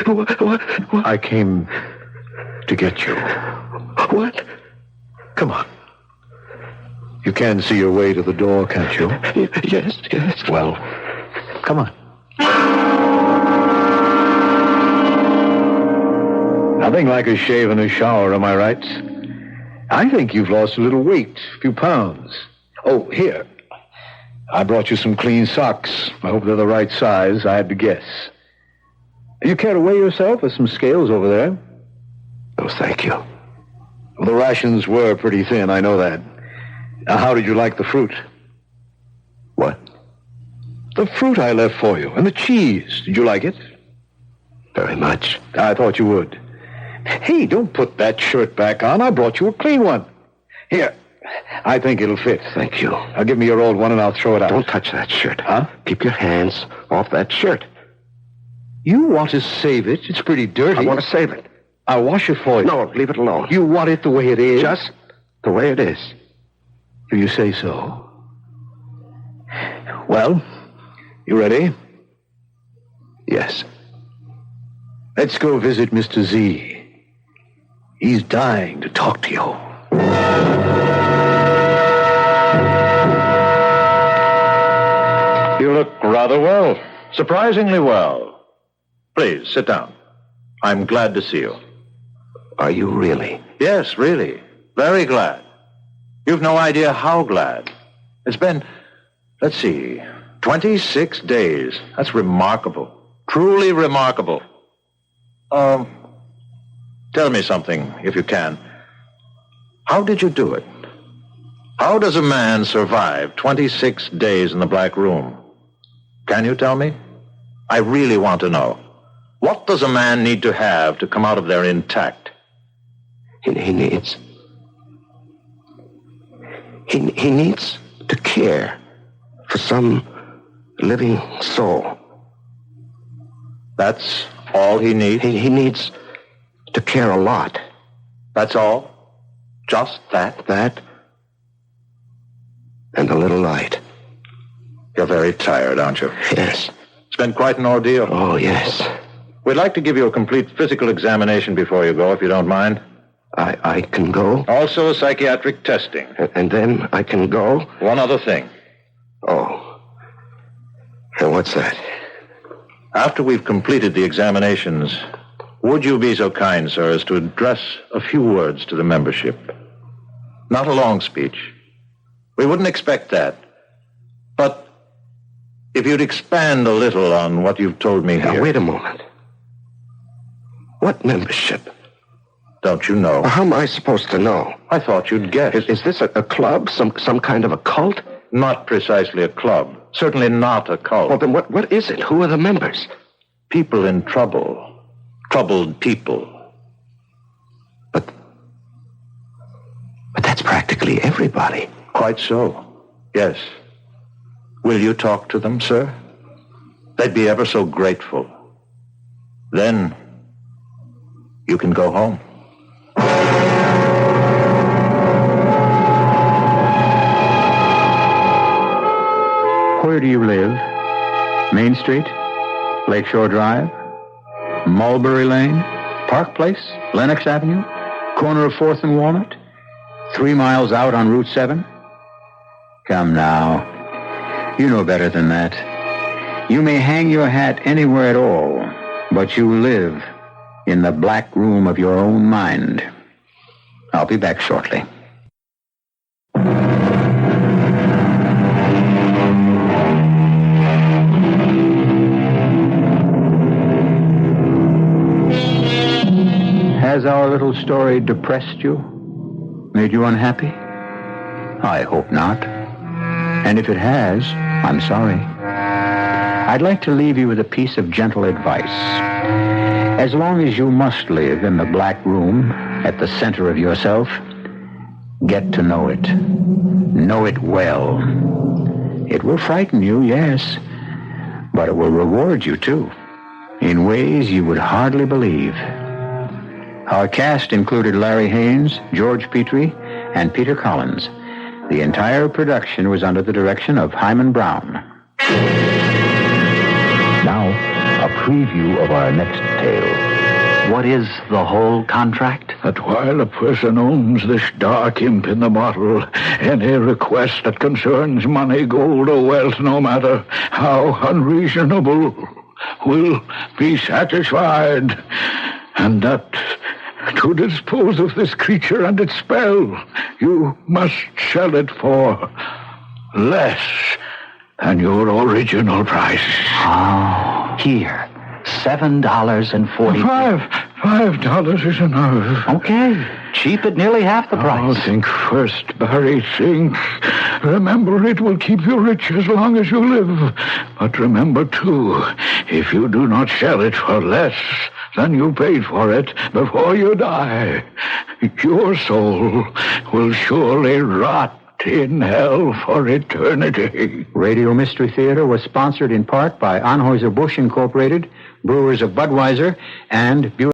What? I came to get you. What? Come on. You can see your way to the door, can't you? Yes. Well, come on. Nothing like a shave and a shower, am I right? I think you've lost a little weight, a few pounds. Oh, here. I brought you some clean socks. I hope they're the right size. I had to guess. You care to weigh yourself? There's some scales over there. Oh, thank you. Well, the rations were pretty thin, I know that. Now, how did you like the fruit? What? The fruit I left for you, and the cheese. Did you like it? Very much. I thought you would. Hey, don't put that shirt back on. I brought you a clean one. Here, I think it'll fit. Thank you. Now give me your old one and I'll throw it out. Don't touch that shirt. Huh? Keep your hands off that shirt. You want to save it? It's pretty dirty. I want to save it. I'll wash it for you. No, leave it alone. You want it the way it is? Just the way it is. If you say so. Well, you ready? Yes. Let's go visit Mr. Z. He's dying to talk to you. You look rather well. Surprisingly well. Please, sit down. I'm glad to see you. Are you really? Yes, really. Very glad. You've no idea how glad. It's been, let's see, 26 days. That's remarkable. Truly remarkable. Tell me something, if you can. How did you do it? How does a man survive 26 days in the Black Room? Can you tell me? I really want to know. What does a man need to have to come out of there intact? He needs to care for some living soul. That's all he needs? He needs to care a lot. That's all? Just that? That and a little light. You're very tired, aren't you? Yes. It's been quite an ordeal. Oh, yes. We'd like to give you a complete physical examination before you go, if you don't mind. I can go? Also psychiatric testing. And then I can go? One other thing. Oh. And what's that? After we've completed the examinations, would you be so kind, sir, as to address a few words to the membership? Not a long speech. We wouldn't expect that. But if you'd expand a little on what you've told me here. Now, wait a moment. What membership? Don't you know? How am I supposed to know? I thought you'd guess. Is this a club? Some kind of a cult? Not precisely a club. Certainly not a cult. Well, then what is it? Who are the members? People in trouble. Troubled people. But that's practically everybody. Quite so. Yes. Will you talk to them, sir? They'd be ever so grateful. Then you can go home. Where do you live? Main Street? Lakeshore Drive? Mulberry Lane? Park Place? Lenox Avenue? Corner of 4th and Walnut? 3 miles out on Route 7? Come now. You know better than that. You may hang your hat anywhere at all, but you live in the black room of your own mind. I'll be back shortly. Has our little story depressed you? Made you unhappy? I hope not. And if it has, I'm sorry. I'd like to leave you with a piece of gentle advice. As long as you must live in the black room at the center of yourself, get to know it. Know it well. It will frighten you, yes, but it will reward you, too, in ways you would hardly believe. Our cast included Larry Haynes, George Petrie, and Peter Collins. The entire production was under the direction of Hyman Brown. Now, a preview of our next tale. What is the whole contract? That while a person owns this dark imp in the bottle, any request that concerns money, gold, or wealth, no matter how unreasonable, will be satisfied. And that to dispose of this creature and its spell, you must sell it for less than your original price. Oh, here. $7.40. $5 is enough. Okay. Cheap at nearly half the price. Oh, think first, Barry, think. Remember, it will keep you rich as long as you live. But remember, too, if you do not sell it for less then you paid for it before you die. Your soul will surely rot in hell for eternity. Radio Mystery Theater was sponsored in part by Anheuser-Busch Incorporated, Brewers of Budweiser, and